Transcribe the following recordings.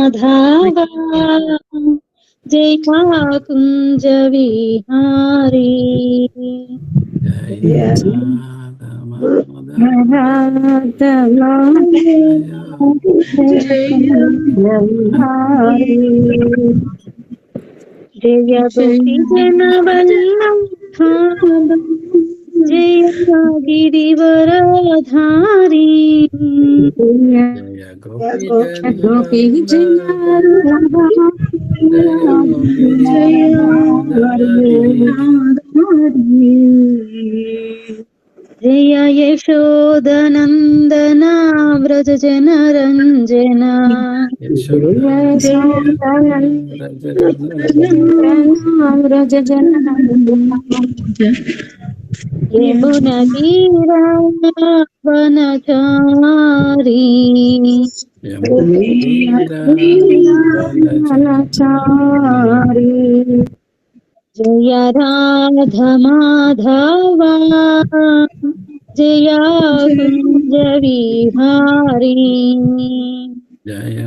माधवा जय कुंज विहारी जय गोपी जन वल्लभा जय गिरिवरधारी जय गोपी जन जय यशोदनन्दना व्रज जनरञ्जना व्रज जनरञ्जना यमुना तीरा वनचारी जय राधा माधवा जय कुंज विहारी जय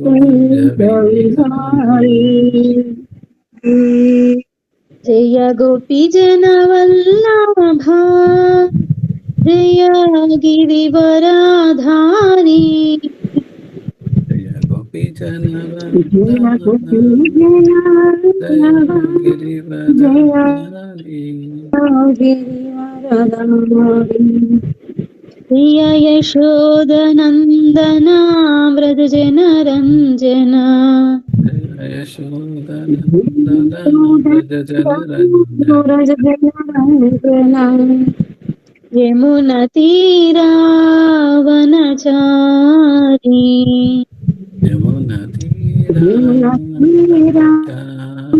कुंज विहारी जय गोपी जन वल्लभा जय गिरिवरधारी जय गोपी जन जय यशोदनन्दना व्रज जनरञ्जना यमुना तीरा वनचारी यमुना तीरा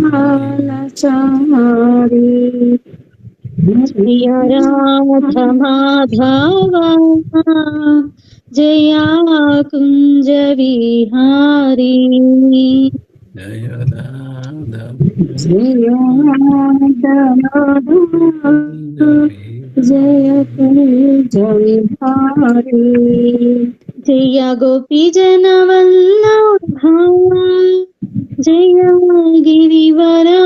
वनचारी जय राधा माधवा जय कुंज विहारी जय राधा जय कुंज विहारी जय गोपी जन वल्लभा जय गिरिवरधारी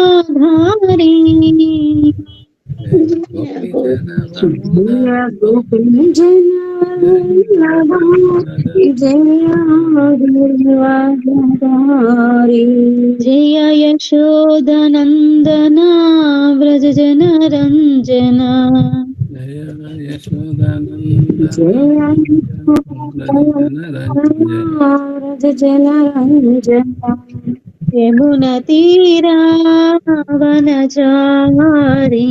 जय यशोदनन्दना व्रज जनरञ्जना व्रज जनरञ्जना यमुना तीरा वनचारी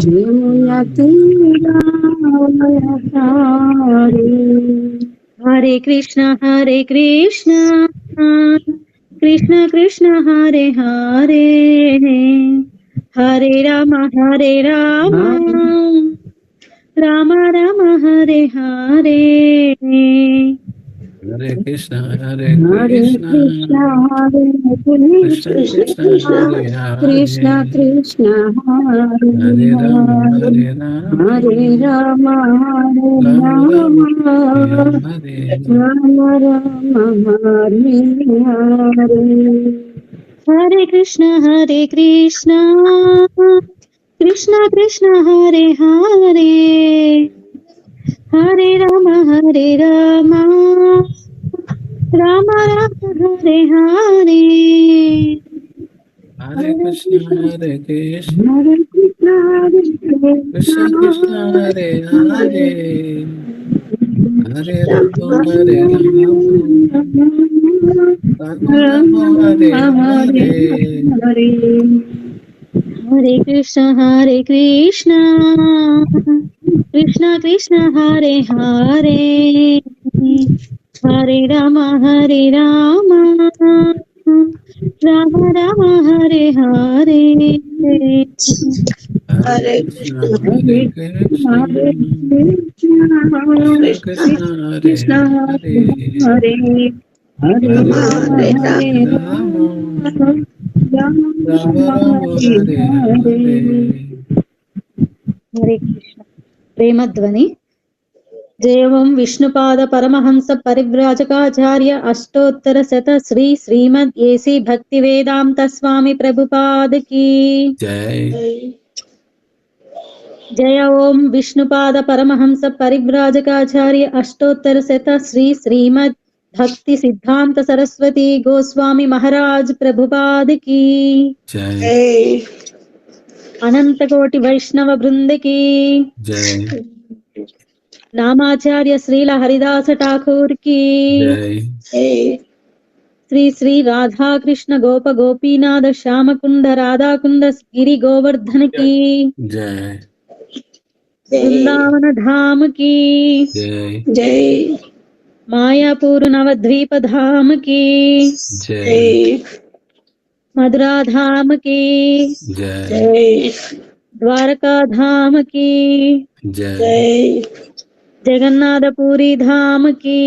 यमुना तीरा वनचारी हरे कृष्ण कृष्ण कृष्ण हरे हरे हरे राम राम राम हरे हरे हरे कृष्ण कृष्ण कृष्ण हरे राम हरे राम हरे कृष्ण कृष्ण कृष्ण हरे हरे हरे राम राम राम हरे हरे हरे कृष्ण कृष्ण कृष्ण कृष्ण हरे हरे हरे राम हरे हरे कृष्ण कृष्ण कृष्ण हरे हरे हरे राम राम राम हरे हरे हरे कृष्ण कृष्ण हरे हरे हरे राम राम राम हरे हरे हरे कृष्ण ప్రేమధ్వని. జయ ఓం విష్ణుపాద పరమహంస పరివ్రాజకాచార్య అష్టోత్తర శత శ్రీ శ్రీమద్ ఏసీ భక్తి వేదాంత స్వామి ప్రభుపాద కీ జై. జయ ఓం విష్ణుపాద పరమహంస పరివ్రాజకాచార్య అష్టోత్తర శత శ్రీ శ్రీమద్ భక్తి సిద్ధాంత సరస్వతి గోస్వామి మహారాజ్ ప్రభుపాద కీ జై. అనంత కోటి వైష్ణవ బృంద కీ జై. నామాచార్య శ్రీల హరిదాస ఠాకూర్ కీ జై. శ్రీ శ్రీ రాధాకృష్ణ గోప గోపీనాథ శ్యామకుండ రాధాకుండ గిరి గోవర్ధన కీ జై. వృందావన ధామ కీ జై. జై. మాయాపూర్ నవద్వీప ధామ కీ జై. మధురా ధామ కీ జై. జై. ద్వారకా ధామ కీ జై. జై. జగన్నాథపురి ధామ కీ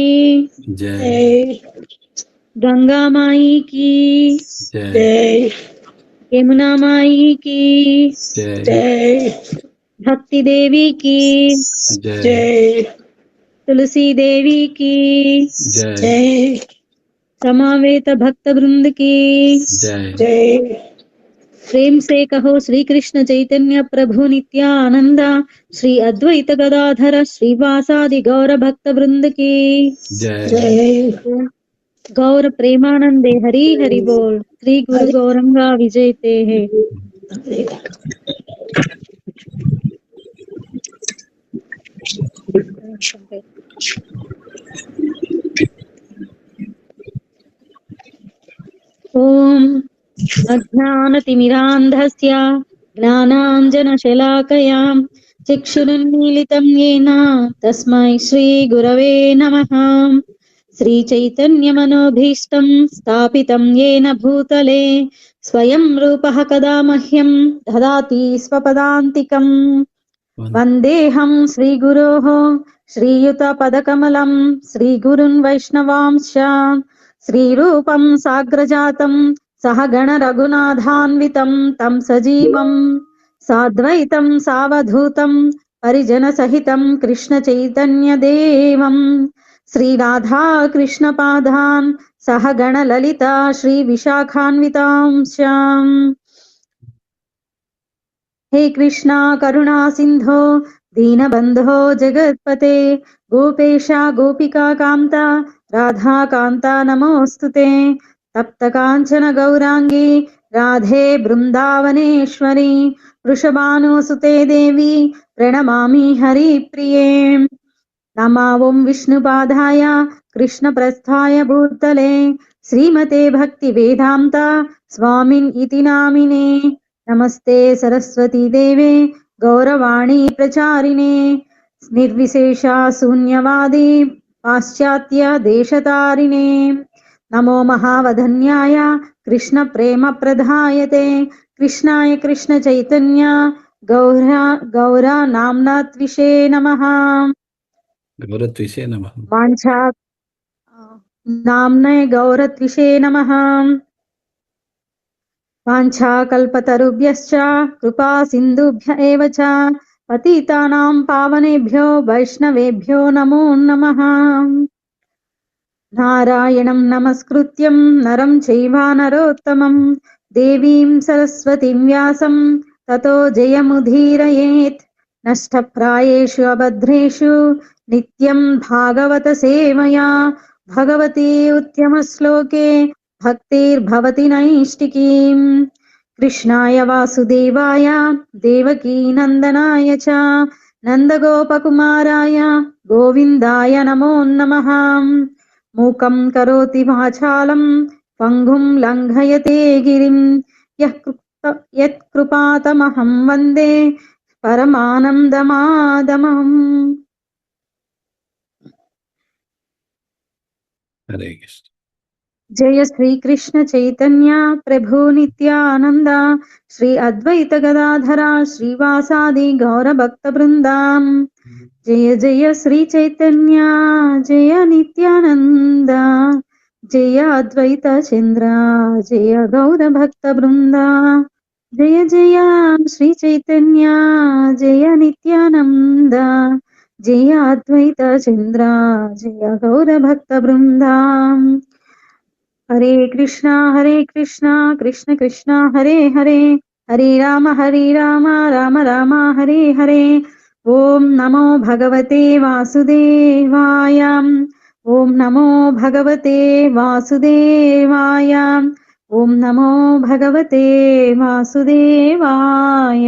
జై. జై. గంగా మాయి కీ జై. జై. యమునా మాయి కీ జై. జై. భక్తి దేవి కీ జై. జై. తులసి దేవి కీ జై. జై. समावेत भक्त वृंद की జై. జై. प्रेम से कहो श्री कृष्ण चैतन्य प्रभु नित्यानंद श्री अद्वैत गदाधर श्रीवासादि गौर भक्त वृंद की జై. జై. गौर प्रेमानंदे हरि हरि बोल श्री गुरु गौरंगा विजयते है। ओम अज्ञानतिमिरान्धस्य ज्ञानाञ्जनशलाकया चक्षुरुन्मीलितं येन तस्मै श्रीगुरवे नमः। श्रीचैतन्यमनोभीष्टं स्थापितं येन भूतले स्वयं रूपः कदा मह्यं ददाति स्वपदान्तिकम्। वन्देऽहं श्रीगुरोः श्रीयुतपदकमलं श्रीगुरुन् वैष्णवांश्च श्रीरूपं साग्रजातं सहगण रघुनाथान्वितं तं सजीवं साद्वैतं सावधूतं परिजनसहितं कृष्णचैतन्यदेवं श्रीराधा कृष्णपादान् सहगण ललिता श्रीविशाखान्वितांश्च। हे कृष्णा करुणा सिन्धो दीनबन्धो जगत्पते गोपेश गोपिका कान्ता राधा कान्ता नमोऽस्तुते। तप्त काञ्चन गौरांगी राधे बृन्दावनेश्वरी वृषभानुसुते देवी प्रणमामि हरिप्रिये। नमो ॐ विष्णुपादाय कृष्णप्रस्थाय भूतले श्रीमते भक्तिवेदान्त स्वामिन् इति नामिने। नमस्ते सरस्वती देवे गौरवाणी प्रचारिणे निर्विशेषा शून्यवादी पाश्चात्य देशतारिणे। नमो महावधन्याय कृष्ण प्रेम प्रदायते कृष्णाय कृष्ण चैतन्य गौरा नाम्ना त्विषे नमः। गौरत्विषे नमः। वाञ्छा नाम्ने गौरत्विषे नमः। वाञ्छाकल्पतरुभ्यश्च कृपा सिन्धुभ्य एव च पतितानां पावनेभ्यो वैष्णवेभ्यो नमो नमः। नारायणं नमस्कृत्यं नरं चैव नरोत्तमं देवीं सरस्वतीं व्यासं ततो जयमुदीरयेत्। नष्टप्रायेषु अभद्रेषु नित्यं भागवत सेवया भगवती उत्तमश्लोके भक्तिर्भवति नैष्टिकीम्। कृष्णाय वासुदेवाय देवकी नन्दनाय च नन्दगोपकुमाराय गोविन्दाय नमो नमः। मूकं करोति वाचालं पङ्गुं लङ्घयते गिरिं यत्कृपातमहं वन्दे परमानन्दमाधवम्। हरे कृष्ण। जय श्री कृष्ण चैतन्य प्रभु नित्यानंद श्री अद्वैत गदाधरा श्रीवासादि गौर भक्त वृंदाम। जय जय श्री चैतन्य जय नित्यानंद जय अद्वैत चंद्र जय गौर भक्त वृंदा। జయ జయ శ్రీ చైతన్య జయ నిత్యానంద జయ అద్వైత చంద్ర జయ గౌర భక్త బృందా. హరే కృష్ణ కృష్ణ కృష్ణ హరే హరే హరే రామ రామ రామ హరే హరే. ఓం నమో భగవతే వాసుదేవాయ. ఓం నమో భగవతే వాసుదేవాయ. ఓం నమో భగవతే వాసుదేవాయ.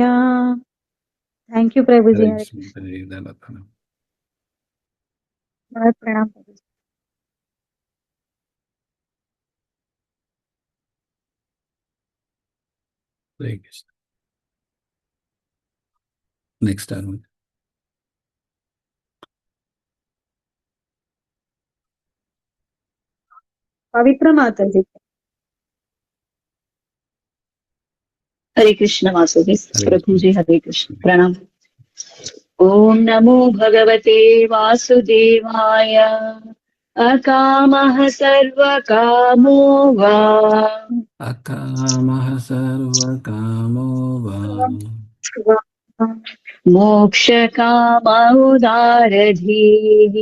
థ్యాంక్ యూ ప్రభుజీ. హరే కృష్ణ. హరే దండవతం. ప్రణామ్ ప్రభుజీ. హరే కృష్ణ. నెక్స్ట్ అరుణ్. పవిత్ర మాతాజీ. हरे कृष्ण वासुदेव प्रभु जी हरे कृष्ण प्रणाम। ओम नमो भगवते वासुदेवाय। अकामः सर्वकामो वा अकामः सर्वकामो वा मोक्षकामा उदारधीः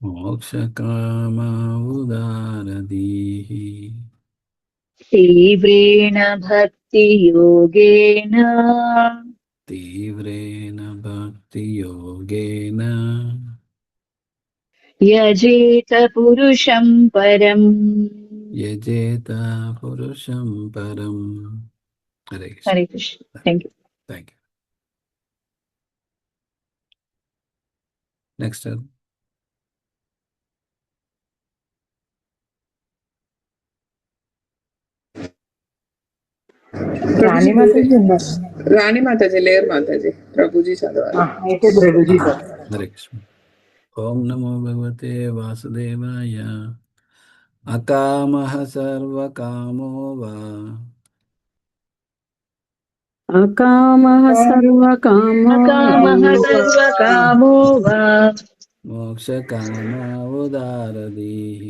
मोक्षकामा उदारधीः तीव्रेण भक्तियोगेन तीव्रेण भक्तियोगेन यजेत पुरुषं परम् यजेत पुरुषं परम्. Hare Krishna. Hare Krishna. Thank you. Thank you. Next up. Rani మాతాజీ లేరు మాతాజీ. ప్రభుజీ చదవాలి. అయితే ప్రభుజీ సార్. హరే కృష్ణ. ఓం నమో భగవతే వాసుదేవాయ. అకామః సర్వకామో వా అకామః सर्वकामो वा మోక్షకామా ఉదారధీః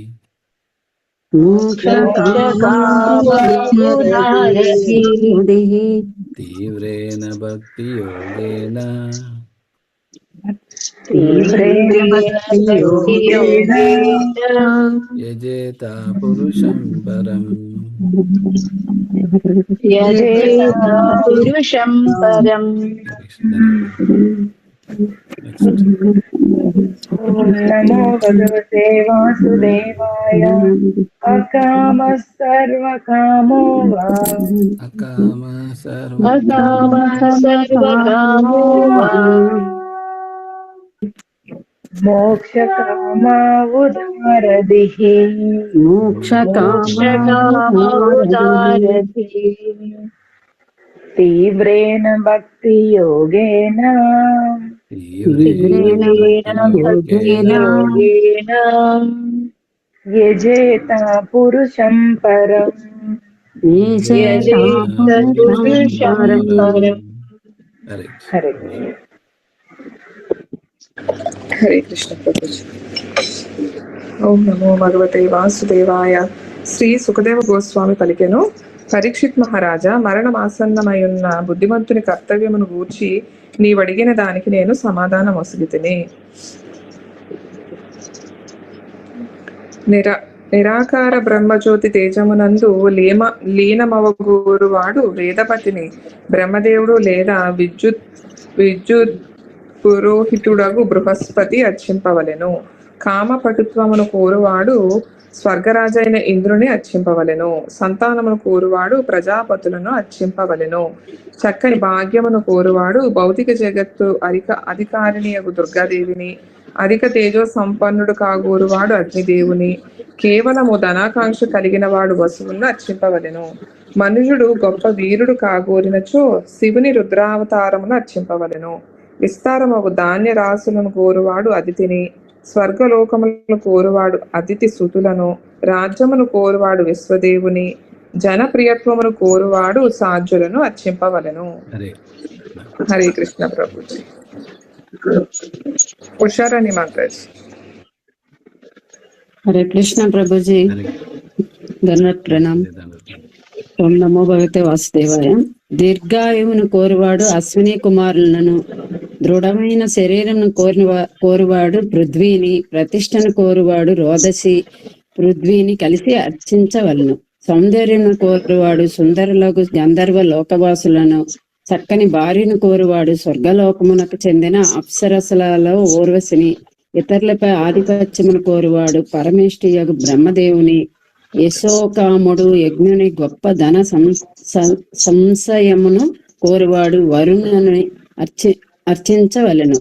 తీవ్రేణ భక్తియోగేన యజేత పురుషం పరం. పురుషం పరం. నమో భగవతే వాసుదేవాయ. అకామః సర్వకామో వా అకామః సర్వకామో వా మోక్షకామా ఉదారధిః తీవ్రేణ భక్తియోగేన యజేత పురుషం పరం. హరే హరే కృష్ణ ప్రభుజీ. ఓం నమో భగవతే వాసుదేవాయ. శ్రీ సుఖదేవ గోస్వామి పలికెను, పరీక్షిత్ మహారాజా, మరణమాసన్నమయున్న బుద్ధిమంతుని కర్తవ్యమును గూర్చి నీవడిగిన దానికి నేను సమాధానం ఒసగితిని. నిరాకార బ్రహ్మజ్యోతి తేజమునందు లీనమవగోరువాడు వేదపతిని బ్రహ్మదేవుడు లేదా విద్యుత్ పురోహితుడగు బృహస్పతి అర్చింపవలెను. కామ పటుత్వమును కోరువాడు స్వర్గరాజైన ఇంద్రుని అర్చింపవలెను. సంతానమును కోరువాడు ప్రజాపతులను అర్చింపవలెను. చక్కని భాగ్యమును కోరువాడు భౌతిక జగత్తు అధికారిణియగు దుర్గాదేవిని, అధిక తేజో సంపన్నుడు కాగోరువాడు అగ్నిదేవుని, కేవలము ధనాకాంక్ష కలిగిన వాడు వసువులను అర్చింపవలెను. మనుషుడు గొప్ప వీరుడు కాగోరినచో శివుని రుద్రావతారమును అర్చింపవలెను. విస్తారమగు ధాన్య రాసులను కోరువాడు అదితిని, స్వర్గలోకములను కోరువాడు అతిథి సుతులను, రాజ్యమును కోరువాడు విశ్వదేవుని, జనప్రియత్వమును కోరువాడు సాధ్యులను అర్చింపవలెను. హరే కృష్ణ ప్రభుజీ. ఉషారాణి మాతాజీ. హరే కృష్ణ ప్రభుజీ. ధన్యవాద ప్రణామ్. ఓం నమో భగవతే వాసుదేవాయ. దీర్ఘాయువును కోరువాడు అశ్విని కుమారులను, దృఢమైన శరీరమును కోరువాడు పృథ్వీని, ప్రతిష్టను కోరువాడు రోదసి పృథ్వీని కలిసి అర్చించవలను. సౌందర్యమును కోరువాడు సుందరులకు గంధర్వ లోకవాసులను, చక్కని భార్యను కోరువాడు స్వర్గలోకమునకు చెందిన అప్సరసలలో ఊర్వశిని, ఇతరులపై ఆధిపత్యమును కోరువాడు పరమేష్ఠియగు బ్రహ్మదేవుని, యశోకాముడు యజ్ఞుని గొప్ప ధన సంశయమును కోరువాడు వరుణుని అర్చించవలెను.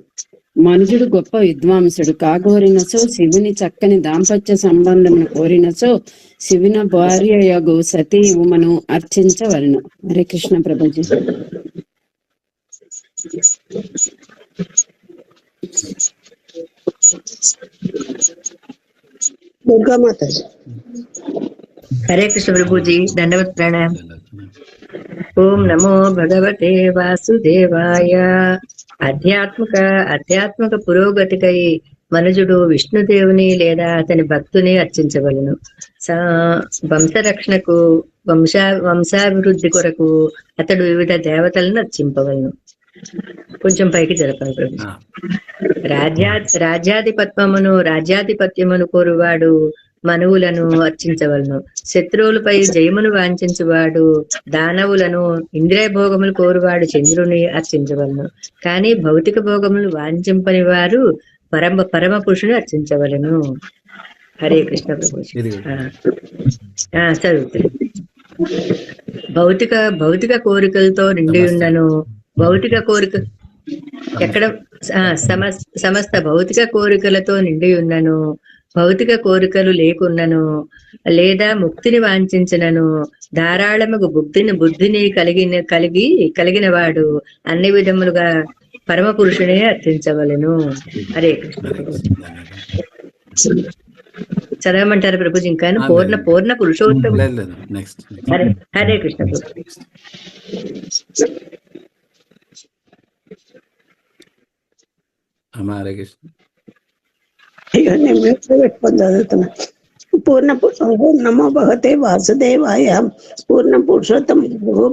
మనుజుడు గొప్ప విద్వాంసుడు కాగోరినచో శివుని చక్కని దాంపత్య సంబంధమును కోరినచో శివుని భార్య యగు సతీ ఉమను అర్చించవలను. హరే కృష్ణ ప్రభుజీ. హరే కృష్ణ ప్రభుజీ, దండవత్ ప్రణామ్. ఓం నమో భగవతే వాసుదేవాయ. ఆధ్యాత్మిక పురోగతికై మనుజుడు విష్ణుదేవుని లేదా అతని భక్తుని అర్చించవలను. వంశరక్షణకు వంశాభివృద్ధి కొరకు అతడు వివిధ దేవతలను అర్చింపవలను. కొంచెం పైకి జరపాలి ప్రభు. రాజ్యాధిపత్యమును కోరువాడు మనువులను అర్చించవలను. శత్రువులపై జయమును వాంఛించువాడు దానవులను, ఇంద్రియ భోగములు కోరువాడు చంద్రుని అర్చించవలను. కానీ భౌతిక భోగములు వాంఛింపని వారు పరమ పురుషుని అర్చించవలను. హరే కృష్ణ ప్రభు. చదువుతుంది. భౌతిక కోరికలతో నిండి ఉన్నను. భౌతిక కోరిక ఎక్కడ సమస్త భౌతిక కోరికలతో నిండి ఉన్నను. భౌతిక కోరికలు లేకున్నను లేదా ముక్తిని వాంఛించినను ధారాళముకు బుద్ధిని కలిగిన వాడు అన్ని విధములుగా పరమ పురుషునే అర్చించవలెను. హరే కృష్ణ. చదవమంటారు ప్రభుజీ? ఇంకా పూర్ణ పురుషోత్తమ. హరే కృష్ణ ప్రభు. హరే కృష్ణ. అయ్యో, నేను పెట్టుకొని చదువుతున్నా. ఓం నమో భగవతే వాసుదేవాయ. పూర్ణ పురుషోత్తమ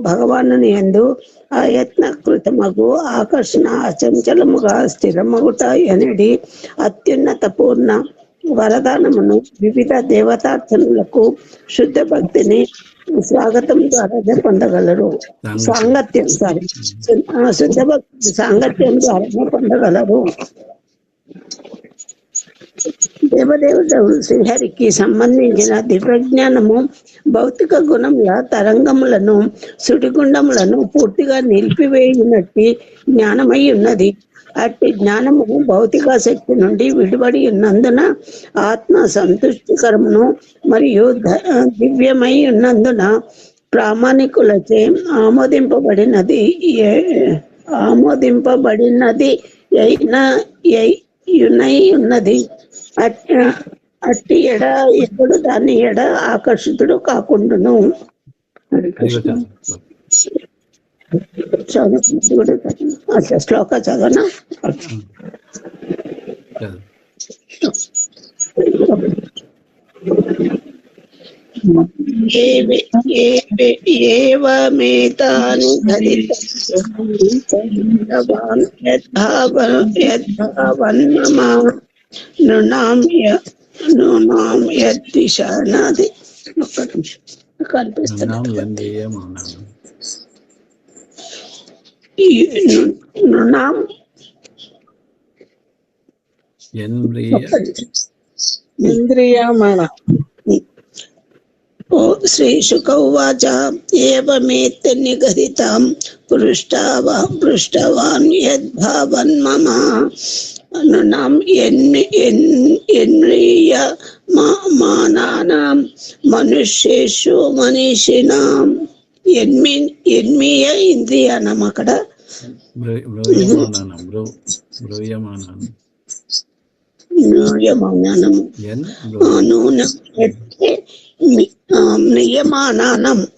భగవాను యందు ఆయత్నకృతమగు ఆకర్షణ అచంచలముగా స్థిరమగుట ఎనడి అత్యున్నత పూర్ణ వరదానమును వివిధ దేవతార్చనలకు శుద్ధ భక్తిని స్వాగతం ద్వారా పొందగలరు. శుద్ధ భక్తి సాంగత్యం ద్వారా పొందగలరు. దేవదేవుడు శ్రీహరికి సంబంధించిన దివ్యజ్ఞానము భౌతిక గుణముల తరంగములను సుడిగుండములను పూర్తిగా నిలిపివేయినట్టి జ్ఞానమై ఉన్నది. అట్టి జ్ఞానము భౌతిక శక్తి నుండి విడిపడి ఉన్నందున ఆత్మ సంతుష్టికరమును మరియు దివ్యమై ఉన్నందున ప్రామాణికులచే ఆమోదింపబడినది యునై ఉన్నది. అట్టి ఎప్పుడు దాని ఎడ ఆకర్షితుడు కాకుండాను. శ్లోక చదవనా? ఏవమేతాని యద్దిశానాది. ఒక్క నిమిషం కనిపిస్తుంది. ఇంద్రియమాన. ఓ శ్రీ శుక ఉవాచ ఏవమేత నిగదితాం పృష్టవాన్ యద్భావన్ మమ నృణాం మానానాం మనుష్యేషు మనీషినాం. ఎన్మీయ ఇంద్రియానం అక్కడ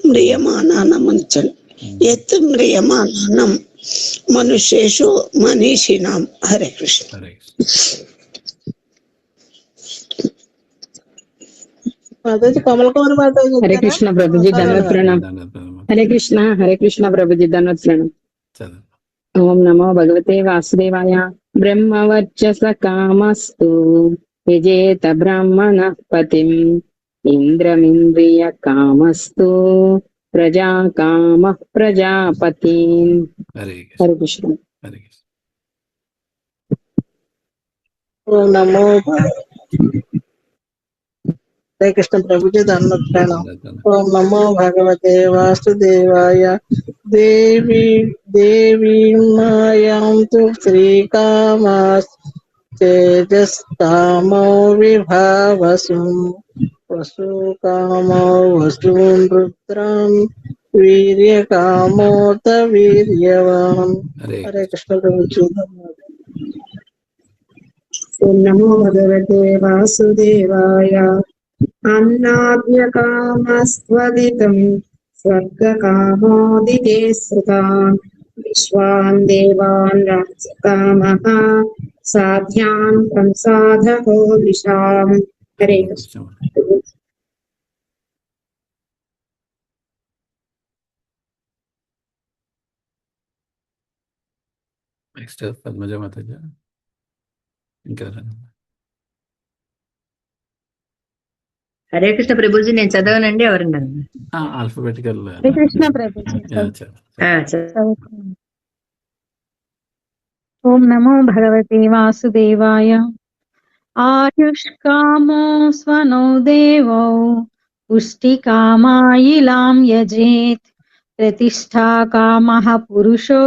మ్రియమానానం అంచండి. ఎత్ మ్రియమానానం మనుష్యేషు మనీషినాం. హరే కృష్ణ. మాతాజీ కమలకుమారి మాతాజీ హరే కృష్ణ ప్రభుజీ ధన్వత్ ప్రణామ్. హరే కృష్ణ ప్రభుజీ ధన్వత్ ప్రణామ్. చదువు. ఓం నమో భగవతే వాసుదేవాయ. బ్రహ్మవర్చస కామస్తు విజేత బ్రాహ్మణ పతిం ఇంద్రమింద్రియ కామస్తు ప్రజా కామ ప్రజాపతి. హరే కృష్ణ. హరే కృష్ణ. హరే కృష్ణ. ఓం నమో హరే కృష్ణ ప్రభుజీ ధన్వత్ప్రణాం. ఓం నమో భగవతే వాసుదేవాయ. దేవీ మాయాం తు శ్రీకామాస్ తేజస్కామో విభావసు వసుకామో వసూన్ రుద్రం వీర్యకామోత వీర్యవాన్. హరే కృష్ణ ప్రభుజీ ధన్యవాదాలు. ఓం నమో భగవతే వాసుదేవాయ. అన్నాద్యకామస్వదితం స్వర్గకామోదితే శ్రుతాన్ విశ్వాన్ దేవాన్ రాజకామః సాధ్యాన్ సంసాధకో విశాం. హరే కృష్ణ. నెక్స్ట్ పద్మజ మాతాజీ. ఇంకా హరే కృష్ణ ప్రభుజీ నేను చదవనండి ఎవరన్నా. ఆల్ఫాబెటికల్. హరే కృష్ణ ప్రభుజీ. ఓం నమో భగవతే వాసుదేవాయ. ఆయుష్కామో స్వనో దేవో పుష్టికామాయిలాం యజేత్ ప్రతిష్ఠా కామః పురుషో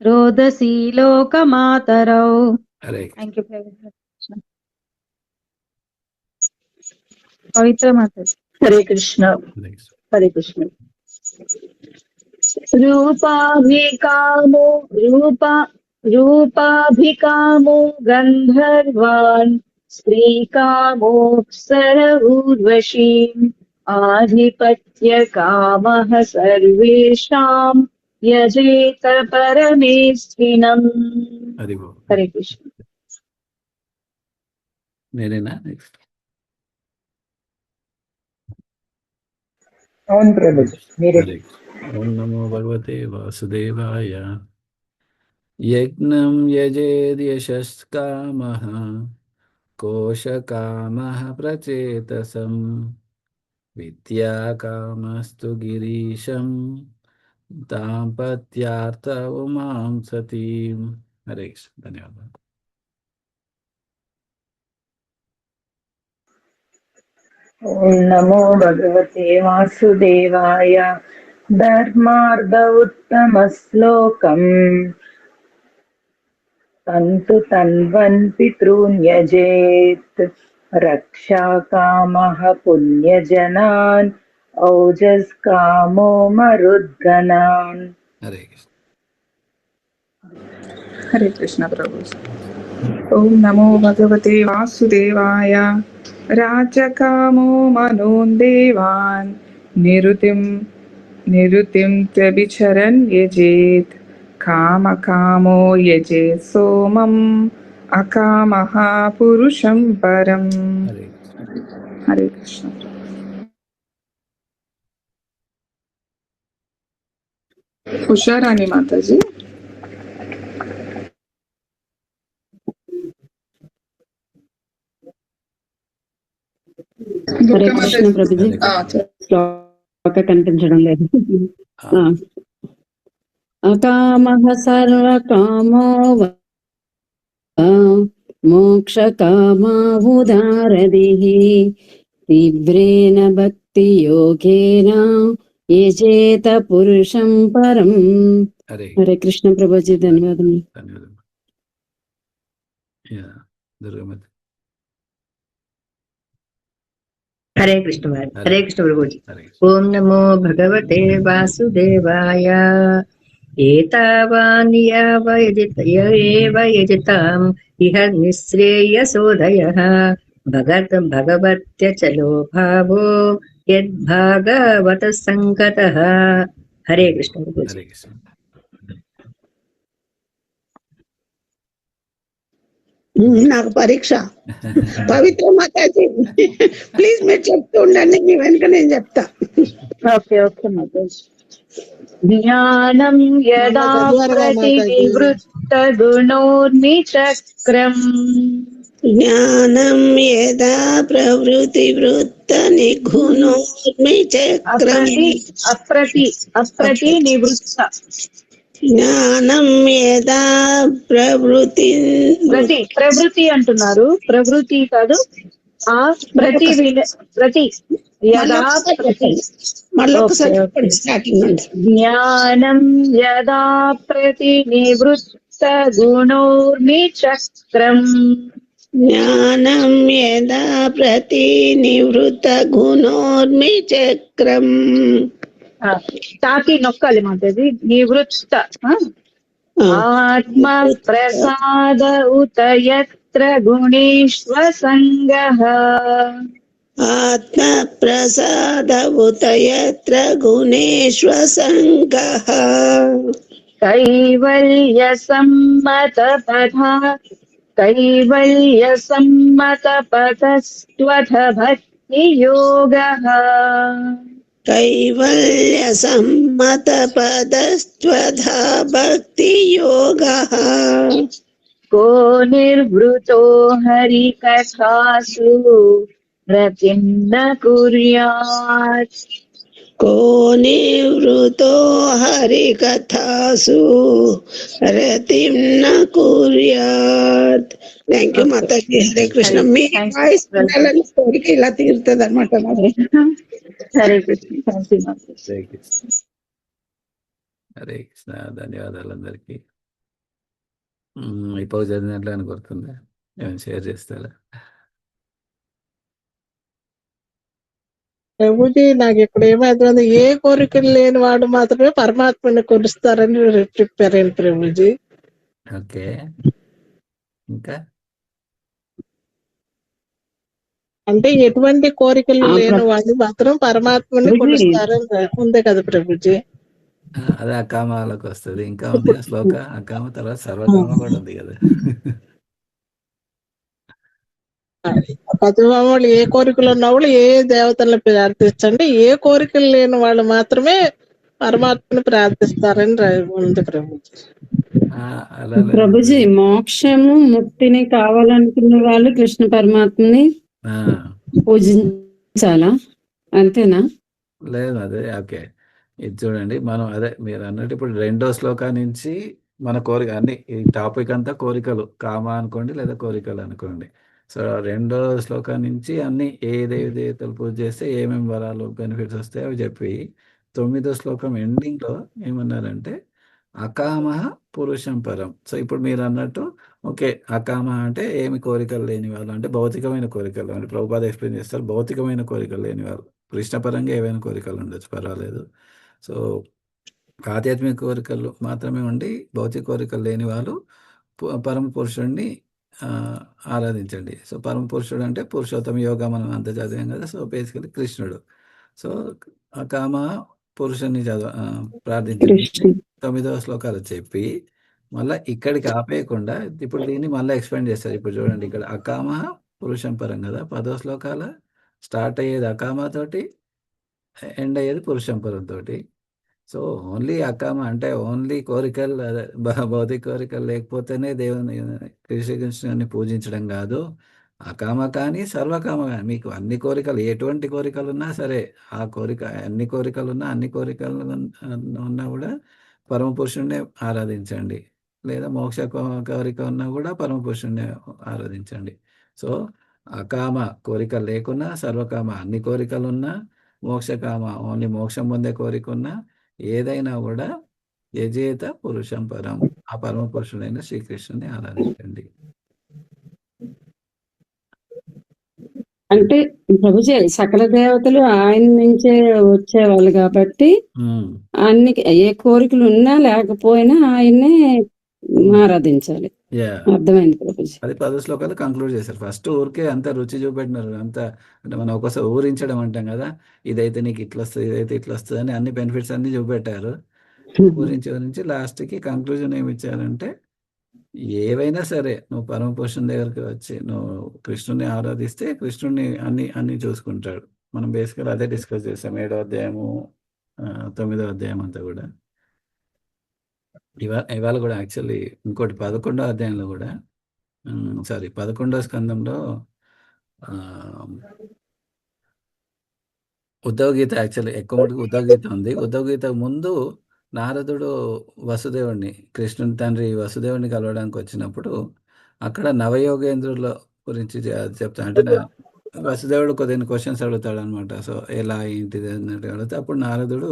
రోదసీ లోకమాతరౌ. Hare thank you Prabhuji. పవిత్ర మాతాజీ. హరే కృష్ణ. హరే కృష్ణ. రూపాభికామో గంధర్వాన్ స్త్రీకామోప్సర ఊర్వశీం ఆధిపత్య కామః సర్వేషాం యజేత పరమేష్ఠినం. హరే కృష్ణ. నేనేనా నెక్స్ట్? అవును ప్రభుజీ మీరే. ఓం నమో భగవతే వాసుదేవాయ. యజ్ఞం యజేద్ యశస్కామః కోశకామః ప్రచేతసం విద్యాకామస్తు గిరీశం దాంపత్యార్థ ఉమాం సతీం. హరే కృష్ణ. ధన్యవాదాలు. ఓం నమో భగవతే వాసుదేవాయ. ధర్మార్థ ఉత్తమ శ్లోకం తంతు తన్వన్ పితॄన్ యజేత్ రక్షా కామః పుణ్యజనాన్ ఔజస్ కామో మరుద్గణాన్. హరే కృష్ణ. హరే కృష్ణ ప్రభుజీ. ఓం నమో భగవతే వాసుదేవాయ. రాజకామో మనోన్ దేవాన్ నిరుతిం త్యభిచరన్ యజేత్ కామకామో యజేత్ సోమం అకామః పురుషం పరం. హరే కృష్ణ. ఉషారాణి మాతాజీ. హరే కృష్ణ ప్రభుజీ. శ్లోక కనిపించడం లేదు. అకామః సర్వకామో మోక్షకామా ఉదారదిః తీవ్రేణ భక్తి యోగేన యజేత పురుషం పరం. హరే కృష్ణ ప్రభుజీ. ధన్యవాదములు. దుర్గమతి. హరే కృష్ణ. హరే కృష్ణ ప్రభుజీ. ఓం నమో భగవతే వాసుదేవాయ. ఏతావాన్ ఏవ యజతాం ఇహ నిశ్రేయసోదయః భగవత్యచలో భావో యద్భాగవత సంగతః. హరే కృష్ణ ప్రభుజీ. నాకు పరీక్ష. పవిత్ర మాతాజీ ప్లీజ్ మీరు చెప్తూ ఉండండి, మీ వెనుక నేను చెప్తా. Okay okay Mataji. జ్ఞానం యదా ప్రతినివృత్త గుణోర్మిచక్రం జ్ఞానం యదా ప్రవృత్తి వృత్త నిఘునోర్మి చక్రం అప్రతి నివృత్త జ్ఞానం యదా ప్రవృత్తి అంటున్నారు, ప్రవృత్తి కాదు. ఆ ప్రతి యదా మళ్ళొకసారి స్టార్టింగ్ అండి. జ్ఞానం యదా ప్రతి నివృత్త గుణోర్మి చక్రం జ్ఞానం యదా ప్రతి నివృత్త గుణోర్మి చక్రం. తాకి నొక్కాలి మాతది. నివృత్త ఆత్మ ప్రసాద ఉత యత్ర గుణేశ్వ సంగః ఆత్మ ప్రసాద ఉత యత్ర గుణేశ్వ సంగః కైవల్య సమ్మత పథస్త్వథ భక్తి యోగః కైవల్య సమ్మత పదస్త్వథా భక్తి యోగః కో నిర్వృతో హరి కథాసు రతిం న కుర్యాత్ కో నివృతో హరి కథాసు రతిం న కుర్యాత్. థ్యాంక్ యూ మాతాజీ. హరే కృష్ణ. మీ వాయిస్ వినాలని కోరిక ఇలా తీరుతుంది అనమాట. హరే కృష్ణ. హరే కృష్ణ. హరే కృష్ణ. ధన్యవాదాలు అందరికీ. ఇప్పుడు చదివినట్లు అని గుర్తుందా? ఏమైనా షేర్ చేస్తారా? ప్రభుజీ నాకు ఇక్కడ ఏమైతుంది, ఏ కోరికలు లేని వాడు మాత్రమే పరమాత్మని కొలుస్తారని చెప్పారండి ప్రభుజీ. ఓకే, ఇంకా అంటే ఎటువంటి కోరికలు లేని వాడు మాత్రం పరమాత్మని కొలుస్తారని ఉంది కదా ప్రభుజీ. అదే అకామాలకు వస్తుంది. ఇంకా ఉంది ఆ శ్లోక. అకామ తర్వాత సర్వకామ కూడా ఉంది కదా. పతివాళ్ళు ఏ కోరికలు ఉన్న వాళ్ళు ఏ దేవతలను ప్రార్థించండి, ఏ కోరికలు లేని వాళ్ళు మాత్రమే పరమాత్మని ప్రార్థిస్తారని ఉంది ప్రభుజీ. ప్రభుజీ మోక్షము ముక్తిని కావాలనుకున్న వాళ్ళు కృష్ణ పరమాత్మని పూజించాలా, అంతేనా? లేదు, అదే ఓకే. ఇది చూడండి, మనం అదే మీరు అన్నట్టు ఇప్పుడు 2వ శ్లోకా నుంచి మన కోరిక అన్ని, ఈ టాపిక్ అంతా కోరికలు, కామ అనుకోండి లేదా కోరికలు అనుకోండి. సో 2వ శ్లోకా నుంచి అన్ని ఏ దేవతలు పూజ చేస్తే ఏమేమి వరాలు బెనిఫిట్స్ వస్తాయో అవి చెప్పి 9వ శ్లోకం ఎండింగ్లో ఏమన్నారంటే అకామ పురుషం పరం. సో ఇప్పుడు మీరు అన్నట్టు ఓకే, అకామ అంటే ఏమి కోరికలు లేని వాళ్ళు, అంటే భౌతికమైన కోరికలు అంటే ప్రభుపాద ఎక్స్ప్లెయిన్ చేస్తారు. భౌతికమైన కోరికలు లేని వాళ్ళు, కృష్ణపరంగా ఏవైనా కోరికలు ఉండొచ్చు, పర్వాలేదు. సో ఆధ్యాత్మిక కోరికలు మాత్రమే ఉండి భౌతిక కోరికలు లేని వాళ్ళు పరమ పురుషుడిని ఆరాధించండి. సో పరమ పురుషుడు అంటే పురుషోత్తమ యోగా మనం అంత చదివాం కదా. సో బేసికలీ కృష్ణుడు. సో అకామ పురుషుని ప్రార్థించండి 9వ శ్లోకాలు చెప్పి మళ్ళీ ఇక్కడికి ఆపేయకుండా ఇప్పుడు దీన్ని మళ్ళీ ఎక్స్ప్లెయిన్ చేస్తారు. ఇప్పుడు చూడండి, ఇక్కడ అకామ పురుషం పరం కదా. 10వ శ్లోకాల స్టార్ట్ అయ్యేది అకామతోటి, ఎండ్ అయ్యేది పురుషం పరం తోటి. సో ఓన్లీ అకామ అంటే ఓన్లీ కోరికలు, అదే భౌతిక కోరికలు లేకపోతేనే దేవుని శ్రీకృష్ణుని పూజించడం కాదు. అకామ కానీ సర్వకామ కానీ మీకు అన్ని కోరికలు, ఎటువంటి కోరికలు ఉన్నా సరే, ఆ కోరిక అన్ని కోరికలు ఉన్నా కూడా పరమ పురుషుణ్ణి ఆరాధించండి. లేదా మోక్ష కోరిక ఉన్నా కూడా పరమ పురుషుణ్ణి ఆరాధించండి. సో అకామ కోరిక లేకున్నా, సర్వకామ అన్ని కోరికలున్నా, మోక్షకామ ఓన్లీ మోక్షం పొందే కోరిక ఉన్నా, ఏదైనా కూడా యజేత పురుషం పరం, ఆ పరమ పురుషుడైన శ్రీకృష్ణుని ఆరాధించండి. అంటే ప్రభుజీ సకల దేవతలు ఆయన నుంచే వచ్చేవాళ్ళు కాబట్టి అన్ని ఏ కోరికలు ఉన్నా లేకపోయినా ఆయన్నే ఆరాధించాలి. అర్థమైంది ప్రభుజీ. అది 10 శ్లోకాలు కంక్లూడ్ చేశారు. ఫస్ట్ ఊరికే అంత రుచి చూపెట్టినారు. అంత అంటే మనం ఒకసారి ఊరించడం అంటాం కదా, ఇదైతే నీకు ఇట్లా వస్తుంది, ఇదైతే ఇట్లా వస్తుంది అని అన్ని బెనిఫిట్స్ అన్ని చూపెట్టారు. ఊరించి లాస్ట్కి కంక్లూజన్ ఏమి ఇచ్చారంటే ఏవైనా సరే నువ్వు పరమపురుషుని దగ్గరికి వచ్చి నువ్వు కృష్ణుని ఆరాధిస్తే కృష్ణుడిని అన్ని చూసుకుంటాడు. మనం బేసికల్ అదే డిస్కస్ చేసాం 7వ అధ్యాయము 9వ అధ్యాయం అంతా కూడా. ఇవాళ కూడా యాక్చువల్లీ ఇంకోటి 11వ అధ్యాయంలో కూడా 11వ స్కందంలో ఉద్ధవ గీత యాక్చువల్లీ ఎక్కువ మటుకు ఉద్ధవ గీత ఉంది. ఉద్ధవ గీత ముందు నారదుడు వసుదేవుడిని కృష్ణుని తండ్రి వసుదేవుడిని కలవడానికి వచ్చినప్పుడు అక్కడ నవయోగేంద్రుల గురించి చెప్తాను. అంటే వసుదేవుడు కొన్ని క్వశ్చన్స్ అడుగుతాడు అనమాట. సో ఎలా ఏంటిది అన్నట్టు అడిగితే అప్పుడు నారదుడు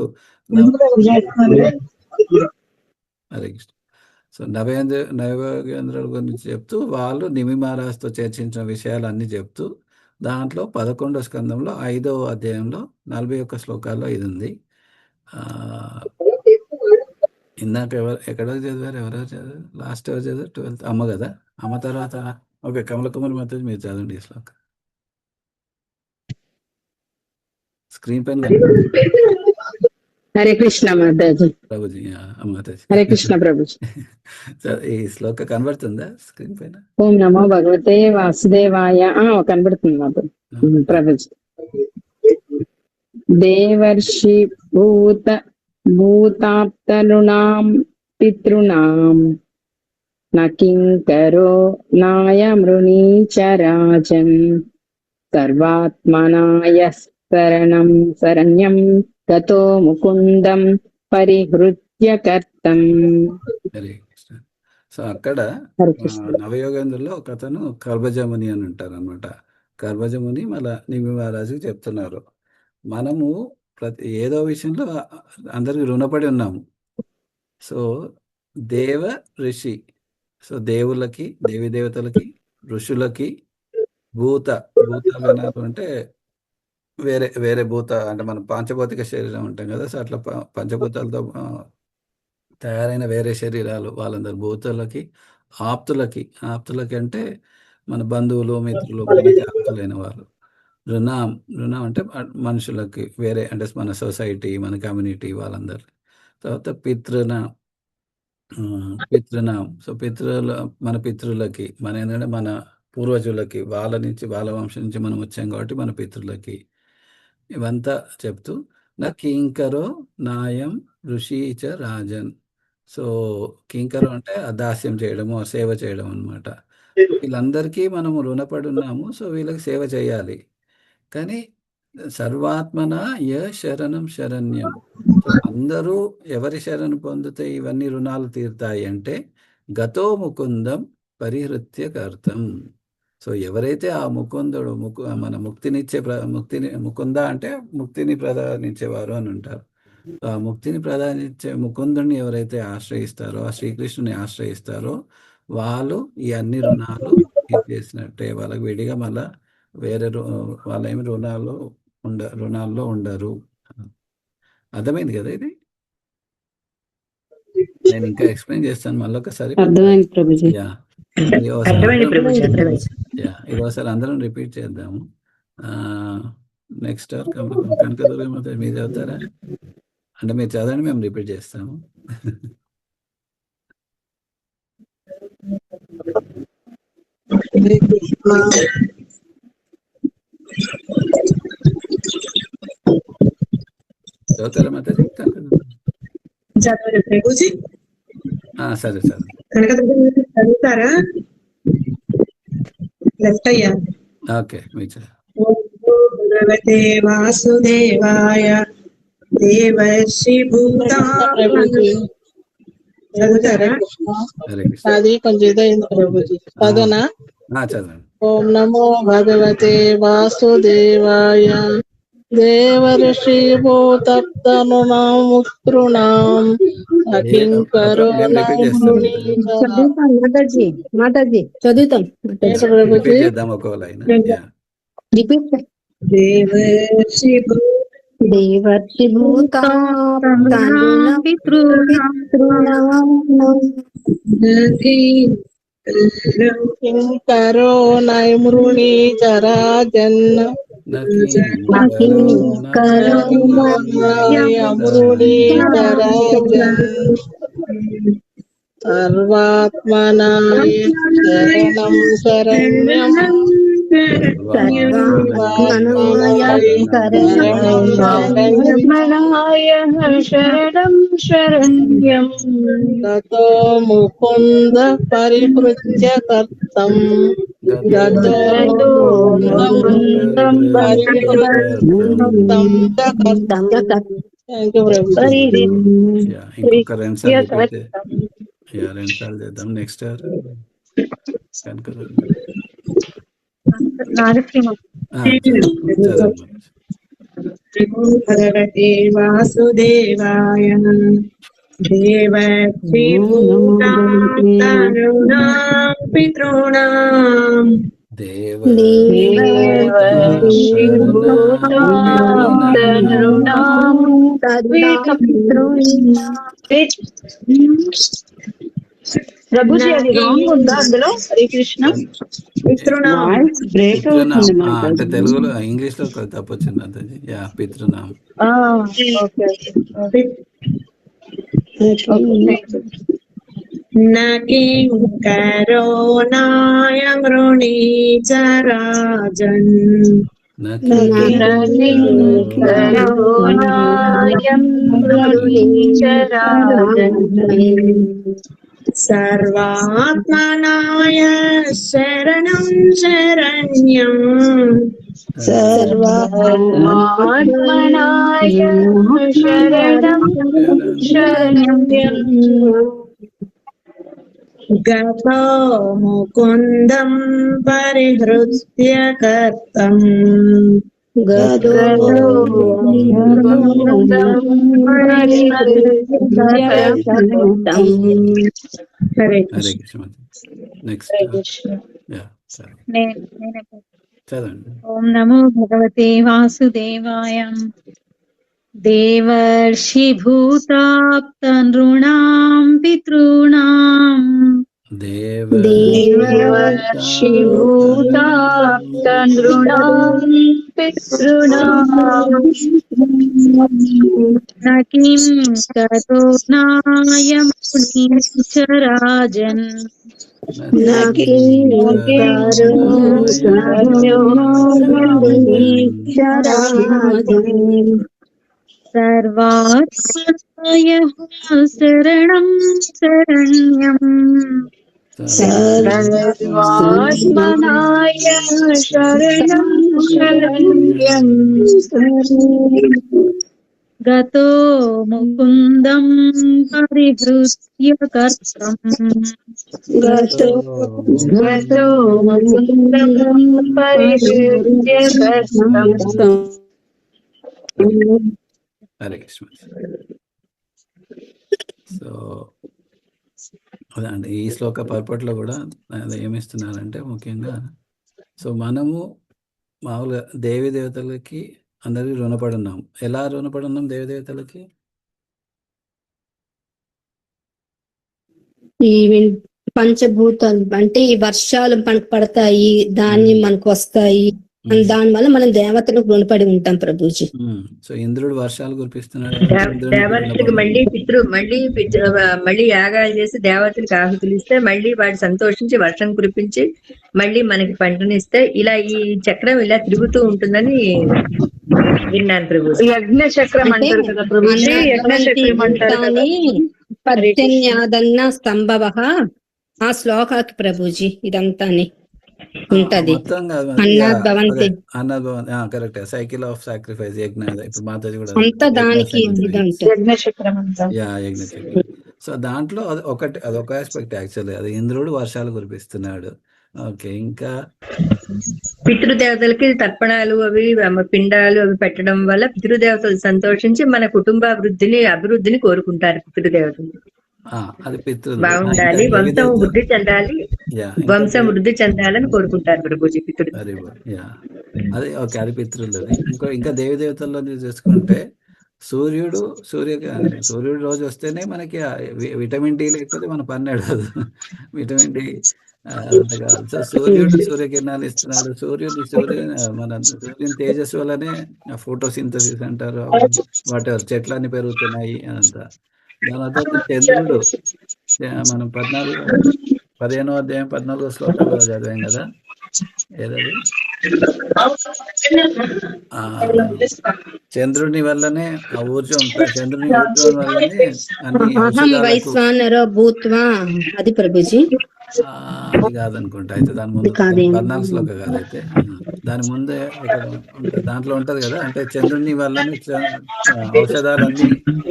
హరే కృష్ణ. సో నవయోగేంద్రుల గురించి చెప్తూ వాళ్ళు నిమి మహారాజ్తో చర్చించిన విషయాలు అన్నీ చెప్తూ దాంట్లో 11వ స్కందంలో 5వ అధ్యాయంలో 41 శ్లోకాల్లో ఇది ఉంది. ఇందాక ఎక్కడో చదివారు, ఎవరెవరు చదివారు? లాస్ట్ ఎవరు చదివారు? 12th అమ్మ కదా. అమ్మ తర్వాత ఓకే కమలకుమారి మాతాజీ మీరు చదవండి ఈ శ్లోకం. స్క్రీన్ పైన హరే కృష్ణ మాతాజీ. ప్రభుజీ మాతాజీ హరే కృష్ణ ప్రభుజీ. ఈ శ్లోక కనబడుతుందా స్క్రీన్ పైన? ఓం నమో భగవతే వాసుదేవాయ. కనబడుతుంది మాతాజీ ప్రభుజీ. దేవర్షి భూతాప్తనృణాం పితృణాం నకింకరో నాయమృణీచరాజన్ సర్వాత్మనాయ శరణ్యం గతో ముకుందం పరిహృత్య కర్తం. సో అక్కడ నవయోగేంద్రులో ఒక అతను కర్భజముని అని ఉంటారు అనమాట. కర్భజముని మళ్ళా నిమి మహారాజుకి చెప్తున్నారు, మనము ఏదో విషయంలో అందరికి రుణపడి ఉన్నాము. సో దేవ ఋషి, సో దేవులకి దేవి దేవతలకి ఋషులకి భూతాలు అంటే వేరే వేరే భూత అంటే మనం పంచభౌతిక శరీరం ఉంటాం కదా. సో అట్లా పంచభూతాలతో తయారైన వేరే శరీరాలు వాళ్ళందరు భూతులకి ఆప్తులకి అంటే మన బంధువులు మిత్రులు మనకి ఆప్తులైన వాళ్ళు. రుణం అంటే మనుషులకి వేరే అంటే మన సొసైటీ మన కమ్యూనిటీ వాళ్ళందరు. తర్వాత పితృనాం. సో మన పితృలకి మన ఏంటంటే మన పూర్వజులకి వాళ్ళ వంశం నుంచి మనం వచ్చాం కాబట్టి మన పితృలకి ఇవంతా చెప్తూ నా కింకరో నాయం ఋషిచ రాజన్. సో కింకరో అంటే దాస్యం చేయడము సేవ చేయడం అనమాట. వీళ్ళందరికీ మనము రుణపడి ఉన్నాము. సో వీళ్ళకి సేవ చేయాలి. కానీ సర్వాత్మన శరణ్యం. అందరూ ఎవరి శరణు పొందితే ఇవన్నీ రుణాలు తీరుతాయి అంటే గతో ముకుందం పరిహృత్య కర్తం. సో ఎవరైతే ఆ ముకుందుడు మన ముకుంద అంటే ముక్తిని ప్రదానించేవారు అని ఉంటారు. ఆ ముక్తిని ప్రదానించే ముకుందుడిని ఎవరైతే ఆశ్రయిస్తారో, ఆ శ్రీకృష్ణుని ఆశ్రయిస్తారో వాళ్ళు ఈ అన్ని రుణాలు చేసినట్టే. వాళ్ళకి విడిగా మళ్ళా వేరే వాళ్ళేమి రుణాల్లో ఉండరు. అర్థమైంది కదా ఇది? నేను ఇంకా ఎక్స్ప్లెయిన్ చేస్తాను మళ్ళీ ఒకసారి. ఇది ఒకసారి అందరం రిపీట్ చేద్దాము. నెక్స్ట్ కనకదుర్గ మాత మీరు చదువుతారా? అంటే మీరు చదవండి, మేము రిపీట్ చేస్తాము. చదువుతారా మాతాజీ? సరే సరే చదువుతారా? ఓకే మీరు భగవతే వాసుదేవాయ దేవర్షి చదువుతారా? అది కొంచెం ఇదైంది ప్రభుజీ. చదవనా? చదవండి. ఓం నమో భగవతే వాసుదేవాయ దేవర్షి భూతప్తనృణాం ముక్తృణాం అకింకరో మాతాజీ చదువుతాం ప్రభుజీ. దేవర్షి కింకరో నైమృణీ చరాజన్ సర్వాత్మనాయ శరణం శరణ్యం శరణం శరణ్యం గతో ముకుంద పరిహృత్య కర్తం గతో ముకుందం పరిహృత్యం కర్తం. థ్యాంక్ యూ ప్రభు. ఇంకొక రెండు సార్లు చేద్దాం. నెక్స్ట్ భగవతే వాసుదేవాయ దేవశ్రీభూతాం పితॄణాం ప్రభుజీ అది రాంగ్ ఉందా అందులో? హరే కృష్ణ. అంటే తెలుగులో ఇంగ్లీష్ లో తప్పు వచ్చింది అంతజీ. యా పితృనామం. నకింకరో నాయం రుణీచరాజన్ సర్వాత్మనాయ శరణం శరణ్యం సర్వాత్మనాయ శరణం శరణ్యం గతో ముకుందం పరిహృత్య కర్తం హరే కృష్ణ. నెక్స్ట్ చదవండి. ఓం నమో భగవతే వాసుదేవాయ. దేవర్షి భూతాప్తనృణాం పితॄణాం దేవర్షి భూతాప్తనృణాం పితॄణాం నకిం కరో నాయం మునీశ్వరాజన్ సర్వాత్మనాయ శరణం శరణ్యం సర్వాత్మనాయ శరణం శరణ్యం గతో ముకుందం పరిహృత్య కర్తం గతో ముకుందం పరిహృత్య కర్తం. హరే కృష్ణ. సో అదండి ఈ శ్లోక పర్పట్లో కూడా ఏమిస్తున్నారంటే ముఖ్యంగా సో మనము మామూలుగా దేవీ దేవతలకి అందరికీ రుణపడి ఉన్నాం. ఎలా రుణపడి ఉన్నాం దేవీ దేవతలకి? ఈ పంచభూతాలు అంటే ఈ వర్షాలు మనకు పడతాయి, ధాన్యం మనకు వస్తాయి, దాని వల్ల మనం దేవతలకు రుణపడి ఉంటాం ప్రభుజీ. సో ఇంద్రుడు వర్షాలు కురిపిస్తున్నాడు. దేవతలకు మళ్ళీ యాగాలు చేసి దేవతలకు ఆహుతులు ఇస్తే మళ్ళీ వాడు సంతోషించి వర్షం కురిపించి మళ్ళీ మనకి పంటనిస్తే ఇలా ఈ చక్రం ఇలా తిరుగుతూ ఉంటుందని విన్నాను ప్రభుజీ. యజ్ఞ చక్రం అంటారు కదా ప్రభుజీ. యజ్ఞ చక్రం అంటారు. పర్జన్యాదన్న సంభవ ఆ శ్లోకాకి ప్రభుజీ ఇదంతాని ఉంటది. కరెక్ట్. సైకిల్ ఆఫ్ సాక్రిఫైస్ యజ్ఞ. ఇప్పుడు మాతాజీ కూడా దానికి యజ్ఞ చక్రం. యజ్ఞ చక్రం. సో దాంట్లో అదొక ఆస్పెక్ట్ యాక్చువల్లీ. అది ఇంద్రుడు వర్షాలు కురిపిస్తున్నాడు. ఓకే. ఇంకా పితృదేవతలకి తర్పణాలు అవి పిండాలు అవి పెట్టడం వల్ల పితృదేవతలు సంతోషించి మన కుటుంబ అభివృద్ధిని కోరుకుంటారు. పితృదేవతలు అది బాగుండాలి, వంశం వృద్ధి చెందాలి, వంశం వృద్ధి చెందాలని కోరుకుంటారు ప్రభుజీ పితృ. అదే ఓకే, అది పితృలు. ఇంకా దేవి దేవతల్లో చూసుకుంటే సూర్యుడు రోజు వస్తేనే మనకి విటమిన్ డి లేకపోతే మన పని నడవదు. విటమిన్ డి సో సూర్యకిరణాలు ఇస్తున్నాడు. మన సూర్యుని తేజస్సు వల్లనే ఫోటోసింథసిస్ అంటారు, వాటి చెట్లన్నీ పెరుగుతున్నాయి అదంతా. దాని తర్వాత చంద్రుడు మనం 15వ అధ్యాయం 14వ శ్లోకాల్లో చదివాం కదా, ఏదది చంద్రుని వల్లనే ఆ ఊర్జం, చంద్రుని ఊర్జం వల్లనే అన్ని అహం ఔషధాలకు వైశ్వానరో భూత్వా, అది ప్రభుజీ. అది కాదనుకుంటా. అయితే దాని ముందు 14 శ్లోక కాదైతే దాని ముందే ఇక్కడ ఉంటుంది, దాంట్లో ఉంటది కదా. అంటే చంద్రుని వల్లనే ఔషధాలన్నీ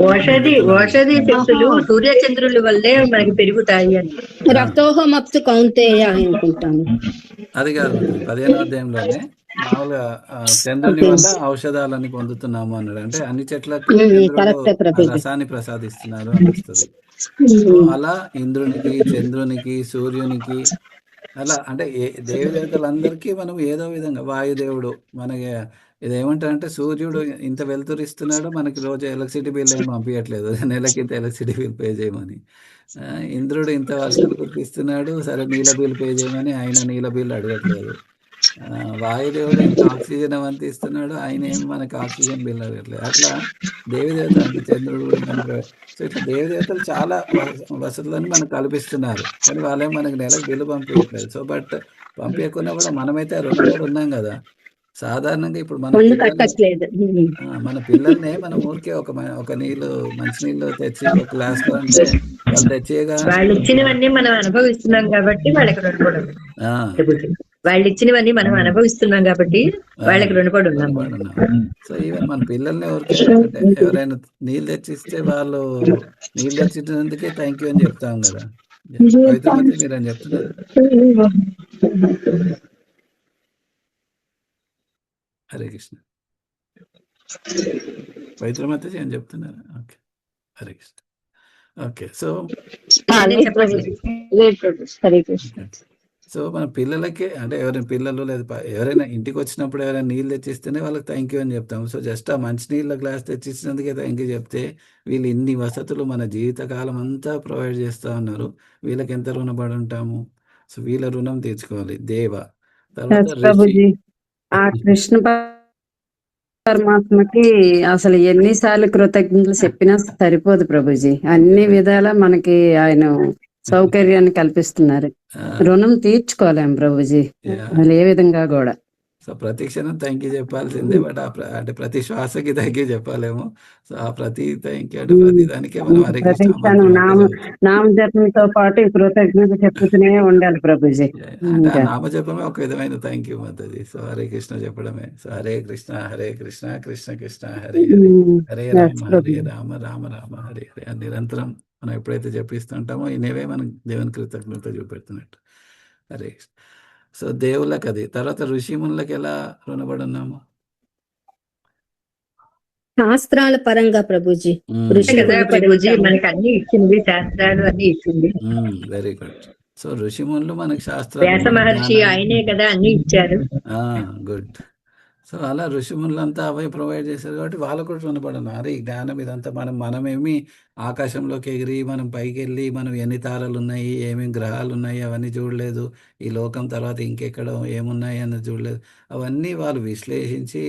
ఓషధి శక్తులు సూర్య చంద్రుల వల్లే మనకి పెరుగుతాయి అని. రక్తోహమప్తు కౌంతేయ అనుకుంటాను. అది కాదు, 15వ అధ్యాయంలోనే మామూలుగా చంద్రుని వల్ల ఔషధాలన్నీ పొందుతున్నాము అన్నాడు. అంటే అన్ని చెట్లకు చంద్రుడు ఆ రసాన్ని ప్రసాదిస్తున్నారు అని వస్తుంది. సో అలా ఇంద్రునికి, చంద్రునికి, సూర్యునికి, అలా అంటే దేవి దేవతలందరికీ మనం ఏదో విధంగా, వాయుదేవుడు మనకి ఇదేమంటారంటే సూర్యుడు ఇంత వెలుతురిస్తున్నాడు, మనకి రోజు ఎలక్ట్రిసిటీ బిల్ ఏమి పంపించట్లేదు, నెలకి ఇంత ఎలక్ట్రిసిటీ బిల్ పే చేయమని. ఇంద్రుడు ఇంత వర్షాలు కురిపిస్తున్నాడు, సరే నీళ్ళ బిల్ పే చేయమని ఆయన నీళ్ళ బిల్ అడగట్లేదు. వాయుదేవుడు ఇంత ఆక్సిజన్ అందిస్తున్నాడు, ఆయన ఏమి మనకి ఆక్సిజన్ బిల్ అడగట్లేదు. అట్లా దేవి దేవత అంటే చంద్రుడు కూడా. సో ఇట్లా దేవి దేవతలు చాలా వసతులను మనకు కల్పిస్తున్నారు, కానీ వాళ్ళేం మనకి నెలకు బిల్లు పంపించట్లేదు. సో బట్ పంపించకుండా కూడా మనమైతే రుణపడి ఉన్నాం కదా. సాధారణంగా ఇప్పుడు మన పిల్లల్ని మనం ఊరికే ఒక నీళ్ళు, మంచినీళ్ళు తెచ్చి ఒక గ్లాస్ లో అంటే వాళ్ళు తెచ్చేగా, వాళ్ళు ఇచ్చినవన్నీ మనం అనుభవిస్తున్నాం కాబట్టి వాళ్ళకి రుణపడి ఉన్నాం. వాళ్ళు ఇచ్చినవన్నీ మనం అనుభవిస్తున్నాం కాబట్టి వాళ్ళకి రుణపడి ఉన్నాం. సో ఈవెన్ మన పిల్లల్ని ఊరికే అంటే ఎవరైనా నీళ్ళు తెచ్చిస్తే వాళ్ళు నీళ్ళు తెచ్చినందుకే థ్యాంక్ యూ అని చెప్తాం కదా. మీరు అని చెప్తున్నారు. హరే కృష్ణ. పవిత్రమాతజీ అని చెప్తున్నారు. Okay, Hare Krishna. Okay, so మన పిల్లలకి అంటే ఎవరైనా పిల్లలు లేదా ఎవరైనా ఇంటికి వచ్చినప్పుడు ఎవరైనా నీళ్ళు తెచ్చిస్తేనే వాళ్ళకి థ్యాంక్ యూ అని చెప్తాం. సో జస్ట్ ఆ మంచినీళ్ళ గ్లాస్ తెచ్చిచ్చినందుకే థ్యాంక్ యూ చెప్తే, వీళ్ళు ఇన్ని వసతులు మన జీవితకాలం అంతా ప్రొవైడ్ చేస్తూ ఉన్నారు, వీళ్ళకి ఎంత రుణపడి ఉంటాము. సో వీళ్ళ రుణం తీర్చుకోవాలి. దేవ తర్వాత ఆ కృష్ణ పరమాత్మకి అసలు ఎన్నిసార్లు కృతజ్ఞతలు చెప్పినా సరిపోదు ప్రభుజీ. అన్ని విధాలా మనకి ఆయన సౌకర్యాన్ని కల్పిస్తున్నారు. రుణం తీర్చుకోలేం ప్రభుజీ అసలు ఏ విధంగా కూడా. సో ప్రతి క్షణం థ్యాంక్ యూ చెప్పాల్సిందే, బట్ అంటే ప్రతి శ్వాసకి థ్యాంక్ యూ చెప్పాలేమో. సో ఆ ప్రతి థ్యాంక్ యూ అంటే ప్రతి దానికే మనం హరే కృష్ణ నామజపంతో పాటు కృతజ్ఞత చెప్పుతూనే ఉండాలి ప్రభుజీ. అంటే ఆ నామజపమే ఒక విధమైన థ్యాంక్ యూ మద్దది. సో హరే కృష్ణ చెప్పడమే. సో హరే కృష్ణ కృష్ణ కృష్ణ హరే హరే, హరే రామ హరే రామ రామ రామ హరే హరే అని నిరంతరం మనం ఎప్పుడైతే చెప్పిస్తుంటామో ఇనేవే మనం దేవుని కృతజ్ఞత చూపెడుతున్నట్టు. హరే కృష్ణ. సో దేవుళ్ళకి అది. తర్వాత ఋషిమునులకు ఎలా రుణపడి ఉన్నాము? శాస్త్రాల పరంగా ప్రభుజీ. మనకి అన్ని ఇచ్చింది, శాస్త్రాలు అన్ని ఇచ్చింది. Very good. సో ఋషిమునులు మనకి శాస్త్రాలు, వ్యాస మహర్షి ఆయనే కదా అన్ని ఇచ్చారు. గుడ్. సో అలా ఋషిములంతా అవే ప్రొవైడ్ చేశారు కాబట్టి వాళ్ళకు కూడా రుణపడను. అరే ఈ జ్ఞానం ఇదంతా మనమేమి ఆకాశంలోకి ఎగిరి మనం పైకి వెళ్ళి మనం ఎన్ని తారలు ఉన్నాయి, ఏమేమి గ్రహాలు ఉన్నాయి అవన్నీ చూడలేదు, ఈ లోకం తర్వాత ఇంకెక్కడ ఏమున్నాయి అన్నది చూడలేదు. అవన్నీ వాళ్ళు విశ్లేషించి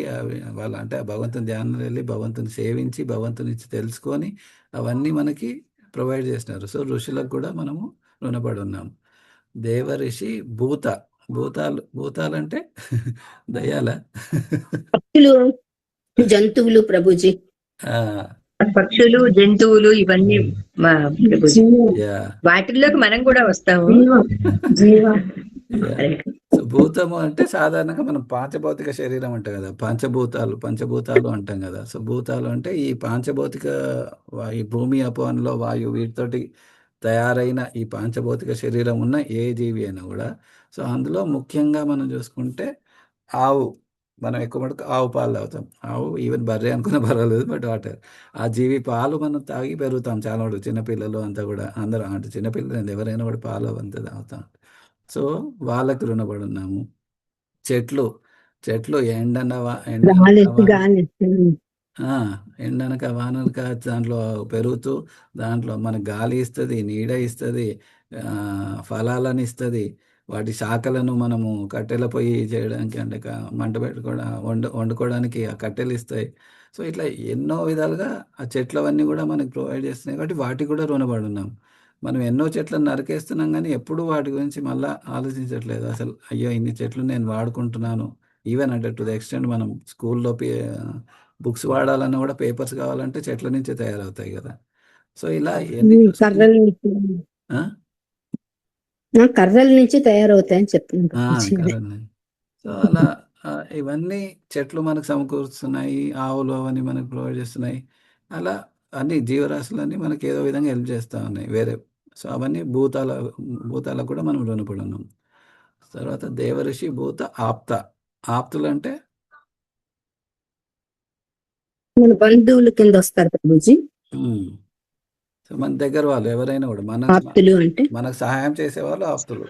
వాళ్ళు అంటే భగవంతుని ధ్యానం వెళ్ళి భగవంతుని సేవించి భగవంతుని తెలుసుకొని అవన్నీ మనకి ప్రొవైడ్ చేసినారు. సో ఋషులకు కూడా మనము రుణపడి ఉన్నాము. దేవ ఋషి భూత. భూతాలు అంటే దయ్యాల, పక్షులు, జంతువులు ప్రభుజీ. పక్షులు, జంతువులు ఇవన్నీ వాటిల్లోకి మనం కూడా వస్తాము. భూతము అంటే సాధారణంగా మనం పాంచభౌతిక శరీరం అంటాం కదా, పంచభూతాలు అంటాం కదా. సో భూతాలు అంటే ఈ పాంచభౌతిక ఈ భూమి, అపోహంలో వాయు, వీటితోటి తయారైన ఈ పాంచభౌతిక శరీరం ఉన్న ఏ జీవి అయినా కూడా. సో అందులో ముఖ్యంగా మనం చూసుకుంటే ఆవు, మనం ఎక్కువ మటుకు ఆవు పాలు తాగుతాం. ఆవు ఈవెన్ బర్రె అనుకున్న పర్వాలేదు, బట్ వాటర్ ఆ జీవి పాలు మనం తాగి పెరుగుతాం. చాలా మటుకు చిన్నపిల్లలు అంతా కూడా, అందరూ అంటే చిన్నపిల్లలు ఎవరైనా కూడా పాలు అంతా తాగుతాం. సో వాళ్ళకి రుణపడి ఉన్నాము. చెట్లు ఎండనక వాననక దాంట్లో పెరుగుతూ దాంట్లో మనకు గాలి ఇస్తుంది, నీడ ఇస్తుంది, ఫలాలను ఇస్తుంది. వాటి శాఖలను మనము కట్టెల పొయ్యి చేయడానికి అంటే మంట పెట్టుకోవడం వండుకోవడానికి ఆ కట్టెలు ఇస్తాయి. సో ఇట్లా ఎన్నో విధాలుగా ఆ చెట్లవన్నీ కూడా మనకి ప్రొవైడ్ చేస్తున్నాయి కాబట్టి వాటికి కూడా రుణపడి ఉన్నాం. మనం ఎన్నో చెట్లను నరికేస్తున్నాం కానీ ఎప్పుడు వాటి గురించి మళ్ళా ఆలోచించట్లేదు. అసలు అయ్యో ఇన్ని చెట్లు నేను వాడుకుంటున్నాను. ఈవెన్ అంటే టు ద ఎక్స్టెంట్ మనం స్కూల్లో బుక్స్ వాడాలన్నా కూడా పేపర్స్ కావాలంటే చెట్ల నుంచే తయారవుతాయి కదా. సో ఇలా ఎన్ని చూసుకుంటే కర్రల నుంచి ఆ? కర్రల నుంచి తయారవుతాయని చెప్తున్నాను. కరెక్ట్. సో అలా ఇవన్నీ చెట్లు మనకు సమకూరుస్తున్నాయి. ఆవులు అవన్నీ మనకు ప్రొవైడ్ చేస్తున్నాయి. అలా అన్ని జీవరాశులన్నీ మనకి ఏదో విధంగా హెల్ప్ చేస్తా ఉన్నాయి వేరే. సో అవన్నీ భూతాలకు కూడా మనం రుణపడి ఉన్నాం. తర్వాత దేవఋషి భూత ఆప్త. ఆప్తులంటే మన బంధువుల కింద వస్తారు ప్రభుజీ. సో మన దగ్గర వాళ్ళు ఎవరైనా కూడా ఆప్తులు అంటే మనకు సహాయం చేసేవాళ్ళు ఆప్తులు.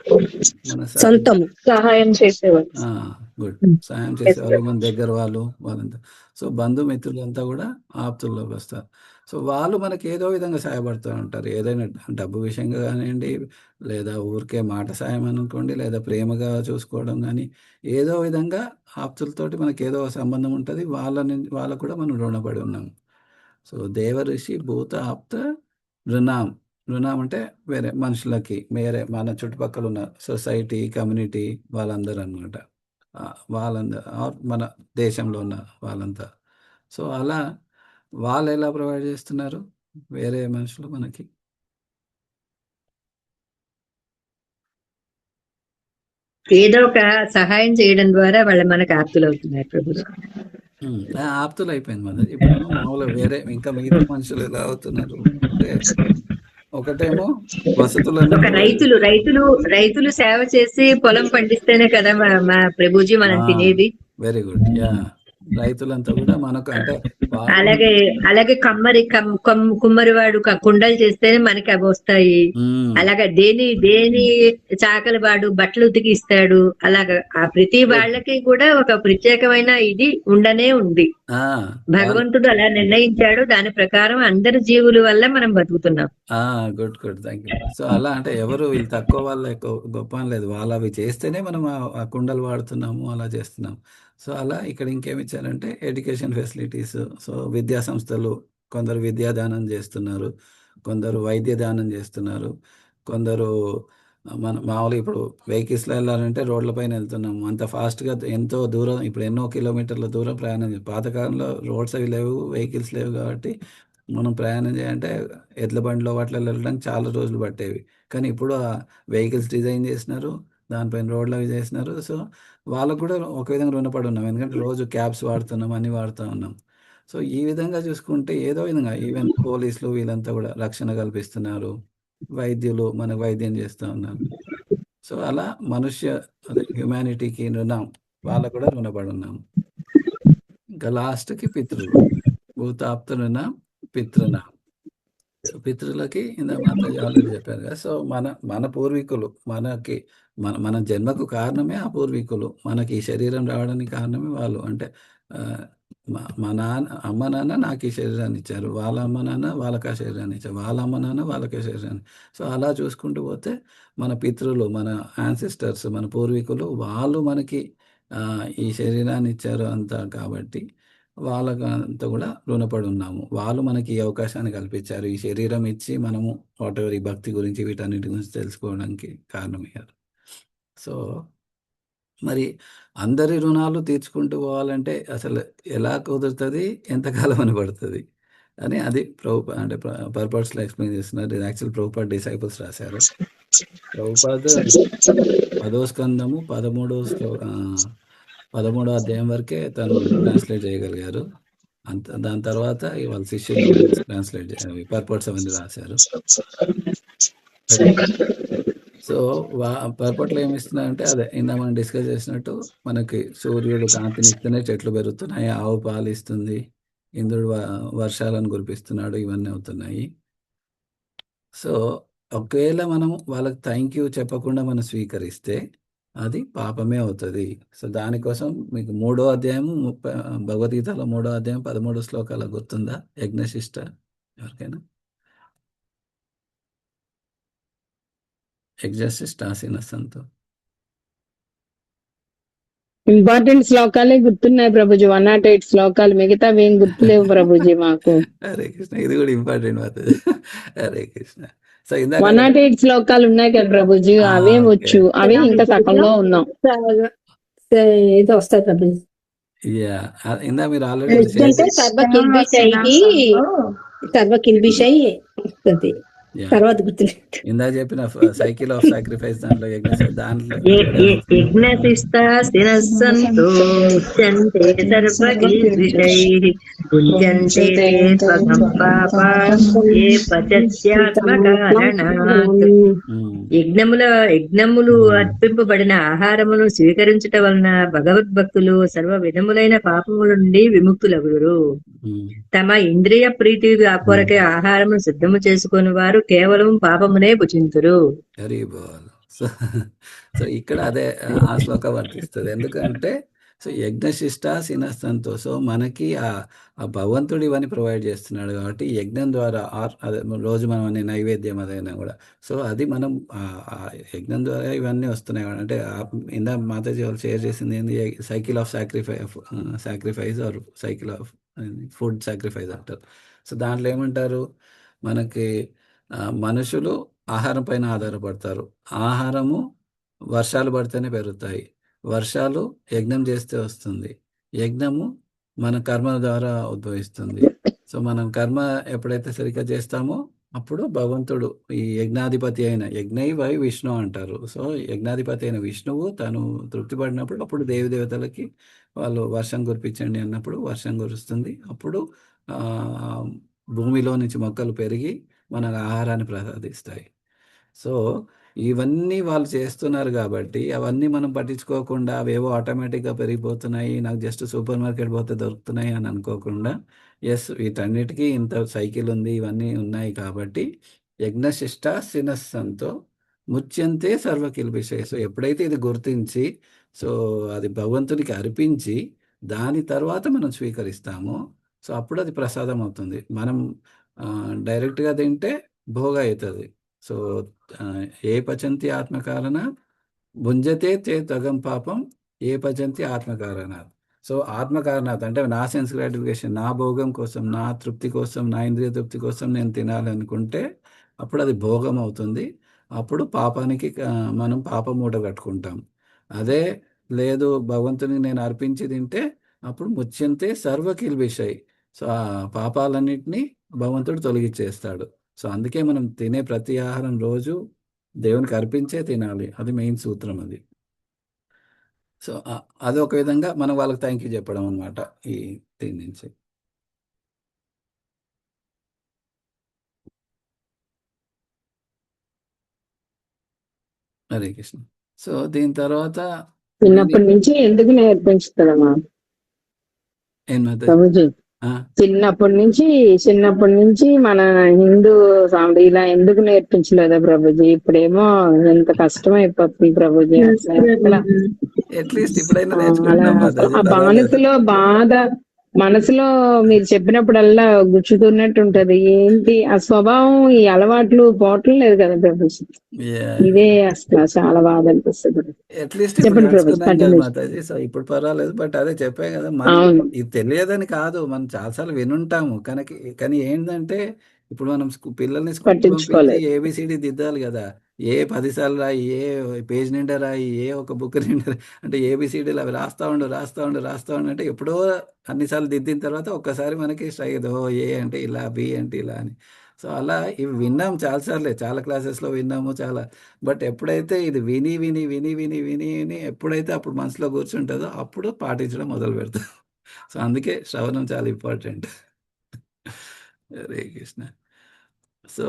మన సొంతము సహాయం చేసేవాళ్ళు. గుడ్. సహాయం చేసేవాళ్ళు మన దగ్గర వాళ్ళంతా. సో బంధుమిత్రులంతా కూడా ఆప్తుల్లోకి వస్తారు. సో వాళ్ళు మనకి ఏదో విధంగా సహాయపడుతూ ఉంటారు. ఏదైనా డబ్బు విషయంగా కానివ్వండి, లేదా ఊరికే మాట సాయం అనుకోండి, లేదా ప్రేమగా చూసుకోవడం కానీ ఏదో విధంగా ఆప్తులతోటి మనకి ఏదో సంబంధం ఉంటుంది. వాళ్ళకు కూడా మనం రుణపడి ఉన్నాం. సో దేవఋషి భూత ఆప్త రుణాం. రుణాం అంటే వేరే మనుషులకి, వేరే మన చుట్టుపక్కల ఉన్న సొసైటీ, కమ్యూనిటీ వాళ్ళందరూ అనమాట. వాళ్ళందరూ మన దేశంలో ఉన్న వాళ్ళంతా. సో అలా వాళ్ళు ఎలా ప్రొవైడ్ చేస్తున్నారు వేరే మనుషులు మనకి? ఏదో ఒక సహాయం చేయడం ద్వారా వాళ్ళు మనకు ఆప్తులు అవుతున్నారు ప్రభు. ఆప్తులు అయిపోయింది మన. ఇప్పుడు మామూలుగా వేరే ఇంకా మిగతా మనుషులు ఎలా అవుతున్నారు అంటే, ఒకటేమో వసతులను ఒక రైతులు సేవ చేసి పొలం పండిస్తేనే కదా మా ప్రభుజీ మనం తినేది. Very good. రైతులంతా కూడా మనకు అంటే అలాగే కుమ్మరి వాడు కుండలు చేస్తేనే మనకి అవి వస్తాయి. అలాగా దేని చాకలి వాడు బట్టలు ఉతికిస్తాడు. అలాగా ఆ ప్రతి వాళ్ళకి కూడా ఒక ప్రత్యేకమైన ఇది ఉండనే ఉంది. భగవంతుడు అలా నిర్ణయించాడు. దాని ప్రకారం అందరి జీవుల వల్ల మనం బతుకుతున్నాం. గుడ్. Thank you. సో అలా అంటే ఎవరు వీళ్ళు తక్కువ వాళ్ళ గొప్ప అని లేదు. వాళ్ళు అవి చేస్తేనే మనం ఆ కుండలు వాడుతున్నాము, అలా చేస్తున్నాం. సో అలా ఇక్కడ ఇంకేమి ఇచ్చారంటే ఎడ్యుకేషన్ ఫెసిలిటీస్. సో విద్యా సంస్థలు, కొందరు విద్యాదానం చేస్తున్నారు, కొందరు వైద్య దానం చేస్తున్నారు, కొందరు మామూలుగా ఇప్పుడు వెహికల్స్లో వెళ్ళాలంటే రోడ్ల పైన వెళ్తున్నాము. అంత ఫాస్ట్గా ఎంతో దూరం, ఇప్పుడు ఎన్నో కిలోమీటర్ల దూరం ప్రయాణం పాతకాలంలో రోడ్స్ అవి లేవు, వెహికల్స్ లేవు కాబట్టి మనం ప్రయాణం చేయాలంటే ఎడ్ల బండిలో వాటిలో వెళ్ళడానికి చాలా రోజులు పట్టేవి. కానీ ఇప్పుడు ఆ వెహికల్స్ డిజైన్ చేసినారు, దానిపైన రోడ్లు అవి చేసినారు. సో వాళ్ళకు కూడా ఒక విధంగా రుణపడి ఉన్నాం. ఎందుకంటే రోజు క్యాబ్స్ వాడుతున్నాం, అన్నీ వాడుతూ ఉన్నాం. సో ఈ విధంగా చూసుకుంటే ఏదో విధంగా ఈవెన్ పోలీసులు వీళ్ళంతా కూడా రక్షణ కల్పిస్తున్నారు. వైద్యులు మనకు వైద్యం చేస్తూ ఉన్నారు. సో అలా హ్యుమానిటీకి రుణం, వాళ్ళకు కూడా రుణపడి ఉన్నాం. ఇంకా లాస్ట్కి పితృలు. భూతాప్త రుణం, పితృనాం. సో పితృలకి ఇందాక మాతాజీ ఆల్రెడీ చెప్పారు కదా. సో మన పూర్వీకులు మనకి మన జన్మకు కారణమే ఆ పూర్వీకులు. మనకి ఈ శరీరం రావడానికి కారణమే వాళ్ళు. అంటే మా అమ్మ నాన్న నాకు ఈ శరీరాన్ని ఇచ్చారు, వాళ్ళ అమ్మ నాన్న వాళ్ళకి ఆ శరీరాన్ని ఇచ్చారు, వాళ్ళ అమ్మ నాన్న వాళ్ళకి శరీరాన్ని. సో అలా చూసుకుంటూ పోతే మన పితృలు, మన యాన్సిస్టర్స్, మన పూర్వీకులు వాళ్ళు మనకి ఈ శరీరాన్ని ఇచ్చారు అంతా. కాబట్టి వాళ్ళకంతా కూడా రుణపడి ఉన్నాము. వాళ్ళు మనకి ఈ అవకాశాన్ని కల్పించారు. ఈ శరీరం ఇచ్చి మనము వాటెవర్ ఈ భక్తి గురించి వీటన్నిటి గురించి తెలుసుకోవడానికి కారణమయ్యారు. సో మరి అందరి రుణాలు తీర్చుకుంటూ పోవాలంటే అసలు ఎలా కుదురుతుంది, ఎంతకాలం అని పడుతుంది అని అది అంటే పర్పస్లో ఎక్స్ప్లెయిన్ చేస్తున్నారు. ఇది యాక్చువల్ ప్రభుపాద్ డిసైపుల్స్ రాశారు. ప్రభుపాద్ 10వ స్కందము 13వ అధ్యాయం వరకే తను ట్రాన్స్లేట్ చేయగలిగారు. దాని తర్వాత వాళ్ళ శిష్యులు ట్రాన్స్లేట్ పర్పట్స్ అవన్నీ రాశారు. సో పర్పట్లో ఏమి ఇస్తున్నారంటే అదే ఇందా మనం డిస్కస్ చేసినట్టు మనకి సూర్యుడు కాంతినిస్తేనే చెట్లు పెరుగుతున్నాయి, ఆవు పాలు ఇస్తుంది, ఇంద్రుడు వర్షాలను కురిపిస్తున్నాడు, ఇవన్నీ అవుతున్నాయి. సో ఒకవేళ మనం వాళ్ళకి థ్యాంక్ యూ చెప్పకుండా మనం స్వీకరిస్తే అది పాపమే అవుతుంది. సో దానికోసం మీకు 3వ అధ్యాయము భగవద్గీతలో 3వ అధ్యాయం 13 శ్లోకాల గుర్తుందా? యజ్ఞశిష్ట ఎవరికైనా? యజ్ఞశిష్ట ఆసీన సంతో ఇంపార్టెంట్ శ్లోకాలే గుర్తున్నాయి ప్రభుజీ, 108 శ్లోకాలు, మిగతా ఏం గుర్తులేవు ప్రభుజీ మాకు. హరే కృష్ణ, ఇది కూడా ఇంపార్టెంట్ మాతాజీ. హరే కృష్ణ. సో ఇందాక 108 శ్లోకాలు ఉన్నాయి కదా ప్రభుజీ, అవే ఓకే. వచ్చు, అవే ఇంకా సగంలో ఉన్నాం. ఇది వస్తాయి ప్రభుజీ. యా ఇందా మీరు ఆల్రెడీ షేర్ అంటే సర్వ కిల్బిషైకి సర్వ కిల్బిషై వస్తుంది, తర్వాత గుర్తులేదు. ఇందా చెప్పిన సైకిల్ ఆఫ్ సాక్రిఫైస్ దాంట్లో దాంట్లో యజ్ఞశిష్టా శినస్సంతో ముచ్యంతే సర్వకిల్బిషైః భుంజంతే స్వగం పాపాన్ ఏ పచత్యాత్మకారణాత్. యజ్ఞములు అర్పింపబడిన ఆహారమును స్వీకరించుట వలన భగవద్భక్తులు సర్వ విధములైన పాపముల నుండి విముక్తులగుదురు. తమ ఇంద్రియ ప్రీతి కొరకే ఆహారమును సిద్ధము చేసుకుని వారు కేవలం పాపమునే భుజింతురు. Very ball. సో ఇక్కడ అదే ఆ శ్లోకం వర్తిస్తుంది. ఎందుకంటే సో యజ్ఞశిష్ట సినస్తంతో, సో మనకి ఆ భగవంతుడు ఇవన్నీ ప్రొవైడ్ చేస్తున్నాడు కాబట్టి యజ్ఞం ద్వారా అదే రోజు మనం అనే నైవేద్యం అదైనా కూడా, సో అది మనం ఆ యజ్ఞం ద్వారా ఇవన్నీ వస్తున్నాయి. అంటే ఇందా మాతాజీ వాళ్ళు షేర్ చేసింది ఏంది, cycle of sacrifice or cycle of food sacrifice అంటారు. సో దాంట్లో ఏమంటారు, మనకి మనుషులు ఆహారం పైన ఆధారపడతారు. ఆహారము వర్షాలు పడితేనే పెరుగుతాయి, వర్షాలు యజ్ఞం చేస్తే వస్తుంది, యజ్ఞము మన కర్మ ద్వారా ఉద్భవిస్తుంది. సో మనం కర్మ ఎప్పుడైతే సరిగ్గా చేస్తామో అప్పుడు భగవంతుడు, ఈ యజ్ఞాధిపతి అయిన యజ్ఞై వై విష్ణు అంటారు. సో యజ్ఞాధిపతి అయిన విష్ణువు తను తృప్తి పడినప్పుడు అప్పుడు దేవి దేవతలకి వాళ్ళు వర్షం కురిపించండి అన్నప్పుడు వర్షం కురుస్తుంది. అప్పుడు భూమిలో నుంచి మొక్కలు పెరిగి మనకు ఆహారాన్ని ప్రసాదిస్తాయి. సో ఇవన్నీ వాళ్ళు చేస్తున్నారు కాబట్టి అవన్నీ మనం పట్టించుకోకుండా అవేవో ఆటోమేటిక్గా పెరిగిపోతున్నాయి, నాకు జస్ట్ సూపర్ మార్కెట్ పోతే దొరుకుతున్నాయి అని అనుకోకుండా, ఎస్ వీటన్నిటికీ ఇంత సైకిల్ ఉంది, ఇవన్నీ ఉన్నాయి కాబట్టి యజ్ఞశిష్ట సినస్సంతో ముచ్యంతే సర్వకిల్బిషై. సో ఎప్పుడైతే ఇది గుర్తించి సో అది భగవంతునికి అర్పించి దాని తర్వాత మనం స్వీకరిస్తామో సో అప్పుడు అది ప్రసాదం అవుతుంది. మనం డైరెక్ట్గా తింటే భోగ అవుతుంది. సో ఏ పచంతి ఆత్మకారణ భుంజతే తే తగం పాపం ఏ పచంతి ఆత్మకారణాత్. సో ఆత్మకారణాత్ అంటే నా సెన్స్ గ్రాటిఫికేషన్, నా భోగం కోసం, నా తృప్తి కోసం, నా ఇంద్రియ తృప్తి కోసం నేను తినాలనుకుంటే అప్పుడు అది భోగం అవుతుంది. అప్పుడు పాపానికి మనం పాప మూట కట్టుకుంటాం. అదే లేదు భగవంతునికి నేను అర్పించి తింటే అప్పుడు ముచ్యంతే సర్వకిల్బిషై. సో ఆ పాపాలన్నింటినీ భగవంతుడు తొలగించేస్తాడు. సో అందుకే మనం తినే ప్రతి ఆహారం రోజు దేవునికి అర్పించే తినాలి, అది మెయిన్ సూత్రం అది. సో అది ఒక విధంగా మనం వాళ్ళకి థ్యాంక్ యూ చెప్పడం అనమాట ఈ దీని నుంచి. హరే కృష్ణ. సో దీని తర్వాత చిన్నప్పటి నుంచి ఎందుకు నేర్పించుతాడమ్మా ప్రభుజీ? చిన్నప్పటి నుంచి మన హిందూ ఇలా ఎందుకు నేర్పించలేదా ప్రభుజీ? ఇప్పుడేమో ఎంత కష్టం అయిపోతుంది ప్రభుజీ. మనసులో బాధ, మనసులో మీరు చెప్పినప్పుడల్లా గుచ్చుతున్నట్టు ఉంటది. ఏంటి ఆ స్వభావం, ఈ అలవాట్లు పోవటం లేదు కదా ప్రభుజీ. ఇదే అసలు చాలా బాధ అనిపిస్తుంది. చెప్పండి ప్రభుజీ. సో ఇప్పుడు పర్వాలేదు, బట్ అదే చెప్పాం కదా, మనం ఇది తెలియదని కాదు, మనం చాలాసార్లు వినుంటాము. కానీ ఏంటంటే ఇప్పుడు మనం పిల్లల్ని స్కూల్ ఏబిసిడి దిద్దాలి కదా, ఏ 10 సార్లు రాయి, ఏ పేజ్ నిండా రాయి, ఏ ఒక బుక్ నిండా, అంటే ఏబిసిడీలు అవి రాస్తా ఉండు అంటే ఎప్పుడో అన్నిసార్లు దిద్దిన తర్వాత ఒక్కసారి మనకి స్ట్రైక్, ఓ ఏ అంటే ఇలా, బి అంటే ఇలా అని. సో అలా ఇవి విన్నాం చాలాసార్లే, చాలా క్లాసెస్లో విన్నాము చాలా. బట్ ఎప్పుడైతే ఇది విని విని విని విని విని విని ఎప్పుడైతే అప్పుడు మనసులో కూర్చుంటుందో అప్పుడు పాటించడం మొదలు పెడతాం. సో అందుకే శ్రవణం చాలా ఇంపార్టెంట్. హరే కృష్ణ. సో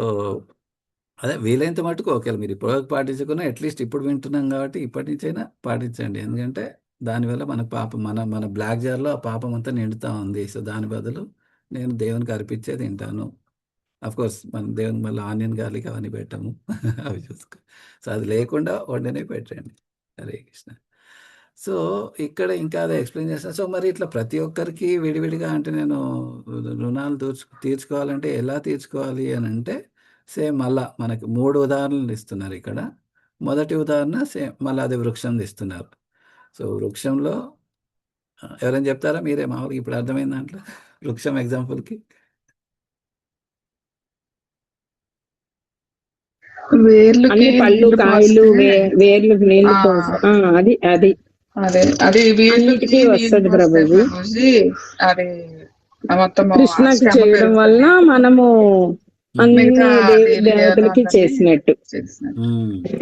అదే వీలైనంత మటుకు ఒకవేళ మీరు ఇప్పటివరకు పాటించకున్నా అట్లీస్ట్ ఇప్పుడు వింటున్నాం కాబట్టి ఇప్పటి నుంచైనా పాటించండి. ఎందుకంటే దానివల్ల మన పాపం, మన బ్లాక్ జార్లో ఆ పాపం అంతా నిండుతూ ఉంది. సో దాని బదులు నేను దేవునికి అర్పించే తింటాను. కోర్స్ మనం దేవునికి మళ్ళీ ఆనియన్ గార్లిక్ అవన్నీ పెట్టాము, అవి చూసుకో. సో అది లేకుండా వండనే పెట్టండి. హరే కృష్ణ. సో ఇక్కడ ఇంకా అదే ఎక్స్ప్లెయిన్ చేస్తాను. సో మరి ఇట్లా ప్రతి ఒక్కరికి విడివిడిగా అంటే నేను రుణాలు తీర్చుకోవాలంటే ఎలా తీర్చుకోవాలి అని అంటే సేమ్ మళ్ళా మనకి 3 ఉదాహరణలు ఇస్తున్నారు ఇక్కడ. మొదటి ఉదాహరణ సేమ్ మళ్ళీ అదే వృక్షం ఇస్తున్నారు. సో వృక్షంలో ఎవరైనా చెప్తారా మీరే? మామూలుగా ఇప్పుడు అర్థమైంది దాంట్లో వృక్షం ఎగ్జాంపుల్కి. వేర్లుకి అన్ని పళ్ళు నీళ్లు కాయలు పోస్తే వేర్లకు నీళ్లు ఆ, అది అది అది వేర్లుకి అన్నిటికీ నీళ్లు వస్తది పోస్తే ప్రభుజీ. ప్రభుజీ అది మొత్తము కృష్ణకి శ్రమ చేయడం వల్ల పెరుగుతుంది, మనము అన్ని మిగతా దేవతలకి దేవతలకి చేసినట్టు. చేసినట్టు.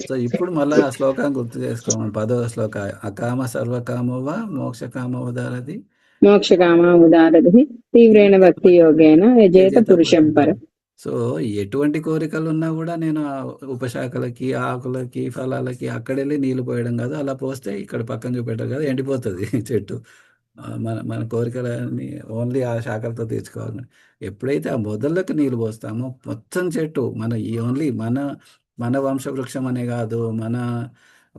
సో ఇప్పుడు మళ్ళా ఆ శ్లోకాన్ని గుర్తు చేసుకోమని 10వ శ్లోక అకామ సర్వకామవ మోక్షకామవ దారది మోక్షకామ ఉదారది తీవ్రేణ భక్తి యోగేన యజేత యజేత పురుషం పురుషం. పరం. సో ఎటువంటి కోరికలు ఉన్నా కూడా నేను ఆ ఉపశాఖలకి ఆకులకి ఫలాలకి అక్కడెళ్ళి నీళ్లు పోయడం కాదు, అలా పోస్తే ఇక్కడ పక్కన చూపెట్టారు కదా ఎండిపోతుంది చెట్టు. మన కోరికలని ఓన్లీ ఆ శాఖలతో తీర్చుకోవాలి. ఎప్పుడైతే ఆ మొదళ్ళకి నీళ్లు పోస్తామో మొత్తం చెట్టు మన ఈ ఓన్లీ మన వంశవృక్షం అనే కాదు, మన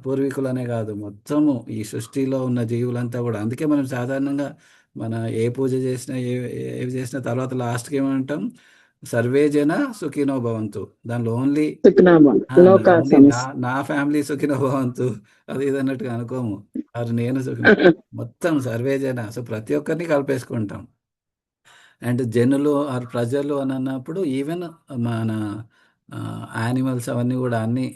పూర్వీకులనే కాదు, మొత్తము ఈ సృష్టిలో ఉన్న జీవులంతా కూడా. అందుకే మనం సాధారణంగా మన ఏ పూజ చేసినా ఏవి చేసినా తర్వాత లాస్ట్కి ఏమంటాం, సర్వే జన సుఖినో భవంతు. దానిలో ఓన్లీ నా ఫ్యామిలీ సుఖినో భవంతు అది ఇది అన్నట్టుగా అనుకోము, అది నేను సుఖినో, మొత్తం సర్వే జన. సో ప్రతి ఒక్కరిని కలిపేసుకుంటాం. అండ్ జనులు ఆర్ ప్రజలు అని అన్నప్పుడు ఈవెన్ మన యానిమల్స్ అవన్నీ కూడా అన్ని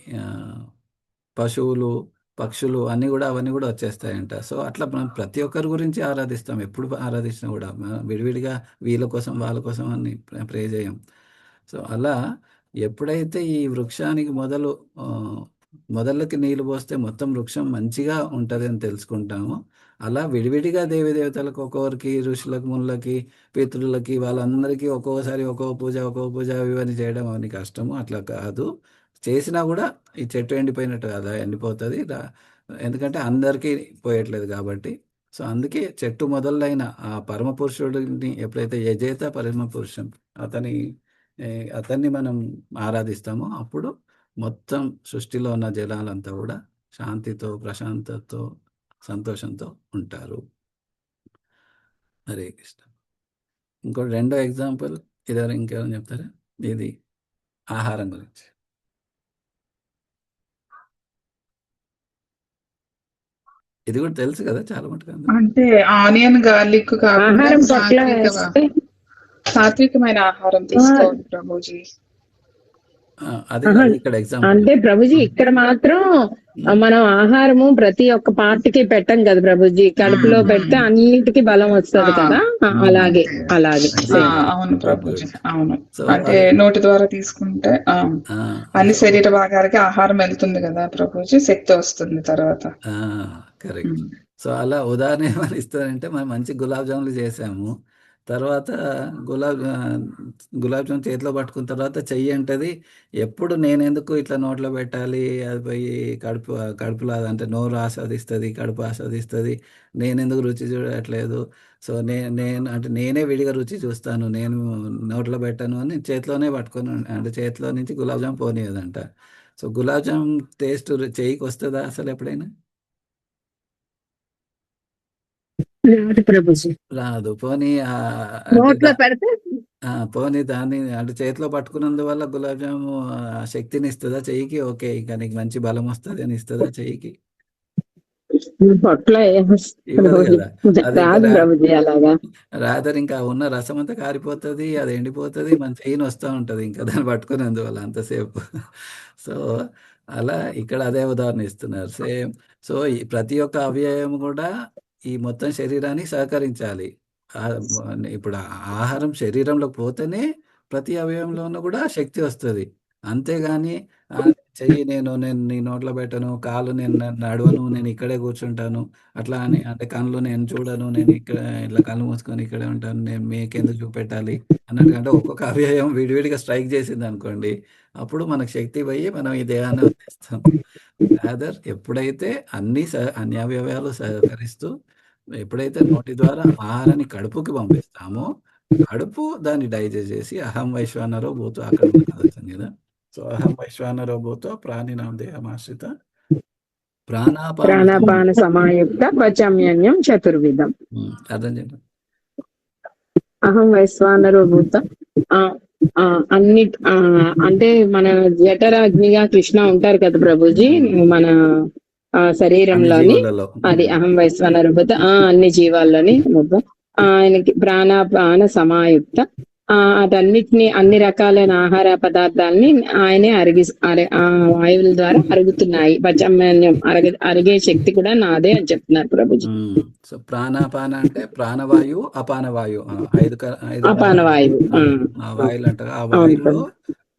పశువులు పక్షులు అన్నీ కూడా అవన్నీ కూడా వచ్చేస్తాయంట. సో అట్లా మనం ప్రతి ఒక్కరి గురించి ఆరాధిస్తాం. ఎప్పుడు ఆరాధించినా కూడా విడివిడిగా వీళ్ళ కోసం వాళ్ళ కోసం అని ప్రే చేయం. సో అలా ఎప్పుడైతే ఈ వృక్షానికి మొదళ్ళకి నీళ్ళు పోస్తే మొత్తం వృక్షం మంచిగా ఉంటుంది అని తెలుసుకుంటామో, అలా విడివిడిగా దేవి దేవతలకు ఒక్కొక్కరికి, ఋషులకు, మునులకి, పితృలకి వాళ్ళందరికీ ఒక్కొక్కసారి ఒక్కో పూజ ఇవన్నీ చేయడం అవన్నీ కష్టము. అట్లా కాదు, చేసినా కూడా ఈ చెట్టు ఎండిపోయినట్టు కదా ఎండిపోతుంది, ఎందుకంటే అందరికీ పోయట్లేదు కాబట్టి. సో అందుకే చెట్టు మొదలైన ఆ పరమ పురుషుడిని ఎప్పుడైతే యజేత పరమ పురుషం అతన్ని మనం ఆరాధిస్తామో అప్పుడు మొత్తం సృష్టిలో ఉన్న జలాలంతా కూడా శాంతితో, ప్రశాంతతతో, సంతోషంతో ఉంటారు. హరే కృష్ణ. ఇంకోటి రెండో ఎగ్జాంపుల్ ఇంకెవరైనా చెప్తారా? ఇది ఆహారం గురించి. ఇది కూడా తెలుసు కదా చాలా మటుకు. అంటే ఆనియన్ గార్లిక్ కాకుండా ఆహారం పట్ల సాత్వికమైన ఆహారం తీసుకోవాలి ప్రభుజీ. అది ఇక్కడ ఎగ్జాంపుల్. అంటే ప్రభుజీ ఇక్కడ మాత్రం మనం ఆహారము ప్రతి ఒక్క పార్ట్ కి పెట్టం కదా ప్రభుజీ, కడుపులో పెడితే అన్నిటికీ బలం వస్తుంది కదా, అలాగే అవును ప్రభుజీ, అవును. అంటే నోటి ద్వారా తీసుకుంటే అన్ని శరీర భాగాలకి ఆహారం వెళ్తుంది కదా ప్రభుజీ, శక్తి వస్తుంది తర్వాత. కరెక్ట్. సో అలా ఉదాహరణ ఏమని ఇస్తారంటే, మనం మంచి గులాబ్ జాములు చేసాము, తర్వాత గులాబ్ జామ్ చేతిలో పట్టుకున్న తర్వాత చెయ్యి అంటది, ఎప్పుడు నేనెందుకు ఇట్లా నోట్లో పెట్టాలి, అది పోయి కడుపులో అంటే నోరు ఆస్వాదిస్తుంది, కడుపు ఆస్వాదిస్తుంది, నేనెందుకు రుచి చూడట్లేదు, సో నేను అంటే నేనే విడిగా రుచి చూస్తాను, నేను నోట్లో పెట్టాను అని చేతిలోనే పట్టుకొని, అంటే చేతిలో నుంచి గులాబ్ జామ్ పోనీయదంట. సో గులాబ్ జామ్ టేస్ట్ చెయ్యికి వస్తుందా అసలు ఎప్పుడైనా? రాదు. పోనీ పోనీ దాన్ని అంటే చేతిలో పట్టుకున్నందువల్ల గులాబ్ జాము శక్తిని ఇస్తుందా చెయ్యికి? ఓకే, ఇంకా నీకు మంచి బలం వస్తుంది అని ఇస్తుందా చెయ్యికి? రాదర్ ఇంకా ఉన్న రసం అంతా కారిపోతుంది, అది ఎండిపోతుంది, మన చెయ్యిని వస్తూ ఉంటుంది ఇంకా దాన్ని పట్టుకునేందువల్ల అంతసేపు. సో అలా ఇక్కడ అదే ఉదాహరణ ఇస్తున్నారు, సేమ్. సో ప్రతి ఒక్క అవయవం కూడా ఈ మొత్తం శరీరానికి సహకరించాలి. ఇప్పుడు ఆహారం శరీరంలోకి పోతేనే ప్రతి అవయవంలోనూ కూడా శక్తి వస్తుంది. అంతేగాని చెయ్యి నేను నీ నోట్లో పెట్టను, కాలు నేను నడవను, నేను ఇక్కడే కూర్చుంటాను అట్లా అని, అంటే కళ్ళు నేను చూడను, నేను ఇక్కడ ఇట్లా కళ్ళు మూసుకొని ఇక్కడే ఉంటాను, నేను మీకెందుకు చూపెట్టాలి అన్నట్టు. అంటే ఒక్కొక్క అవయవం విడివిడిగా స్ట్రైక్ చేసింది అనుకోండి, అప్పుడు మనకు శక్తి పోయి మనం ఈ దేహాన్ని వదిలేస్తాం. రాదర్ ఎప్పుడైతే అన్ని అవయవాలు సహకరిస్తూ ఎప్పుడైతే నోటి ద్వారా ఆహారాన్ని కడుపుకి పంపిస్తామో, కడుపు దాన్ని డైజెస్ట్ చేసి అహం వైశ్వానరో భూతో, అక్కడ కదులుతుంది కదా. సో అహం వైశ్వానరో భూతో ప్రాణినాం దేహమాశ్రిత ప్రాణాపాన సమాయుక్త పచమ్యన్యం చతుర్విధం. అర్థం చెప్పండి. అహం వైశ్వానరో భూత అన్ని అంటే మన జఠరాగ్నిగా కృష్ణ ఉంటారు కదా ప్రభుజీ, మన అన్ని శరీరంలోని జీవులలో అది అహం వైశ్వానర భూత అన్ని జీవాల్లోని ఆయనకి ప్రాణ సమాయుక్త అటన్నిటిని అన్ని రకాలైన ఆహార పదార్థాలని ఆయనే ఆ వాయువుల ద్వారా అరుగుతున్నాయి. పచమన్యం అరిగే శక్తి కూడా నాదే అని చెప్తున్నారు ప్రభుజీ. సో ప్రాణాపాన అంటే ప్రాణవాయువు, అపాన వాయువు, ఐదు అపాన వాయువు ఆ వాయువులు అంటారు. ఆ వాయువులో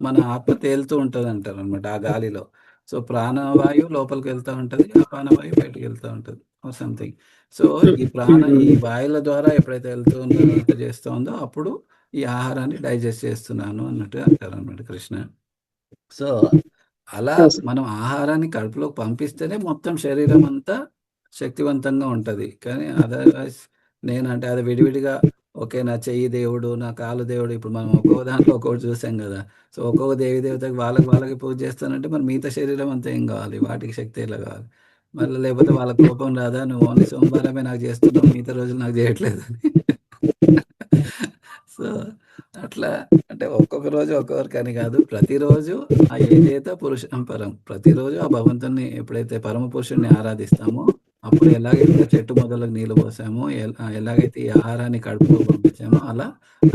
మన ఆత్మ తేలుతూ ఉంటది అంటారు అనమాట, ఆ గాలిలో. సో ప్రాణవాయువు లోపలికి వెళ్తూ ఉంటది, అపాన వాయువు బయటకు వెళ్తూ ఉంటది సంథింగ్. సో ఈ వాయువుల ద్వారా ఎప్పుడైతే వెళ్తూ ఉందో అంత చేస్తూ ఉందో అప్పుడు ఈ ఆహారాన్ని డైజెస్ట్ చేస్తున్నాను అన్నట్టు అంటారు అనమాట కృష్ణ. సో అలా మనం ఆహారాన్ని కడుపులోకి పంపిస్తేనే మొత్తం శరీరం అంతా శక్తివంతంగా ఉంటది. కానీ అదర్వైజ్ నేనంటే అది విడివిడిగా ఓకే నా చెయ్యి దేవుడు, నా కాలు దేవుడు, ఇప్పుడు మనం ఒక్కొక్క దాంట్లో ఒక్కొక్కటి చూసాం కదా. సో ఒక్కొక్క దేవి దేవతకి వాళ్ళకి పూజ చేస్తానంటే మరి మిగతా శరీరం అంతా ఏం కావాలి, వాటికి శక్తి ఎలా కావాలి మళ్ళీ? లేకపోతే వాళ్ళ కోపం రాదా, నువ్వు ఓన్లీ సోమవారమే నాకు చేస్తున్నావు, మిగతా రోజులు నాకు చేయట్లేదు అని. సో అట్లా అంటే ఒక్కొక్క రోజు ఒక్కొక్కరికని కాదు, ప్రతిరోజు ఆ ఏదైతే పురుషం పరం, ప్రతిరోజు ఆ భగవంతుని ఎప్పుడైతే పరమ పురుషుడిని ఆరాధిస్తామో అప్పుడు ఎలాగైతే చెట్టు మొదలకు నీళ్ళు పోసామో, ఎలాగైతే ఈ ఆహారాన్ని కడుపులో పంపించామో అలా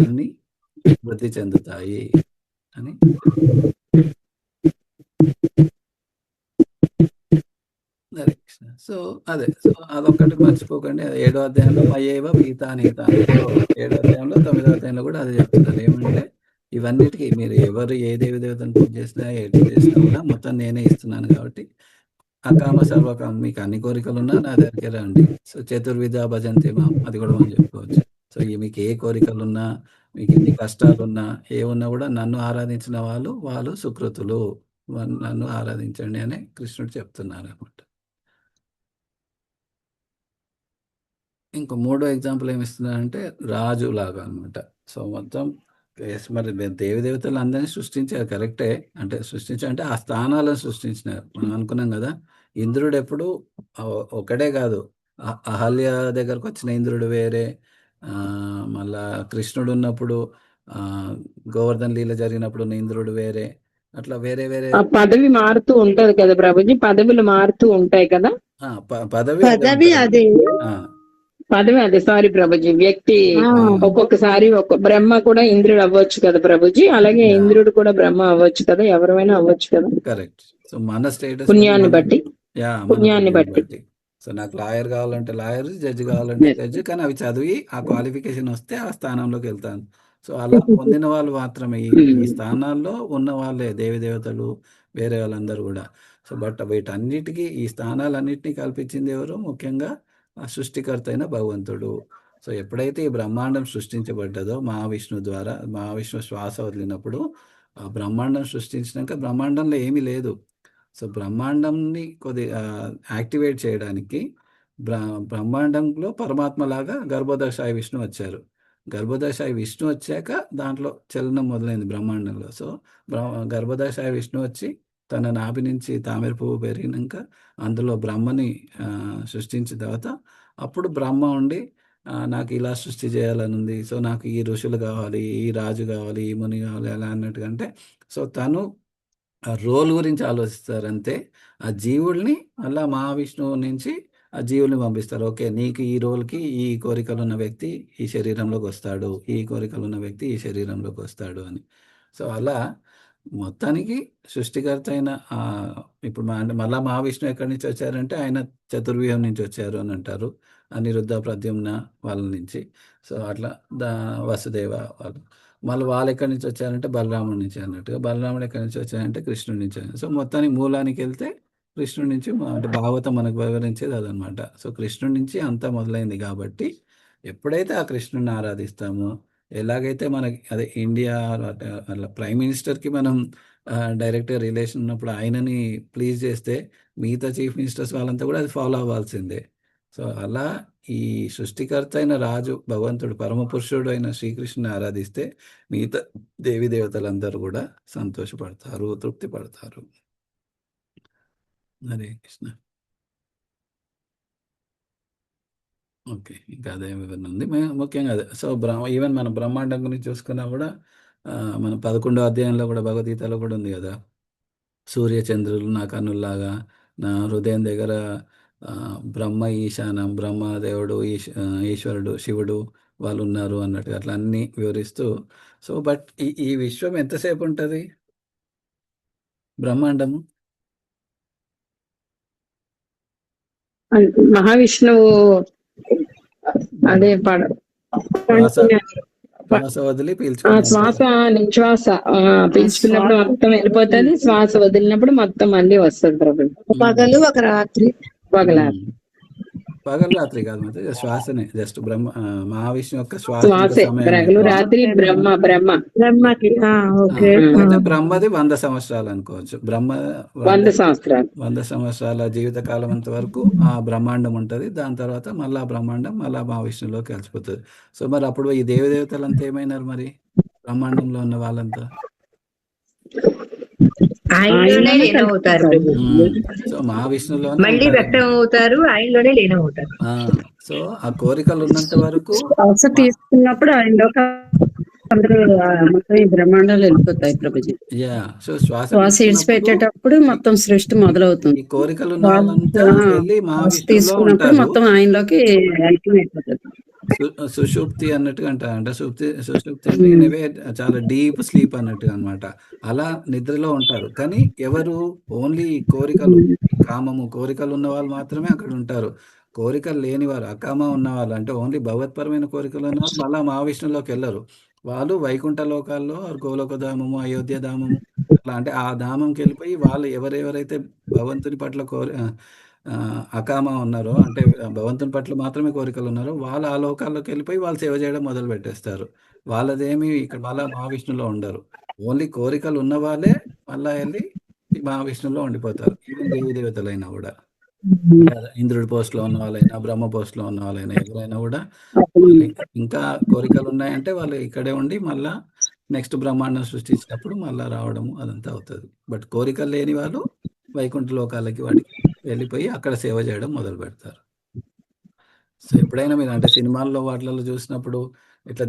అన్ని వృద్ధి చెందుతాయి అని. హరే కృష్ణ. సో సో అదొక్కటి మర్చిపోకండి. 7వ అధ్యాయంలో మయేవ భీతానీత, 7వ అధ్యాయంలో 9వ అధ్యాయంలో కూడా అది చెప్తున్నారు. ఏమంటే ఇవన్నిటికీ మీరు ఎవరు ఏ దేవి దేవతను పూజ చేసినా ఎటు చేసినా కూడా మొత్తం నేనే ఇస్తున్నాను కాబట్టి అకామ సర్వకామ, మీకు అన్ని కోరికలున్నా నా దగ్గర రండి. సో చతుర్విధ భజంతే మాం, అది కూడా మనం చెప్పుకోవచ్చు. సో మీకు ఏ కోరికలున్నా, మీకు ఎన్ని కష్టాలున్నా, ఏమున్నా కూడా నన్ను ఆరాధించిన వాళ్ళు సుకృతులు, నన్ను ఆరాధించండి అని కృష్ణుడు చెప్తున్నారు అనమాట. ఇంకో మూడో ఎగ్జాంపుల్ ఏమి ఇస్తున్నారంటే రాజు లాగా అనమాట. సో మొత్తం మరి దేవి దేవతలు అందరినీ సృష్టించారు కరెక్టే, అంటే సృష్టించారంటే ఆ స్థానాలను సృష్టించినారు. మనం అనుకున్నాం కదా, ఇంద్రుడు ఎప్పుడు ఒకడే కాదు, అహల్య దగ్గరకు వచ్చిన ఇంద్రుడు వేరే, మళ్ళా కృష్ణుడు ఉన్నప్పుడు గోవర్ధన్ లీల జరిగినప్పుడు ఉన్న ఇంద్రుడు వేరే, అట్లా వేరే వేరే పదవి మారుతూ ఉంటది కదా ప్రభుజీ, పదవులు మారుతూ ఉంటాయి కదా. పదవి అదే సారీ ప్రభుజీ, వ్యక్తి ఒక్కొక్కసారి బ్రహ్మ కూడా ఇంద్రుడు అవ్వచ్చు కదా ప్రభుజీ, అలాగే ఇంద్రుడు కూడా బ్రహ్మ అవ్వచ్చు కదా, ఎవరైనా అవ్వచ్చు కదా. కరెక్ట్. సో మన స్టేటస్ పుణ్యాన్ని బట్టి. సో నాకు లాయర్ కావాలంటే లాయర్, జడ్జి కావాలంటే జడ్జి, కానీ అవి చదివి ఆ క్వాలిఫికేషన్ వస్తే ఆ స్థానంలోకి వెళ్తాను. సో అలా పొందిన వాళ్ళు మాత్రమే ఈ స్థానాల్లో ఉన్న వాళ్ళే దేవి దేవతలు, వేరే వాళ్ళందరూ కూడా. సో బట్ వీటన్నిటికీ ఈ స్థానాలన్నిటినీ కల్పించింది ఎవరు? ముఖ్యంగా ఆ సృష్టికర్త అయిన భగవంతుడు. సో ఎప్పుడైతే ఈ బ్రహ్మాండం సృష్టించబడ్డదో మహావిష్ణు ద్వారా, మహావిష్ణు శ్వాస వదిలినప్పుడు ఆ బ్రహ్మాండం సృష్టించినాక బ్రహ్మాండంలో ఏమీ లేదు. సో బ్రహ్మాండంని కొద్దిగా యాక్టివేట్ చేయడానికి బ్రహ్మాండంలో పరమాత్మలాగా గర్భోదశాయి విష్ణు వచ్చారు. గర్భోదశాయి విష్ణు వచ్చాక దాంట్లో చలనం మొదలైంది బ్రహ్మాండంలో. సో గర్భోదశాయి విష్ణు వచ్చి తన నాభి నుంచి తామర పువ్వు పెరిగినాక అందులో బ్రహ్మని సృష్టించిన తర్వాత అప్పుడు బ్రహ్మ ఉండి నాకు ఇలా సృష్టి చేయాలని ఉంది, సో నాకు ఈ ఋషులు కావాలి, ఈ రాజు కావాలి, ఈ ముని కావాలి, అలా అన్నట్టుగా. అంటే సో తను ఆ రోల్ గురించి ఆలోచిస్తారంతే. ఆ జీవుల్ని అలా మహావిష్ణువు నుంచి ఆ జీవుల్ని పంపిస్తారు. ఓకే, నీకు ఈ రోల్కి ఈ కోరికలు ఉన్న వ్యక్తి ఈ శరీరంలోకి వస్తాడు, ఈ కోరికలు ఉన్న వ్యక్తి ఈ శరీరంలోకి వస్తాడు అని. సో అలా మొత్తానికి సృష్టికర్త అయిన ఇప్పుడు అంటే మళ్ళా మహావిష్ణువు ఎక్కడి నుంచి వచ్చారంటే ఆయన చతుర్వ్యూహం నుంచి వచ్చారు అని అంటారు, అనిరుద్ధ ప్రద్యుమ్న వాళ్ళ నుంచి. సో అట్లా వసుదేవ వాళ్ళు, మళ్ళీ వాళ్ళు ఎక్కడి నుంచి వచ్చారంటే బలరాముడి నుంచి అన్నట్టుగా, బలరాముడు ఎక్కడి నుంచి వచ్చారంటే కృష్ణుడి నుంచి. సో మొత్తానికి మూలానికి వెళ్తే కృష్ణుడి నుంచి, అంటే భాగవతం మనకు వివరించేది అదనమాట. సో కృష్ణుడి నుంచి అంతా మొదలైంది కాబట్టి ఎప్పుడైతే ఆ కృష్ణుడిని ఆరాధిస్తామో, ఎలాగైతే మనకి అదే ఇండియా అట్లా ప్రైమ్ మినిస్టర్కి మనం డైరెక్ట్గా రిలేషన్ ఉన్నప్పుడు ఆయనని ప్లీజ్ చేస్తే మిగతా చీఫ్ మినిస్టర్స్ వాళ్ళంతా కూడా అది ఫాలో అవ్వాల్సిందే. సో అలా ఈ సృష్టికర్త అయిన రాజు భగవంతుడు పరమపురుషుడు అయిన శ్రీకృష్ణుని ఆరాధిస్తే మిగతా దేవి దేవతలందరూ కూడా సంతోషపడతారు, తృప్తి పడతారు. హరే కృష్ణ. ఓకే, ఇంకా అదే వివరణ ఉంది ముఖ్యంగా అదే. సో ఈవెన్ మనం బ్రహ్మాండం గురించి చూసుకున్నా కూడా మన 11వ అధ్యాయంలో కూడా భగవద్గీతలో కూడా ఉంది కదా, సూర్య చంద్రులు నా కన్నుల్లాగా, నా హృదయం దగ్గర బ్రహ్మ ఈశానం, బ్రహ్మదేవుడు, ఈశ్వరుడు, శివుడు వాళ్ళు ఉన్నారు అన్నట్టుగా అట్లా అన్ని వివరిస్తూ. సో బట్ ఈ విశ్వం ఎంతసేపు ఉంటుంది, బ్రహ్మాండము? మహావిష్ణువు అదే శ్వాస వదిలి శ్వాస నిశ్వాస పీల్చుకున్నప్పుడు మొత్తం వెళ్ళిపోతుంది, శ్వాస వదిలినప్పుడు మొత్తం మళ్ళీ వస్తుంది ప్రభు. పగలు ఒక రాత్రి. పగలు రాత్రి కాదు, మరి శ్వాసనే జస్ట్ మహావిష్ణు యొక్క శ్వాసే పగలు రాత్రి బ్రహ్మకి. బ్రహ్మది 100 సంవత్సరాలు అనుకోవచ్చు. 100 సంవత్సరాల జీవిత కాలం అంత వరకు ఆ బ్రహ్మాండం ఉంటది. దాని తర్వాత మళ్ళా బ్రహ్మాండం మళ్ళా మహావిష్ణులోకి కలిసిపోతుంది. సో మరి అప్పుడు ఈ దేవతలంతా ఏమైనారు మరి, బ్రహ్మాండంలో ఉన్న వాళ్ళంతా? ఆయనలోనే లీనమవుతారు. సో మహావిష్ణులో మళ్ళీ వ్యక్తం అవుతారు, ఆయనలోనే లీనమవుతారు. సో ఆ కోరికలు ఉన్నంత వరకు తీసుకున్నప్పుడు ఆయనలోకి అందరూ మొత్తం ఈ బ్రహ్మాండాలు వెళ్ళిపోతాయి ప్రభుజీ. సో శ్వాస పెట్టేటప్పుడు మొత్తం సృష్టి మొదలవుతుంది. ఈ కోరికలు ఉన్న వాళ్ళంతా వెళ్ళి తీసుకున్నప్పుడు మొత్తం ఆయనలోకి ఐక్యమైపోతుంది. సుషుప్తి అన్నట్టుగా అంటారు. అంటే సుషుప్తి అంటే చాలా డీప్ స్లీప్ అన్నట్టుగా అనమాట. అలా నిద్రలో ఉంటారు. కానీ ఎవరు ఓన్లీ కోరికలు, కామము, కోరికలు ఉన్న వాళ్ళు మాత్రమే అక్కడ ఉంటారు. కోరికలు లేనివారు, అకామ ఉన్నవాళ్ళు, అంటే ఓన్లీ భగవత్పరమైన కోరికలు ఉన్నవారు మళ్ళా మహావిష్ణులోకి వెళ్ళరు. వాళ్ళు వైకుంఠ లోకాల్లో గోలోక ధామము, అయోధ్య ధామము అట్లా, అంటే ఆ ధామంకి వెళ్ళిపోయి వాళ్ళు ఎవరెవరైతే భగవంతుని పట్ల అకామ ఉన్నారో, అంటే భగవంతుని పట్ల మాత్రమే కోరికలు ఉన్నారో, వాళ్ళు ఆ లోకాల్లోకి వెళ్ళిపోయి వాళ్ళు సేవ చేయడం మొదలు పెట్టేస్తారు. వాళ్ళదేమి ఇక్కడ మళ్ళా మహావిష్ణులో ఉండరు. ఓన్లీ కోరికలు ఉన్న వాళ్ళే మళ్ళా వెళ్ళి మహావిష్ణులో ఉండిపోతారు. ఈవెన్ దేవి దేవతలైనా కూడా, ఇంద్రుడి పోస్ట్ లో ఉన్న వాళ్ళైనా, బ్రహ్మ పోస్ట్ లో ఉన్న వాళ్ళైనా, ఎవరైనా కూడా ఇంకా కోరికలు ఉన్నాయంటే వాళ్ళు ఇక్కడే ఉండి మళ్ళా నెక్స్ట్ బ్రహ్మాండం సృష్టించినప్పుడు మళ్ళా రావడము అదంతా అవుతుంది. బట్ కోరికలు లేని వాళ్ళు వైకుంఠ లోకాలకి వాటికి వెళ్ళిపోయి అక్కడ సేవ చేయడం మొదలు పెడతారు. సో ఎప్పుడైనా మీరు అంటే సినిమాల్లో వాటిలలో చూసినప్పుడు ఇట్లా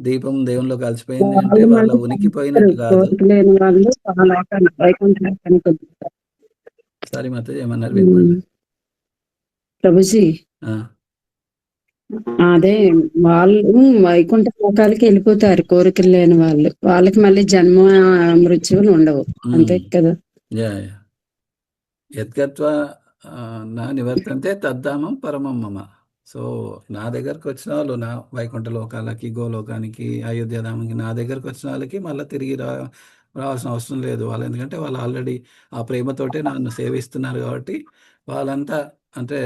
దీపం దేవుల్లో కలిసిపోయింది అంటే వాళ్ళ ఉనికి పోయినట్టు కాదు. సారీ మాత, ఏమన్నారు ప్రభుజీ? అదే వాళ్ళు వైకుంఠ లోకాలకి వెళ్ళిపోతారు కోరికలు లేని వాళ్ళు. వాళ్ళకి మళ్ళీ జన్మ మృత్యువులు ఉండవు, అంతే కదా? యద్గత్వా నా నివర్తంతే తద్ధామం పరమం మమ. సో నా దగ్గరకు వచ్చిన వాళ్ళు, నా వైకుంఠ లోకాలకి, గోలోకానికి, అయోధ్య ధామానికి నా దగ్గరకు వచ్చిన వాళ్ళకి మళ్ళీ తిరిగి రావాల్సిన అవసరం లేదు. వాళ్ళు ఎందుకంటే వాళ్ళు ఆల్రెడీ ఆ ప్రేమతోటే నన్ను సేవిస్తున్నారు కాబట్టి వాళ్ళంతా, అంటే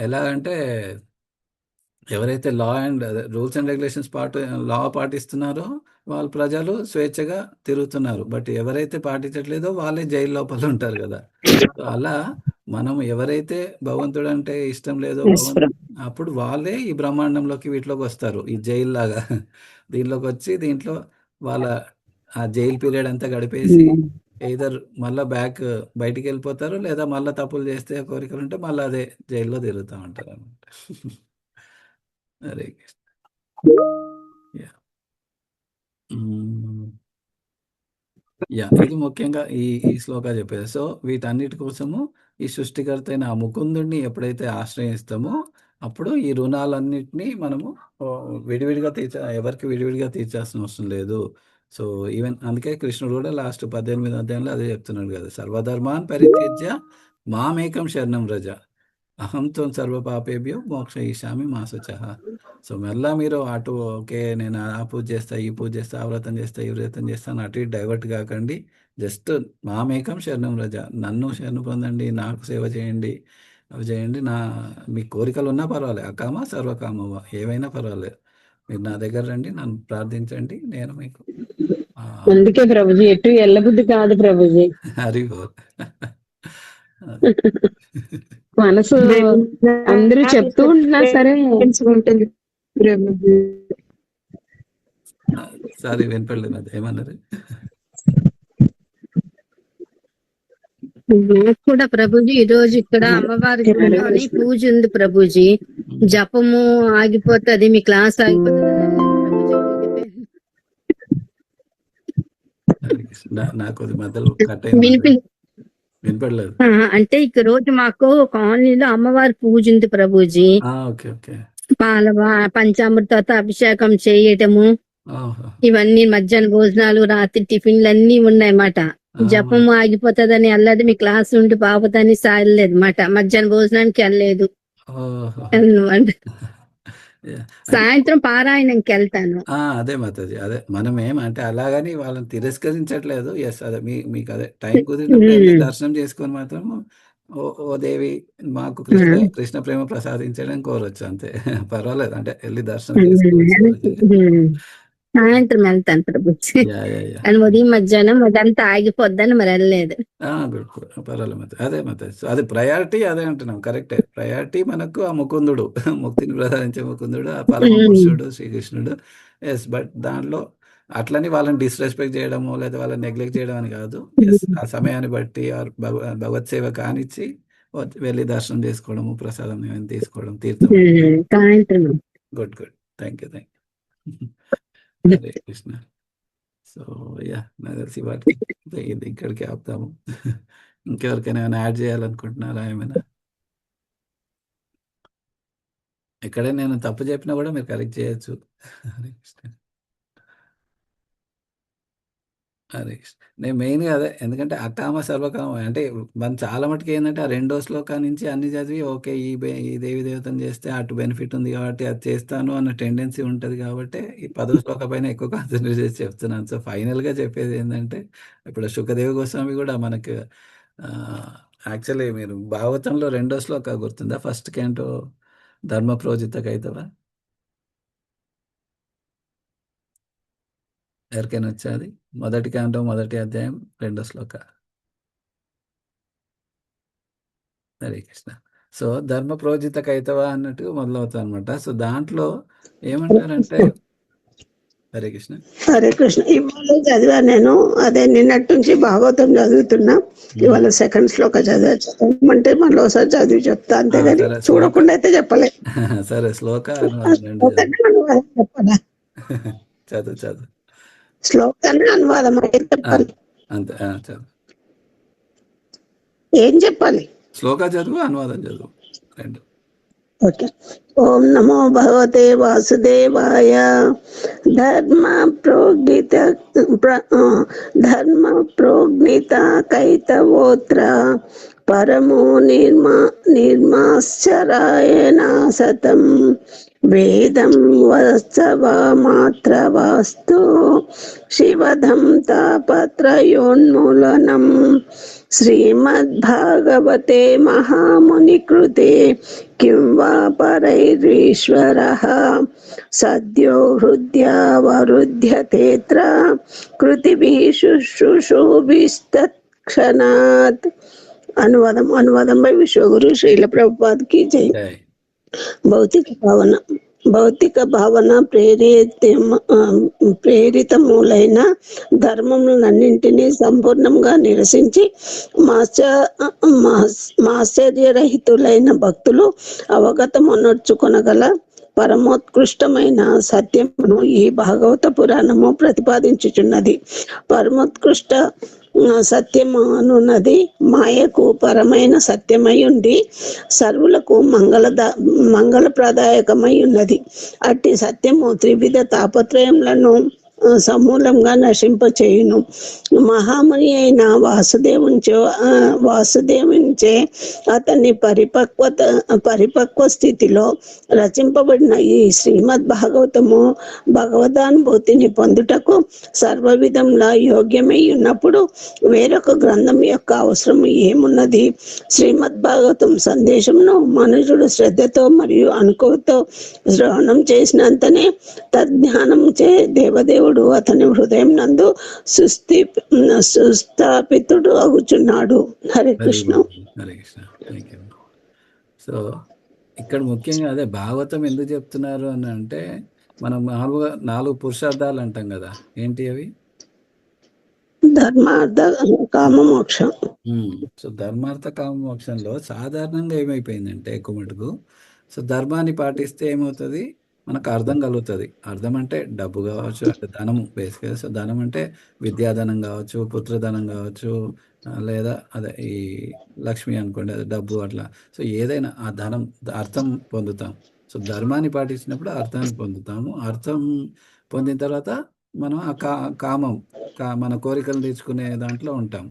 ఎలాగంటే ఎవరైతే రూల్స్ అండ్ రెగ్యులేషన్స్ లా పాటిస్తున్నారో వాళ్ళ ప్రజలు స్వేచ్ఛగా తిరుగుతున్నారు. బట్ ఎవరైతే పాటించట్లేదో వాళ్ళే జైలు లోపల ఉంటారు కదా. అలా మనం ఎవరైతే భగవంతుడు అంటే ఇష్టం లేదో అప్పుడు వాళ్ళే ఈ బ్రహ్మాండంలోకి వీటిలోకి వస్తారు, ఈ జైలు లాగా దీంట్లోకి వచ్చి దీంట్లో వాళ్ళ ఆ జైలు పీరియడ్ అంతా గడిపేసి either మళ్ళా బయటికి వెళ్ళిపోతారు, లేదా మళ్ళా తప్పులు చేస్తే కోరికలు ఉంటే మళ్ళీ అదే జైల్లో తిరుగుతూ ఉంటారు అనమాట. హరే కృష్ణ. ఇది ముఖ్యంగా ఈ శ్లోక చెప్పేది. సో వీటన్నిటి కోసము ఈ సృష్టికర్త అయిన ఆ ముకుందుడిని ఎప్పుడైతే ఆశ్రయిస్తామో అప్పుడు ఈ రుణాలన్నిటినీ మనము విడివిడిగా ఎవరికి విడివిడిగా తీర్చాల్సిన అవసరం లేదు. సో ఈవెన్ అందుకే కృష్ణుడు కూడా లాస్ట్ 18వ అధ్యాయంలో అదే చెప్తున్నాడు కదా, సర్వధర్మాన్ పరిత్యజ్య మామేకం శరణం వ్రజ అహంతో సర్వ పాపేభ్యో మోక్షయిష్యామి మా శుచః. సో మళ్ళా మీరు అటు ఓకే నేను ఆ పూజ చేస్తా, ఈ పూజ చేస్తా, ఆ వ్రతం చేస్తా, ఈ వ్రతం చేస్తాను అటు ఇటు డైవర్ట్ కాకండి. జస్ట్ మామేకం శరణం వ్రజ, నన్ను శరణు పొందండి, నాకు సేవ చేయండి, అవి చేయండి. మీ కోరికలు ఉన్నా పర్వాలేదు, అకామ సర్వకామ ఏవైనా పర్వాలేదు, మీరు నా దగ్గర రండి, నన్ను ప్రార్థించండి, నేను మీకు. అందుకే ప్రభుజీ ఎటు ఎల్లబుద్ధి కాదు ప్రభుజీ. హరి మనసు అందరూ చెప్తూ ఉంటున్నా సరే ఉంటుంది. సారీ వినపడలేదు, అది ఏమన్నారు? కూడా ప్రభుజీ ఈ రోజు ఇక్కడ అమ్మవారి గుడిలోని పూజ ఉంది ప్రభుజీ. జపము ఆగిపోతుంది, మీ క్లాస్ ఆగిపోతుంది. నాకు మధ్యలో కట్ అయింది, వినపడలేదు. అంటే ఇక రోజు మాకు కాలనీలో అమ్మవారి పూజ ఉంది ప్రభుజీ. Okay okay. పంచామృతతో అభిషేకం చేయటము, ఓహో. ఇవన్నీ మధ్యాహ్న భోజనాలు, రాత్రి టిఫిన్లు అన్ని ఉన్నాయన్నమాట. జపం ఆగిపోతుందని వెళ్ళలేదు, మీ క్లాస్ ఉండి బాబుదని సాయలేదు మాట. మధ్యాహ్న భోజనానికి వెళ్ళలేదు అన్నమాట. సాయంత్రం పారాయణంకి వెళ్తాను. అదే మాతాజీ, అదే మనం అంటే అలాగని వాళ్ళని తిరస్కరించట్లేదు. ఎస్, అదే మీకు అదే టైం కుదిరినప్పుడు వెళ్ళి దర్శనం చేసుకొని మాత్రం ఓ దేవి మాకు కృష్ణ ప్రేమ ప్రసాదించడం కోరొచ్చు అంతే. పర్వాలేదు, అంటే వెళ్ళి దర్శనం చేసుకోవచ్చు. సాయంత్రం వెళ్తాను ప్రభుజీ. కానీ ఉదయం మధ్యాహ్నం అదంతా ఆగిపోద్దని మరి వెళ్ళలేదు. పర్వాలేదు. అదే మాతాజీ, అదే ప్రయారిటీ, అదే అంటున్నాం. కరెక్టే, ప్రయారిటీ మనకు ఆ ముకుందుడు, ముక్తిని ప్రసాదించే ముకుందుడు, ఆ పరమ పురుషుడు శ్రీకృష్ణుడు. ఎస్, బట్ దాంట్లో అట్లని వాళ్ళని డిస్రెస్పెక్ట్ చేయడము లేదా వాళ్ళని నెగ్లెక్ట్ చేయడం అని కాదు. ఎస్, ఆ సమయాన్ని బట్టి భగవత్ సేవ కానిచ్చి వెళ్ళి దర్శనం చేసుకోవడము, ప్రసాదం తీసుకోవడం, తీర్థం. Good good, thank you. Hare Krishna. So నాకు తెలిసి వాటికి ఇక్కడికి ఆపుతాము. ఇంకెవరికైనా ఏమైనా యాడ్ చేయాలనుకుంటున్నారా? ఏమైనా ఎక్కడే నేను తప్పు చెప్పినా కూడా మీరు కరెక్ట్ చేయొచ్చు. హరే కృష్ణ. హరే కృష్ణ. నేను మెయిన్గా అదే, ఎందుకంటే అకామ సర్వకామ అంటే మనం చాలా మటుకు ఏంటంటే ఆ 2వ శ్లోకం నుంచి అన్ని చదివి ఓకే ఈ దేవి దేవతను చేస్తే అటు బెనిఫిట్ ఉంది కాబట్టి అది చేస్తాను అన్న టెండెన్సీ ఉంటుంది కాబట్టి ఈ 10వ శ్లోకం పైన ఎక్కువ కాన్సన్ట్రేట్ చేసి చెప్తున్నాను. సో ఫైనల్గా చెప్పేది ఏంటంటే, ఇప్పుడు శుకదేవ గోస్వామి కూడా మనకు యాక్చువల్లీ మీరు భాగవతంలో 2వ శ్లోకం గుర్తుందా? ఫస్ట్ క్యాంటో ధర్మ ప్రోజిత కైతవ, ఎవరికైనా వచ్చాది? మొదటి క్యాంటో మొదటి అధ్యాయం 2వ శ్లోకం. హరే కృష్ణ. సో ధర్మ ప్రోజిత కైతవ అన్నట్టు మొదలవుతుంది అనమాట. సో దాంట్లో ఏమంటారంటే, హరే కృష్ణ. హరే కృష్ణ. ఇవాళ చదివా నేను, అదే నిన్నటి నుంచి భాగవతం చదువుతున్నా. ఇవాళ 2వ శ్లోకం చదవమంటే మళ్ళీ ఒకసారి చదివి చెప్తా, అంతేగాని చూడకుండా అయితే చెప్పలే. సరే, శ్లోక చెప్పాలా? చదువు శ్లోకాన్ని అనువాదం అయితే చెప్పాలి అంతే. చదువు. ఏం చెప్పాలి? శ్లోక చదువు, అనువాదం చదువు, రెండు. ఓకే. ఓం నమో భగవతే వాసుదేవాయ. ధర్మ ప్రోగ్నిత కైతవోత్ర పరమో నిర్మాశ్చరాయణ సతం వేదం వత్సవమాత్ర వాస్తు శివధం తాపత్రయోన్మూలనం శ్రీమద్భాగవతే మహాముని కృతే కిం వా పరైరీశ్వరః సద్యో హృద్యావరుధ్యతేత్ర కృతిభిః శుశ్రూషుభిస్తత్క్షణాత్. అనువాదం బై విశ్వగురు శ్రీల ప్రభుపాద్ కీ జై. భౌతిక భావన ప్రేరితములైన ధర్మములన్నింటినీ సంపూర్ణంగా నిరసించి మాశ్చర్యరహితులైన భక్తులు అవగతమనర్చుకొనగల పరమోత్కృష్టమైన సత్యమును ఈ భాగవత పురాణము ప్రతిపాదించుచున్నది. పరమోత్కృష్ట సత్యము అనున్నది మాయకు పరమైన సత్యమై ఉండి సర్వులకు మంగళప్రదాయకమై ఉన్నది. అట్టి సత్యము త్రివిధ తాపత్రయములను సమూలంగా నశింపచేయును. మహాముని అయిన వాసుదేవునిచే అతని పరిపక్వ స్థితిలో రచింపబడిన ఈ శ్రీమద్ భాగవతము భగవదానుభూతిని పొందుటకు సర్వవిధంలా యోగ్యమై ఉన్నప్పుడు వేరొక గ్రంథం యొక్క అవసరం ఏమున్నది? శ్రీమద్ భాగవతం సందేశమును మనుషుడు శ్రద్ధతో మరియు అనుకోతో శ్రవణం చేసినంతనే తజ్ఞానం చే దేవదేవుడు అతని హృదయం నందు సుస్థాపితుడు అగుచున్నాడు. Hare Krishna. Hare Krishna. Thank you. So ఇక్కడ ముఖ్యంగా అదే భాగవతం ఎందుకు చెప్తున్నారు అని అంటే, మనం 4 పురుషార్థాలు అంటాం కదా, ఏంటి అవి? ధర్మార్థ కామ మోక్షం. సో ధర్మార్థ కామ మోక్షంలో సాధారణంగా ఏమైపోయిందంటే ఎక్కువ మటుకు, సో ధర్మాన్ని పాటిస్తే ఏమవుతుంది, మనకు అర్థం కలుగుతుంది. అర్థం అంటే డబ్బు కావచ్చు, అంటే ధనము బేసిక్గా. సో ధనం అంటే విద్యాధనం కావచ్చు, పుత్రధనం కావచ్చు, లేదా అదే ఈ లక్ష్మి అనుకోండి, అదే డబ్బు అట్లా. సో ఏదైనా ఆ ధనం అర్థం పొందుతాం. సో ధర్మాన్ని పాటించినప్పుడు అర్థాన్ని పొందుతాము. అర్థం పొందిన తర్వాత మనం ఆ కామం మన కోరికలు తీర్చుకునే దాంట్లో ఉంటాం.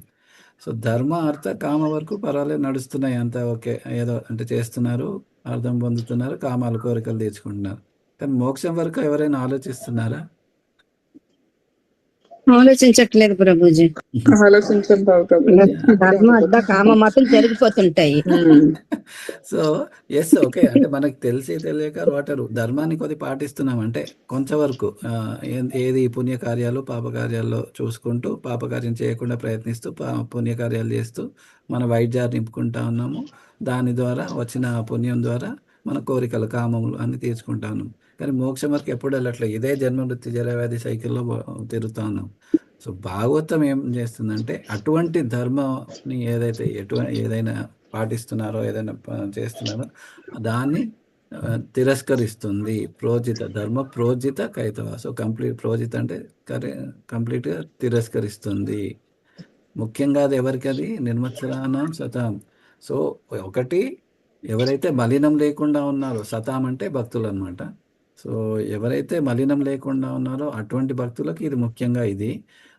సో ధర్మ అర్థ కామ వరకు పర్వాలేదు, నడుస్తున్నాయి అంతా ఓకే, ఏదో అంటే చేస్తున్నారు, అర్థం పొందుతున్నారు, కామాలు కోరికలు తీర్చుకుంటున్నారు. కానీ మోక్షం వరకు ఎవరైనా ఆలోచిస్తున్నారా? ఆలోచించట్లేదు ప్రభుజీ. ఆలోచించండి ధర్మ అర్థ కామ మాత్రం జరిగిపోతుంటాయి. సో ఎస్ ఓకే, అంటే మనకు తెలిసి తెలియక వాటరు ధర్మాన్ని కొద్ది పాటిస్తున్నాం అంటే కొంతవరకు ఏది పుణ్యకార్యాలు పాపకార్యాల్లో చూసుకుంటూ, పాపకార్యం చేయకుండా ప్రయత్నిస్తూ, పుణ్యకార్యాలు చేస్తూ మన వైద్యాన్ని నింపుకుంటా ఉన్నాము. దాని ద్వారా వచ్చిన పుణ్యం ద్వారా మన కోరికలు కామములు అన్ని తీర్చుకుంటా ఉన్నాం. కానీ మోక్షం వరకు ఎప్పుడు వెళ్ళట్లేదు, ఇదే జన్మ వృత్తి జరవ్యాధి సైకిల్లో తిరుగుతా ఉన్నాం. సో భాగవతం ఏం చేస్తుందంటే అటువంటి ధర్మాన్ని ఏదైనా పాటిస్తున్నారో, ఏదైనా చేస్తున్నారో దాన్ని తిరస్కరిస్తుంది. ప్రోజిత ధర్మ ప్రోజిత కైతవ. సో ప్రోజిత అంటే కంప్లీట్గా తిరస్కరిస్తుంది. ముఖ్యంగా అది ఎవరికి? అది నిర్మత్సరానాం సతాం. సో ఒకటి, ఎవరైతే మలినం లేకుండా ఉన్నారో, సతాం అంటే భక్తులు అనమాట. సో ఎవరైతే మలినం లేకుండా ఉన్నారో అటువంటి భక్తులకి ఇది ముఖ్యంగా ఇది.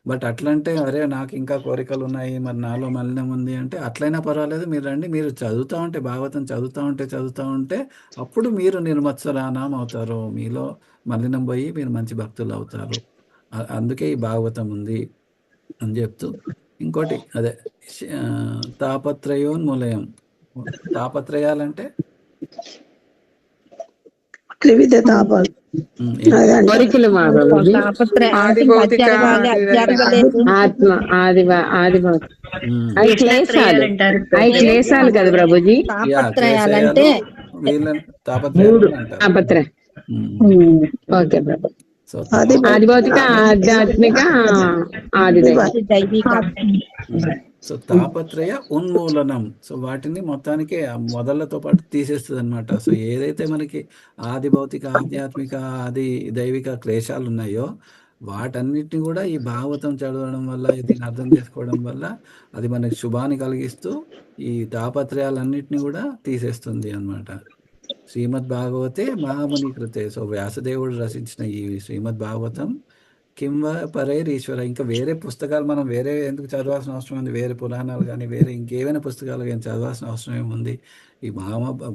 బట్ అట్లంటే అరే నాకు ఇంకా కోరికలు ఉన్నాయి, మరి నాలో మలినం ఉంది అంటే అట్లయినా పర్వాలేదు, మీరు రండి, మీరు చదువుతూ ఉంటే భాగవతం చదువుతూ ఉంటే అప్పుడు మీరు నిర్మత్సరానాం అవుతారు, మీలో మలినం పోయి మీరు మంచి భక్తులు అవుతారు. అందుకే ఈ భాగవతం ఉంది అని చెప్తూ ఇంకోటి అదే తాపత్రయోన్మూలయం. తాపత్రయాలంటే త్రివిధ తాపాలు, కోరికలు క్లేశాలు కదా ప్రభుజీ. తాపత్రయాలంటే తాపత్రయం. ఓకే ప్రభు. ఆదిభౌతిక, ఆధ్యాత్మిక, దైవిక. సో తాపత్రయ ఉన్మూలనం. సో వాటిని మొత్తానికి మొదళ్లతో పాటు తీసేస్తుంది అనమాట. సో ఏదైతే మనకి ఆది భౌతిక, ఆధ్యాత్మిక, ఆది దైవిక క్లేశాలు ఉన్నాయో వాటన్నిటిని కూడా ఈ భాగవతం చదవడం వల్ల, దీన్ని అర్థం చేసుకోవడం వల్ల అది మనకి శుభాన్ని కలిగిస్తూ ఈ తాపత్రయాలన్నిటిని కూడా తీసేస్తుంది అన్నమాట. శ్రీమద్ భాగవతే మహాముని కృతే. సో వ్యాసదేవుడు రచించిన ఈ శ్రీమద్ భాగవతం కింవ పరైర్ ఈశ్వర. ఇంకా వేరే పుస్తకాలు మనం వేరే ఎందుకు చదవాల్సిన అవసరం ఉంది? వేరే పురాణాలు కానీ వేరే ఇంకేమైనా పుస్తకాలు కానీ చదవాల్సిన అవసరం ఏముంది? ఈ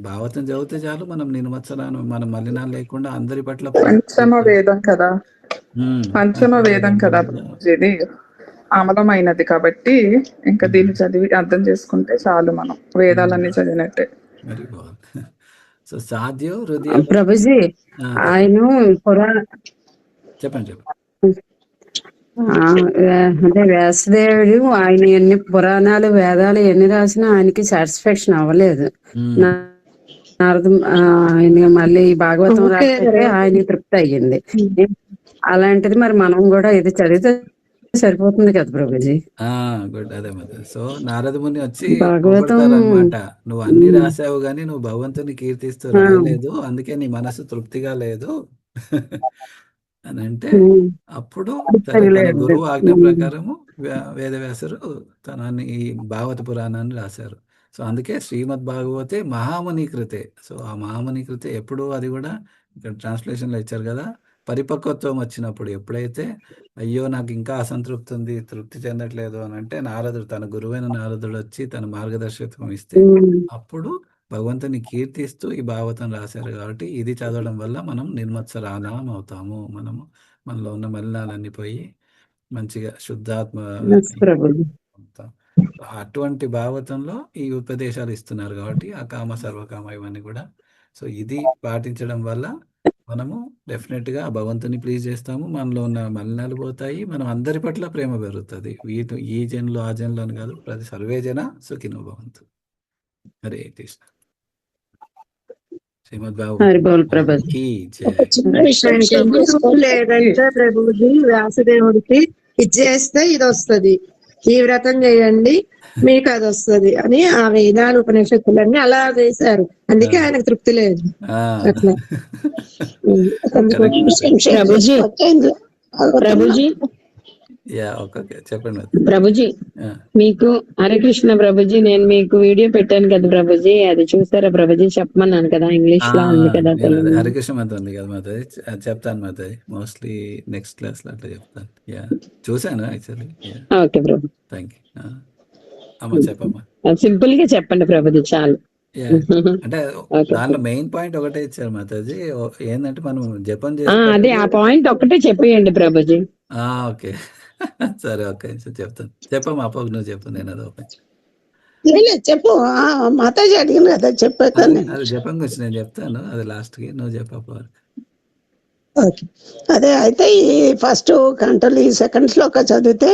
భాగవతం చదివితే చాలు, మనం నిర్మత్సరాన్ని, మన మలినాలు లేకుండా అందరి పట్ల. పంచమ వేదం కదా, పంచమ వేదం కదా ఇది అమలమైనది కాబట్టి ఇంకా దీన్ని చదివి అర్థం చేసుకుంటే చాలు, మనం వేదాలన్నీ చదివినట్టే. వెరీ బాగుంది. సో సాధ్యం హృదయ ప్రభుజీ ఆయన చెప్పండి. అంటే వ్యాసదేవుడు ఆయన ఎన్ని పురాణాలు వేదాలు ఎన్ని రాసినా ఆయనకి సాటిస్ఫాక్షన్ అవ్వలేదు. ఆయన మళ్ళీ భాగవతం రాస్తే ఆయన తృప్తి అయ్యింది. అలాంటిది మరి మనం కూడా ఇది చదివితే సరిపోతుంది కదా ప్రభుజీ. గుడ్, అదే మరి. సో నారద ముని వచ్చి అనమాట, నువ్వు అన్ని రాసావు గానీ నువ్వు భగవంతుని కీర్తిస్తూ రాలేదు, అందుకే నీ మనసు తృప్తిగా లేదు అని అంటే, అప్పుడు తన గురువు ఆజ్ఞ ప్రకారము వేదవ్యాసుడు తనని ఈ భాగవత పురాణాన్ని రాశారు. సో అందుకే శ్రీమద్ భాగవతే మహాముని కృతే. సో ఆ మహాముని కృతే ఎప్పుడు, అది కూడా ఇక్కడ ట్రాన్స్లేషన్లో ఇచ్చారు కదా, పరిపక్వత్వం వచ్చినప్పుడు, ఎప్పుడైతే అయ్యో నాకు ఇంకా అసంతృప్తి ఉంది, తృప్తి చెందట్లేదు అని అంటే నారదుడు, తన గురువైన నారదుడు వచ్చి తన మార్గదర్శకత్వం ఇస్తే అప్పుడు భగవంతుని కీర్తిస్తూ ఈ భాగవతం రాశారు. కాబట్టి ఇది చదవడం వల్ల మనం నిర్మత్సరానాం అవుతాము, మనలో ఉన్న మలినాలన్నీ పోయి మంచిగా శుద్ధాత్మ. అటువంటి భాగవతంలో ఈ ఉపదేశాలు ఇస్తున్నారు కాబట్టి ఆ కామ సర్వకామ ఇవన్నీ కూడా. సో ఇది పాటించడం వల్ల మనము డెఫినెట్ గా భగవంతుని ప్లీజ్ చేస్తాము, మనలో ఉన్న మలినాలు పోతాయి, మనం అందరి పట్ల ప్రేమ పెరుగుతుంది. ఈ జన్లో ఆ జన్లో అని కాదు, ప్రతి సర్వే జన సుఖినో భవంతు. హరే కృష్ణ. శ్రీమద్ లేదంటే ప్రభుజీ వ్యాసదేవుడికి ఇది చేస్తే ఇది వస్తుంది, ఈ వ్రతం చేయండి మీకు అది వస్తుంది అని ఆ వేదాలు ఉపనిషత్తులన్నీ అలా చేశారు, అందుకే ఆయనకు తృప్తి లేదు. అట్లా ప్రభుజీ ఓకే చెప్పండి మాతాజీ. ప్రభుజీ మీకు హరే కృష్ణ ప్రభుజీ. నేను మీకు వీడియో పెట్టాను కదా ప్రభుజీ, అది చూసారా ప్రభుజీ? చెప్పమన్నాను కదా, ఇంగ్లీష్ లో ఉంది కదా, తెలుగు. హరికృష్ణ మాత ఉంది కదా మాతాజీ, చెప్తాను మాతాజీ. మోస్ట్లీ నెక్స్ట్ క్లాస్ లో అట్లా చెప్తాను. చూసాను actually. Okay Prabhu, thank you. అమ్మా చెప్పమ్మా. సింపుల్ గా చెప్పండి ప్రభుజీ చాలు. అంటే దాంట్లో మెయిన్ పాయింట్ ఒకటే ఇచ్చారు మాతాజీ, ఏంటంటే మనం జపం అదే ఆ పాయింట్ ఒక్కటే చెప్పేయండి ప్రభుజీ. ఓకే సరే ఓకే చెప్తాను. చెప్పమ్మా అప్ప, నువ్వు చెప్పు, నేను అది ఓకే చెప్పు. మాతాజీ అడిగింది కదా, చెప్పేస్తాను. అది జపం గురించి నేను చెప్తాను, అది లాస్ట్ కి నువ్వు చెప్పప్ప. ఓకే, అదే అయితే ఈ ఫస్ట్ గంటలు ఈ సెకండ్ శ్లోక చదివితే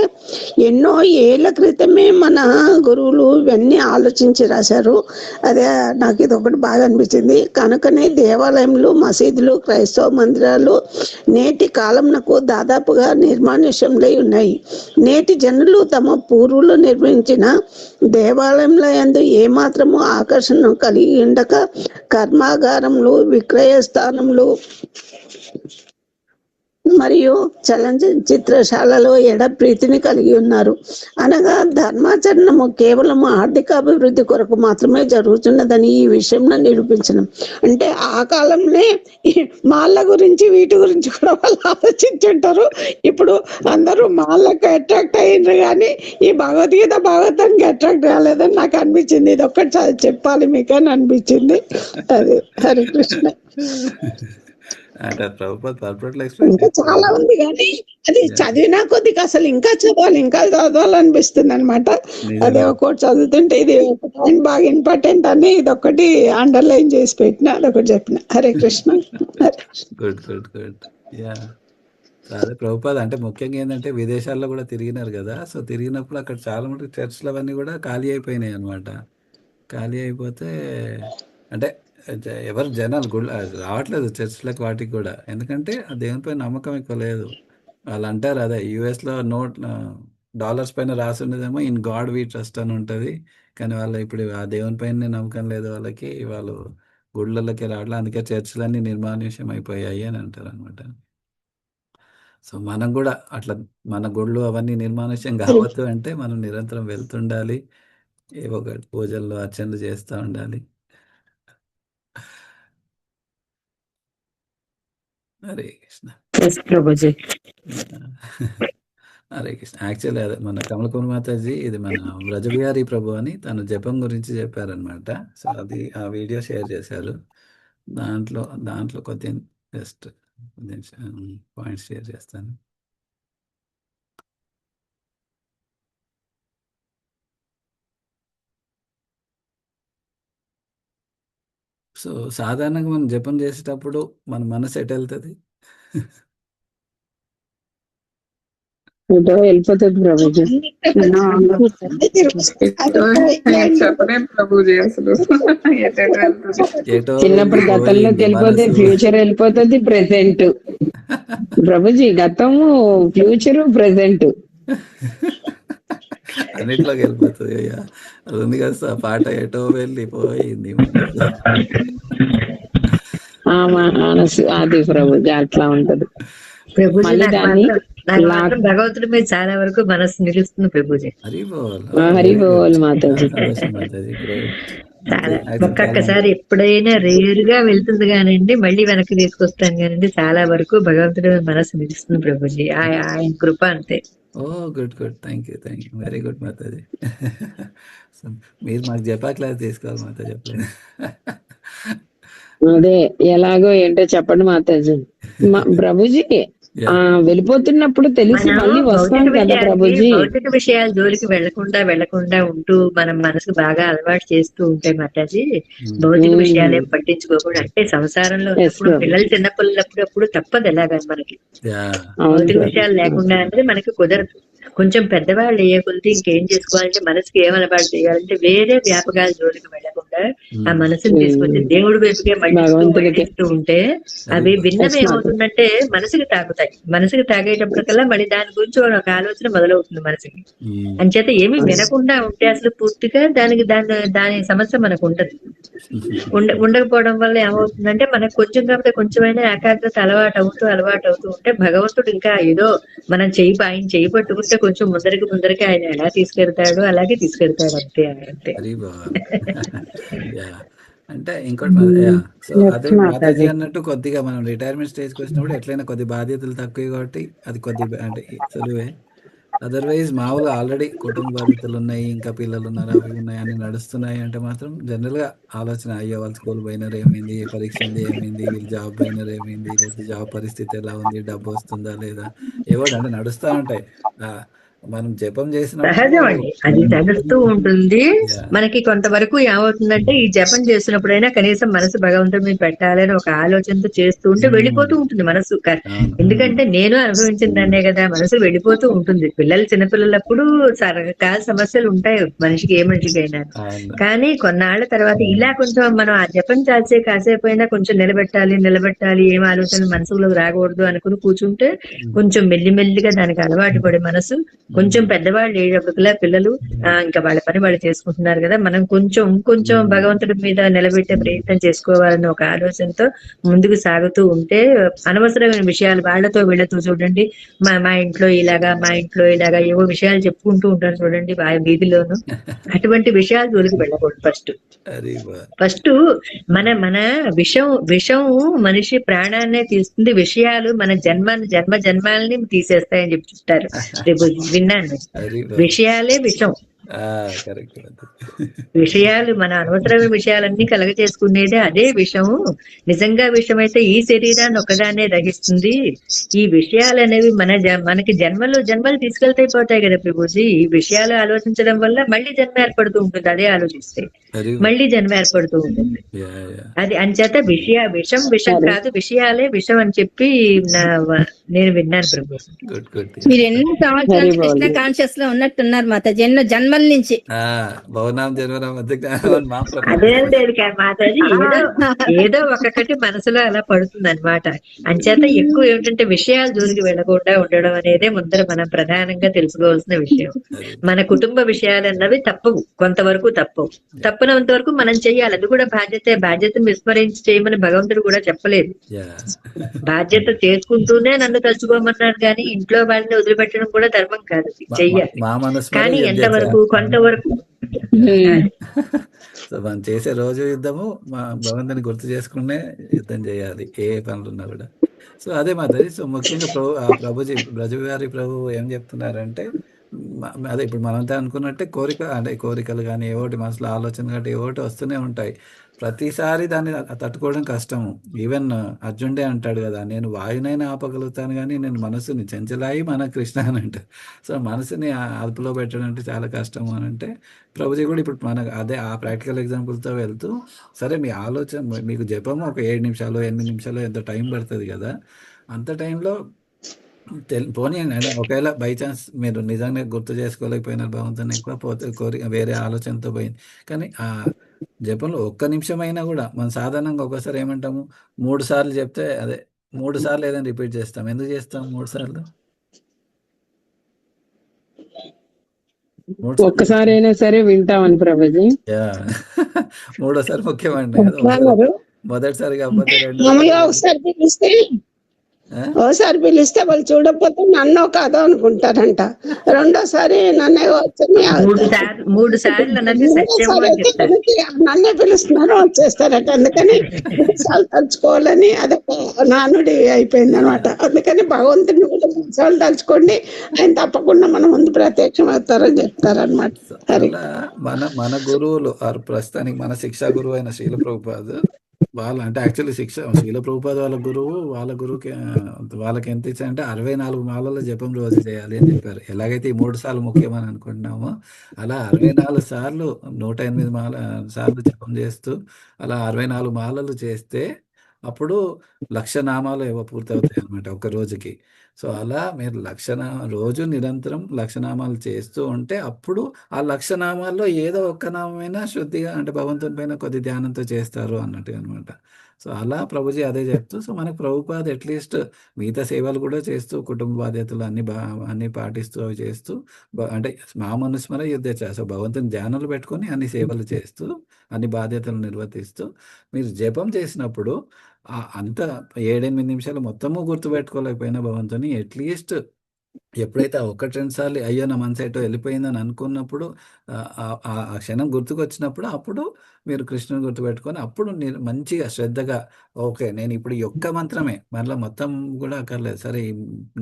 ఎన్నో ఏళ్ల క్రితమే మన గురువులు ఇవన్నీ ఆలోచించి రాశారు. అదే నాకు ఇది ఒకటి బాగా అనిపించింది. కనుకనే దేవాలయములు, మసీదులు, క్రైస్తవ మందిరాలు నేటి కాలంకు దాదాపుగా నిర్మానుష్యంలో ఉన్నాయి. నేటి జనులు తమ పూర్వులు నిర్మించిన దేవాలయంలో యందు ఏమాత్రము ఆకర్షణ కలిగి ఉండక కర్మాగారములు, విక్రయ స్థానములు మరియు చలనచిత్రశాలలో ఎడ ప్రీతిని కలిగి ఉన్నారు. అనగా ధర్మాచరణము కేవలం ఆర్థిక అభివృద్ధి కొరకు మాత్రమే జరుగుతున్నదని ఈ విషయంలో నిరూపించడం. అంటే ఆ కాలంలో మాళ్ళ గురించి వీటి గురించి కూడా వాళ్ళు ఆలోచించుంటారు. ఇప్పుడు అందరూ మాళ్ళకు అట్రాక్ట్ అయ్యిండ్రు కానీ ఈ భాగవతానికి అట్రాక్ట్ కాలేదని నాకు అనిపించింది. ఇది ఒక్కటి చెప్పాలి మీకు అని అనిపించింది. అది హరే కృష్ణ. ఇంకా చాలా ఉంది కానీ అది చదివినా కొద్దిగా అసలు ఇంకా చదవాలనిపిస్తుంది అనమాట. అదే ఒకటి చదువుతుంటే ఇది పాయింట్ బాగా ఇంపార్టెంట్ అని ఇది ఒకటి అండర్లైన్ చేసి పెట్టిన, అదొకటి చెప్పిన. Hare Krishna. Good good good. అదే ప్రభుపాద అంటే ముఖ్యంగా ఏంటంటే విదేశాల్లో కూడా తిరిగినారు కదా, సో తిరిగినప్పుడు అక్కడ చాలా మటుకు చర్చ్లు అవన్నీ కూడా ఖాళీ అయిపోయినాయి అనమాట. ఖాళీ అయిపోతే అంటే ఎవరు జనాలు రావట్లేదు చర్చ్లకు వాటికి కూడా, ఎందుకంటే ఆ దేవునిపై నమ్మకం ఎక్కువ లేదు. వాళ్ళు అంటారు అదే యుఎస్లో డాలర్స్ పైన రాసి ఉండేదేమో ఇన్ గాడ్ వీ ట్రస్ట్ అని ఉంటుంది, కానీ వాళ్ళు ఇప్పుడు ఆ దేవుని పైన నమ్మకం లేదు వాళ్ళకి, వాళ్ళు గుళ్ళకి రావట్లేదు, అందుకే చర్చిలన్నీ నిర్మానుష్యం అయిపోయాయి అని అంటారు అనమాట. సో మనం కూడా అట్లా మన గుళ్ళు అవన్నీ నిర్మానుష్యం కావద్దు అంటే మనం నిరంతరం వెళ్తుండాలి, ఏవో ఒకటి పూజల్లో అర్చనలు చేస్తూ ఉండాలి. హరే కృష్ణ. ప్రభుజీ హరే కృష్ణ. యాక్చువల్లీ అదే మన కమలకుమారి మాతాజీ ఇది మన బ్రజబిహారీ ప్రభు అని తన జపం గురించి చెప్పారనమాట. సో అది ఆ వీడియో షేర్ చేశారు. దాంట్లో కొద్ది జస్ట్ పాయింట్స్ షేర్ చేస్తాను. సో సాధారణంగా మనం జపం చేసేటప్పుడు మన మనసు ఎటు వెళ్తుంది? వెళ్ళిపోతుంది ప్రభుజీ. చెప్పలేం ప్రభుజీ అసలు. చిన్నప్పుడు గతంలోకి వెళ్ళిపోతే ఫ్యూచర్ వెళ్ళిపోతుంది, ప్రెసెంట్. ప్రభుజీ గతము, ఫ్యూచరు, ప్రెసెంట్ అన్నిట్లోకి వెళ్ళిపోతుంది. అది ఉంది కదా పాట, ఎటో వెళ్ళిపోయింది అది ప్రభుజీ అట్లా ఉంటది. భగవంతుడి మీద చాలా వరకు మనసు నిలుస్తుంది ప్రభుజీ. హరి బోల్ మాతాజీ. చాలా ఒక్కొక్కసారి ఎప్పుడైనా రేర్ గా వెళ్తుంది కానండి, మళ్ళీ వెనక్కి తీసుకొస్తాను కానండి, చాలా వరకు భగవంతుడి మీద మనసు నిలుస్తుంది ప్రభుజీ. ఆయన కృప అంతే. Good good. Thank you very good Mataji. మీరు మాకు చెప్పా క్లాస్ తీసుకోవాలి మాతాజీ, చెప్పలేదు. అదే ఎలాగో ఏంటో చెప్పండి మాతాజీ. ప్రభుజీ వెళ్ళిపోతున్నప్పుడు తెలిసి మళ్ళీ వస్తాం కదా ప్రభుజీ. భౌతిక విషయాల జోలికి వెళ్లకుండా ఉంటూ మనం మనసుకు బాగా అలవాటు చేస్తూ ఉంటే మాతాజీ, భౌతిక విషయాలు పట్టించుకోకుండా, అంటే సంసారంలో పిల్లలు చిన్నపిల్లలప్పుడు తప్పదు ఎలాగా మనకి భౌతిక విషయాలు లేకుండా అంటే మనకి కుదరదు. కొంచెం పెద్దవాళ్ళు అయ్యే కొద్ది ఇంకేం చేసుకోవాలంటే మనసుకి ఏం అలవాటు చేయాలంటే వేరే వ్యాపకాల జోలికి వెళ్లకుండా కాకుండా ఆ మనసుని తీసుకొచ్చి దేవుడి వైపుకే భగవంతుడికి మళ్ళిస్తూ ఉంటే అవి భిన్నం ఏమవుతుందంటే మనసుకి తాగుతాయి. మనసుకి తాగేటప్పటికల్లా మళ్ళీ దాని గురించి ఒక ఆలోచన మొదలవుతుంది మనసుకి. అంచేత ఏమీ వినకుండా ఉంటే అసలు పూర్తిగా దాని సమస్య మనకు ఉండదు. ఉండకపోవడం వల్ల ఏమవుతుందంటే మనకు కొంచెం కాకపోతే కొంచెమైనా ఏకాగ్రత అలవాటు అవుతూ ఉంటే భగవంతుడు ఇంకా ఏదో మనం ఆయన చేయి పట్టుకుంటే కొంచెం ముందరికి ఆయన ఎలా తీసుకెళ్తాడు అలాగే తీసుకెళ్తాడు అంతే. వెరీ బాగుంది. యాహ్! అంటే ఇంకోటి సో అదే మాతాజీ అన్నట్టు కొద్దిగా మనం రిటైర్మెంట్ స్టేజ్‌కి వచ్చినప్పుడు ఎట్లైనా కొద్ది బాధ్యతలు తక్కువే కాబట్టి అది అంటే సులువే. అదర్‌వైజ్ మామూలుగా ఆల్రెడీ కుటుంబ బాధ్యతలున్నాయి, ఇంకా పిల్లలున్నారు, అవి ఉన్నాయి, అన్నీ నడుస్తున్నాయి అంటే మాత్రం జనరల్‌గా ఆలోచన అయ్యో! వాళ్ళు స్కూల్ పోయినారు ఏమైంది? ఏ పరీక్ష ఉంది ఏమైంది? వీళ్ళు జాబ్ పోయినారు ఏమైంది? లేకపోతే జాబ్ పరిస్థితి ఎలా ఉంది? డబ్బొస్తుందా లేదా? ఏవో అంటే నడుస్తా ఉంటాయి. మనం జపం చేసినప్పుడు సహజం అండి, అది నడుస్తూ ఉంటుంది. మనకి కొంతవరకు ఏమవుతుందంటే ఈ జపం చేసినప్పుడైనా కనీసం మనసు భగవంతుడి మీద పెట్టాలని ఒక ఆలోచనతో చేస్తూ ఉంటే వెళ్ళిపోతూ ఉంటుంది మనసు. ఎందుకంటే నేను అనుభవించిన దాన్నే కదా, మనసు వెళ్ళిపోతూ ఉంటుంది. చిన్నపిల్లలప్పుడు రకరకాల సమస్యలు ఉంటాయి మనిషికి, ఏ మనిషికైనా. కానీ కొన్నాళ్ల తర్వాత ఇలా కొంచెం మనం ఆ జపం కాసేపు అయినా కొంచెం నిలబెట్టాలి, ఏం ఆలోచనలు మనసులోకి రాకూడదు అనుకుని కూర్చుంటే కొంచెం మెల్లిమెల్లిగా దానికి అలవాటు పడే మనసు కొంచెం పెద్దవాళ్ళు అయ్యేటప్పటికల్లా పిల్లలు ఇంకా వాళ్ళ పని వాళ్ళు చేసుకుంటున్నారు కదా, మనం కొంచెం భగవంతుడి మీద నిలబెట్టే ప్రయత్నం చేసుకోవాలని ఒక ఆలోచనతో ముందుకు సాగుతూ ఉంటే అనవసరమైన విషయాలు వీళ్ళతో చూడండి, మా ఇంట్లో ఇలాగా ఏవో విషయాలు చెప్పుకుంటూ ఉంటారు చూడండి వీధిలోను. అటువంటి విషయాలు జోలికి వెళ్ళకూడదు. ఫస్ట్ మన విషం మనిషి ప్రాణాన్నే తీస్తుంది. విషయాలు మన జన్మాలని తీసేస్తాయని చెప్తుంటారు. రేపు విన్నాను, విషయాలే విషం. విషయాలు మన అనవసరమైన విషయాలన్నీ కలగ చేసుకునేదే అదే విషము. నిజంగా విషం అయితే ఈ శరీరాన్ని ఒకదాన్నే దహిస్తుంది. ఈ విషయాలు అనేవి మనకి జన్మలు తీసుకెళ్తాయి పోతాయి కదా ప్రభుజీ. ఈ విషయాలు ఆలోచించడం వల్ల మళ్ళీ జన్మ ఏర్పడుతూ ఉంటుంది. అదే ఆలోచిస్తే మళ్ళీ జన్మ ఏర్పడుతూ ఉంటుంది. అది అంచేత విషం కాదు, విషయాలే విషం అని చెప్పి నేను విన్నాను ప్రభుజీ. మీరు ఎన్నో సంవత్సరాలు కృష్ణ కాన్షియస్ లో ఉన్నట్టున్నారు మాతాజీ, ఎన్నో జన్మల నుంచి. అదేం లేదు మాతాజీ, ఏదో ఒక్కొక్కటి మనసులో అలా పడుతుంది అనమాట. అంచేత ఎక్కువ ఏమిటంటే విషయాలు జోలికి వెళ్లకుండా ఉండడం అనేదే ముందర మనం ప్రధానంగా తెలుసుకోవాల్సిన విషయం. మన కుటుంబ విషయాలు అన్నవి తప్పవు, కొంతవరకు తప్పనంత వరకు మనం చెయ్యాలి. అది కూడా బాధ్యతను విస్మరించి చేయమని భగవంతుడు కూడా చెప్పలేదు. బాధ్యత చేసుకుంటూనే నన్ను తలుచుకోమన్నాడు, కానీ ఇంట్లో వాళ్ళని వదిలిపెట్టడం కూడా ధర్మం కాదు, చెయ్యాలి. కానీ ఎంతవరకు, కొంతవరకు. మనం చేసే రోజు యుద్ధము మా భగవంతుని గుర్తు చేసుకునే యుద్ధం చేయాలి, ఏ పనులున్నా కూడా. సో అదే మాదిరి. సో ముఖ్యంగా ప్రభుజీ బ్రజవిహారి ప్రభు ఏం చెప్తున్నారంటే, అదే ఇప్పుడు మనంతా అనుకున్నట్టే కోరికలు కానీ ఏవోటి మనసులో ఆలోచన కానీ ఏవోటి వస్తూనే ఉంటాయి. ప్రతిసారి దాన్ని తట్టుకోవడం కష్టము. ఈవెన్ అర్జునుడే అంటాడు కదా, నేను వాయునైనా ఆపగలుగుతాను కానీ నేను మనసుని చెంచలాయి మన కృష్ణ అని అంటారు. సో మనసుని అదుపులో పెట్టడం అంటే చాలా కష్టము అని అంటే, ప్రభుజీ కూడా ఇప్పుడు మనకు అదే ఆ ప్రాక్టికల్ ఎగ్జాంపుల్తో వెళ్తూ, సరే మీ ఆలోచన, మీకు జపము ఒక 7 నిమిషాలు 8 నిమిషాలు ఎంత టైం పడుతుంది కదా, అంత టైంలో పోనీ ఒకవేళ బై ఛాన్స్ మీరు నిజంగా గుర్తు చేసుకోలేకపోయినారు భగవంతుని, ఎక్కువ పోతే వేరే ఆలోచనతో పోయింది. కానీ ఆ జపంలో 1 నిమిషమైనా కూడా మనం సాధారణంగా ఒకసారి ఏమంటాము, 3 సార్లు చెప్తే అదే 3 సార్లు ఏదైనా రిపీట్ చేస్తాం. ఎందుకు చేస్తాం 3 సార్లు? ఒక్కసారి అయినా సరే వింటామని ప్రభుజీ. మూడోసారి ముఖ్యమండి. మొదటిసారి కాకపోతే ఓసారి పిలిస్తే వాళ్ళు చూడకపోతే నన్ను కాదో అనుకుంటారంట. రెండోసారి నన్నే నన్నే పిలుస్తున్నారు వచ్చేస్తారట. అందుకని తలుచుకోవాలని అదొక నానుడి అయిపోయింది అనమాట. అందుకని భగవంతుని కూడా మూడుసార్లు తలుచుకోండి, ఆయన తప్పకుండా మన ముందు ప్రత్యక్షం అవుతారని చెప్తారనమాట. మన గురువులు ప్రస్తుతానికి మన శిక్షా గురువు అయిన శ్రీల ప్రభుపాద వాళ్ళు, అంటే యాక్చువల్లీ శ్రీల ప్రభుపాద వాళ్ళ గురువుకి వాళ్ళకి ఎంత ఇచ్చారంటే 64 మాలల జపం రోజు చేయాలి అని చెప్పారు. ఎలాగైతే ఈ 3 సార్లు ముఖ్యమని అనుకుంటున్నామో అలా 64 సార్లు 108 సార్లు జపం చేస్తూ అలా 64 మాలలు చేస్తే అప్పుడు 1,00,000 నామాలు ఏవో పూర్తవుతాయి అనమాట ఒక రోజుకి. సో, అలా మీరు రోజు నిరంతరం 1,00,000 నామాలు చేస్తూ ఉంటే అప్పుడు ఆ 1,00,000 నామాల్లో ఏదో ఒక్క నామమైనా శుద్ధిగా అంటే భగవంతుని పైన కొద్ది ధ్యానంతో చేస్తారు అన్నట్టుగా అనమాట. సో, అలా ప్రభుజీ అదే చెప్తూ సో, మనకు ప్రభుపాద అట్‌లీస్ట్ మిగతా సేవలు కూడా చేస్తూ కుటుంబ బాధ్యతలు అన్నీ పాటిస్తూ అవి చేస్తూ అంటే మామనుస్మర యుద్ధేచ్ఛ. సో, భగవంతుని ధ్యానాలు పెట్టుకొని అన్ని సేవలు చేస్తూ, అన్ని బాధ్యతలు నిర్వర్తిస్తూ మీరు జపం చేసినప్పుడు అంత 7, 8 నిమిషాలు మొత్తము గుర్తుపెట్టుకోలేకపోయినా భగవంతుని అట్‌లీస్ట్ ఎప్పుడైతే ఆ 1, 2 సార్లు అయ్యో! నా మనసు ఎటో వెళ్ళిపోయిందని అనుకున్నప్పుడు ఆ క్షణం గుర్తుకొచ్చినప్పుడు అప్పుడు మీరు కృష్ణుని గుర్తుపెట్టుకొని అప్పుడు మంచిగా శ్రద్ధగా ఓకే. నేను ఇప్పుడు ఈ ఒక్క మంత్రమే మరలా మొత్తం కూడా అక్కర్లేదు. సరే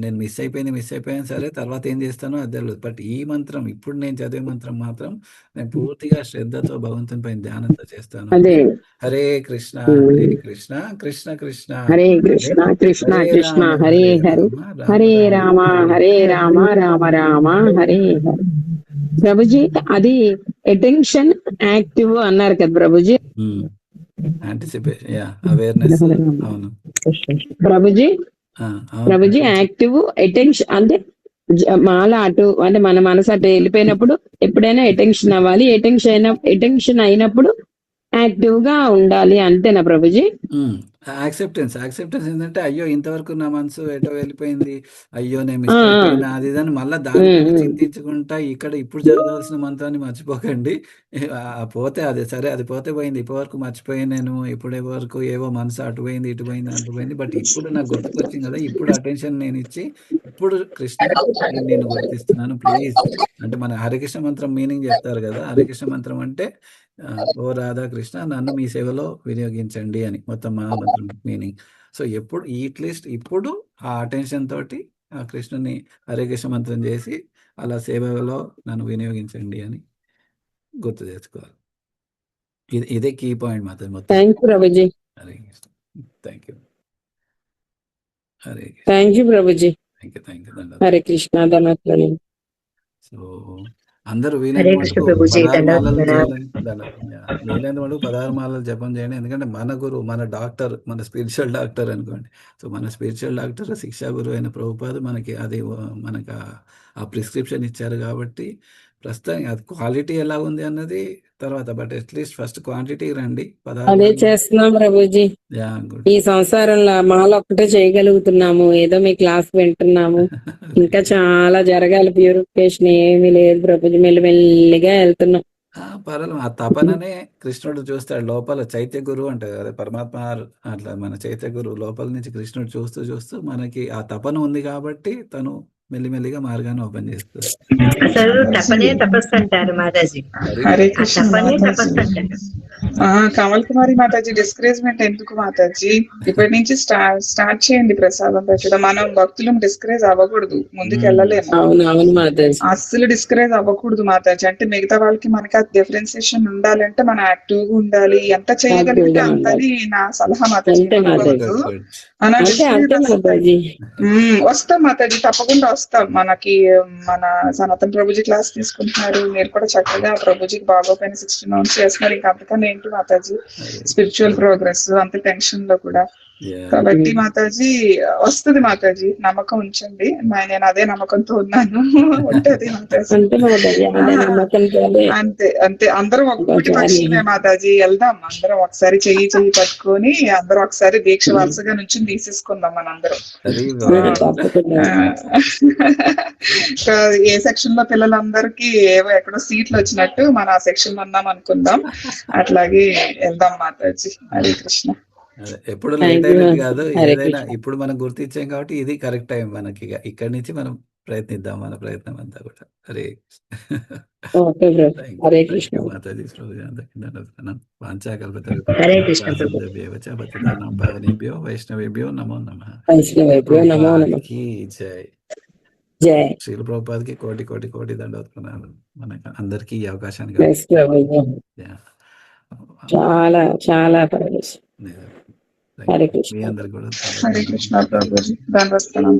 నేను మిస్ అయిపోయాను సరే తర్వాత ఏం చేస్తానో అది తెలవదు. బట్ ఈ మంత్రం ఇప్పుడు నేను చదివే మంత్రం మాత్రం నేను పూర్తిగా శ్రద్ధతో భగవంతుని పైన ధ్యానంతో చేస్తాను. అదే హరే కృష్ణ కృష్ణ కృష్ణ హరే కృష్ణ కృష్ణ కృష్ణ హరే హరే హరే రామ హరే రామ రామ రామ హరే హరే. ప్రభుజీ అది అటెన్షన్ యాక్టివ్ అన్నారు కదా ప్రభుజీ. Anticipation awareness. అవును ప్రభుజీ. ప్రభుజీ యాక్టివ్ అటెన్షన్ అంటే మాల అటు అంటే మన మనసు అటు వెళ్ళిపోయినప్పుడు ఎప్పుడైనా అటెన్షన్ అవ్వాలి. అటెన్షన్ అయినప్పుడు యాక్టివ్ గా ఉండాలి అంతేనా ప్రభుజీ? యాక్సెప్టెన్స్ ఏంటంటే అయ్యో ఇంతవరకు నా మనసు ఎటో వెళ్ళిపోయింది, అయ్యో నేను మిస్ అయిపోయినా అది ఇదని మళ్ళీ దాని చింతించుకుంటా ఇప్పుడు చదవాల్సిన మంత్రాన్ని మర్చిపోకండి. పోతే అది సరే, అది పోతే పోయింది. ఇప్పటివరకు మర్చిపోయాను నేను, ఇప్పటి వరకు ఏవో మనసు అటు పోయింది ఇటు పోయింది బట్ ఇప్పుడు నాకు గుర్తుకొచ్చింది కదా, ఇప్పుడు అటెన్షన్ నేను ఇచ్చి ఇప్పుడు కృష్ణ నేను గుర్తిస్తున్నాను ప్లీజ్ అంటే మన హరికృష్ణ మంత్రం మీనింగ్ చెప్తారు కదా. హరికృష్ణ మంత్రం అంటే ఓ రాధాకృష్ణ నన్ను మీ సేవలో వినియోగించండి అని మొత్తం మహామంత్రం మీనింగ్. సో ఎప్పుడు అట్లీస్ట్ ఇప్పుడు ఆ అటెన్షన్ తోటి ఆ కృష్ణుని హరే కృష్ణ మంత్రం చేసి అలా సేవలో నన్ను వినియోగించండి అని గుర్తు తెచ్చుకోవాలి. ఇదే కీ పాయింట్ మాత్రం మొత్తం. థ్యాంక్ యూ ప్రభుజీ. Hare Krishna. Thank you. Hare thank you ప్రభుజీ. Thank you. హరే కృష్ణ ధన్యవాదాలు. సో అందరూ వీలైనందుకు 16 మాలలు జపం చేయండి. ఎందుకంటే మన గురువు, మన డాక్టర్, మన స్పిరిచువల్ డాక్టర్ అనుకోండి. సో మన స్పిరిచువల్ డాక్టర్ శిక్షా గురువు అయిన ప్రభుపాద మనకి ఆ ప్రిస్క్రిప్షన్ ఇచ్చారు కాబట్టి ప్రస్తుతం అది క్వాలిటీ ఎలా ఉంది అన్నది తర్వాత, బట్ అట్లీస్ట్ ఫస్ట్ క్వాంటిటీ రండి. అదే చేస్తున్నాం ప్రభుజీ. ఈ సంసారంలో మాల ఒక్కటే చేయగలుగుతున్నాము, ఏదో మీ క్లాస్ వింటున్నాము. ఇంకా చాలా జరగాలి, ప్యూరిఫికేషన్ ఏమీ లేదు ప్రభుజీ, మెల్లిమెల్లిగా వెళ్తున్నాం. పర్వాలేదు. ఆ తపననే కృష్ణుడు చూస్తాడు లోపల. చైత్య గురువు అంటారు కదా పరమాత్మ, అట్లా మన చైత్య గురువు లోపల నుంచి కృష్ణుడు చూస్తూ మనకి ఆ తపన ఉంది కాబట్టి తను మెల్లిమెల్లిగా మార్గాన్ని ఓపెన్ చేస్తారు. అసలు తపనే తపస్సు అంటారు మాతాజీ. హరే కృష్ణ తపనే మాతాజీ. తపస్సు అంటారు. కమల్ కుమారి మాతాజీ, డిస్కరేజ్మెంట్ ఎందుకు మాతాజీ? ఇప్పటి నుంచి స్టార్ట్ చేయండి ప్రసాదం పెట్టడం. మనం భక్తులం డిస్కరేజ్ అవ్వకూడదు, ముందుకు వెళ్ళలేము. అవును మాతాజీ, అస్సలు డిస్కరేజ్ అవ్వకూడదు మాతాజీ. అంటే మిగతా వాళ్ళకి మనకి ఆ డిఫరెన్సియేషన్ ఉండాలంటే మనం యాక్టివ్ గా ఉండాలి. ఎంత చేయగలిగితే అంతని నా సలహా మాతాజీ. వస్తాం మాతాజీ, తప్పకుండా వస్తాం. మన సనాతన్ ప్రభుజీ క్లాస్ తీసుకుంటున్నారు, మీరు కూడా చక్కగా ప్రభుజీకి బాగోపోయిన 16 మంత్స్ చేస్తున్నారు. ఇంకా అంతకన్నా ఏంటి మాతాజీ స్పిరిచువల్ ప్రోగ్రెస్, అంత టెన్షన్ లో కూడా. కాబట్టి మాతాజీ వస్తుంది మాతాజీ, నమ్మకం ఉంచండి. నేను అదే నమ్మకంతో ఉన్నాను. ఉంటది మాతాజీ. అంతే అంతే, అందరం ఒక్కటి పక్షమే మాతాజీ. వెళ్దాం అందరం ఒకసారి, చెయ్యి పట్టుకొని అందరం ఒకసారి దీక్ష వరుసగా నుంచి తీసేసుకుందాం మనందరం. ఏ సెక్షన్ లో పిల్లలందరికీ ఏవో ఎక్కడో సీట్లు వచ్చినట్టు మన ఆ సెక్షన్ ఉన్నాం అనుకుందాం. అట్లాగే వెళ్దాం మాతాజీ. హరే కృష్ణ. ఎప్పుడు లేట్ అయినది కాదు, ఏదైనా ఇప్పుడు మనం గుర్తించాం కాబట్టి ఇది కరెక్ట్ టైం మనకి. ఇక్కడి నుంచి మనం ప్రయత్నిద్దాం, మన ప్రయత్నం అంతా కూడా. హరే మాతాజీ. వైష్ణవేభ్యో నమో నమః. జై. శ్రీల ప్రభుపాదకి కోటి కోటి కోటి దండోత్పన్నాలు. మనకి అందరికీ ఈ అవకాశాన్ని చాలా చాలా మీ అందరికి కూడా. హరే కృష్ణ ప్రభుజీ. ధన్యవాదాలు.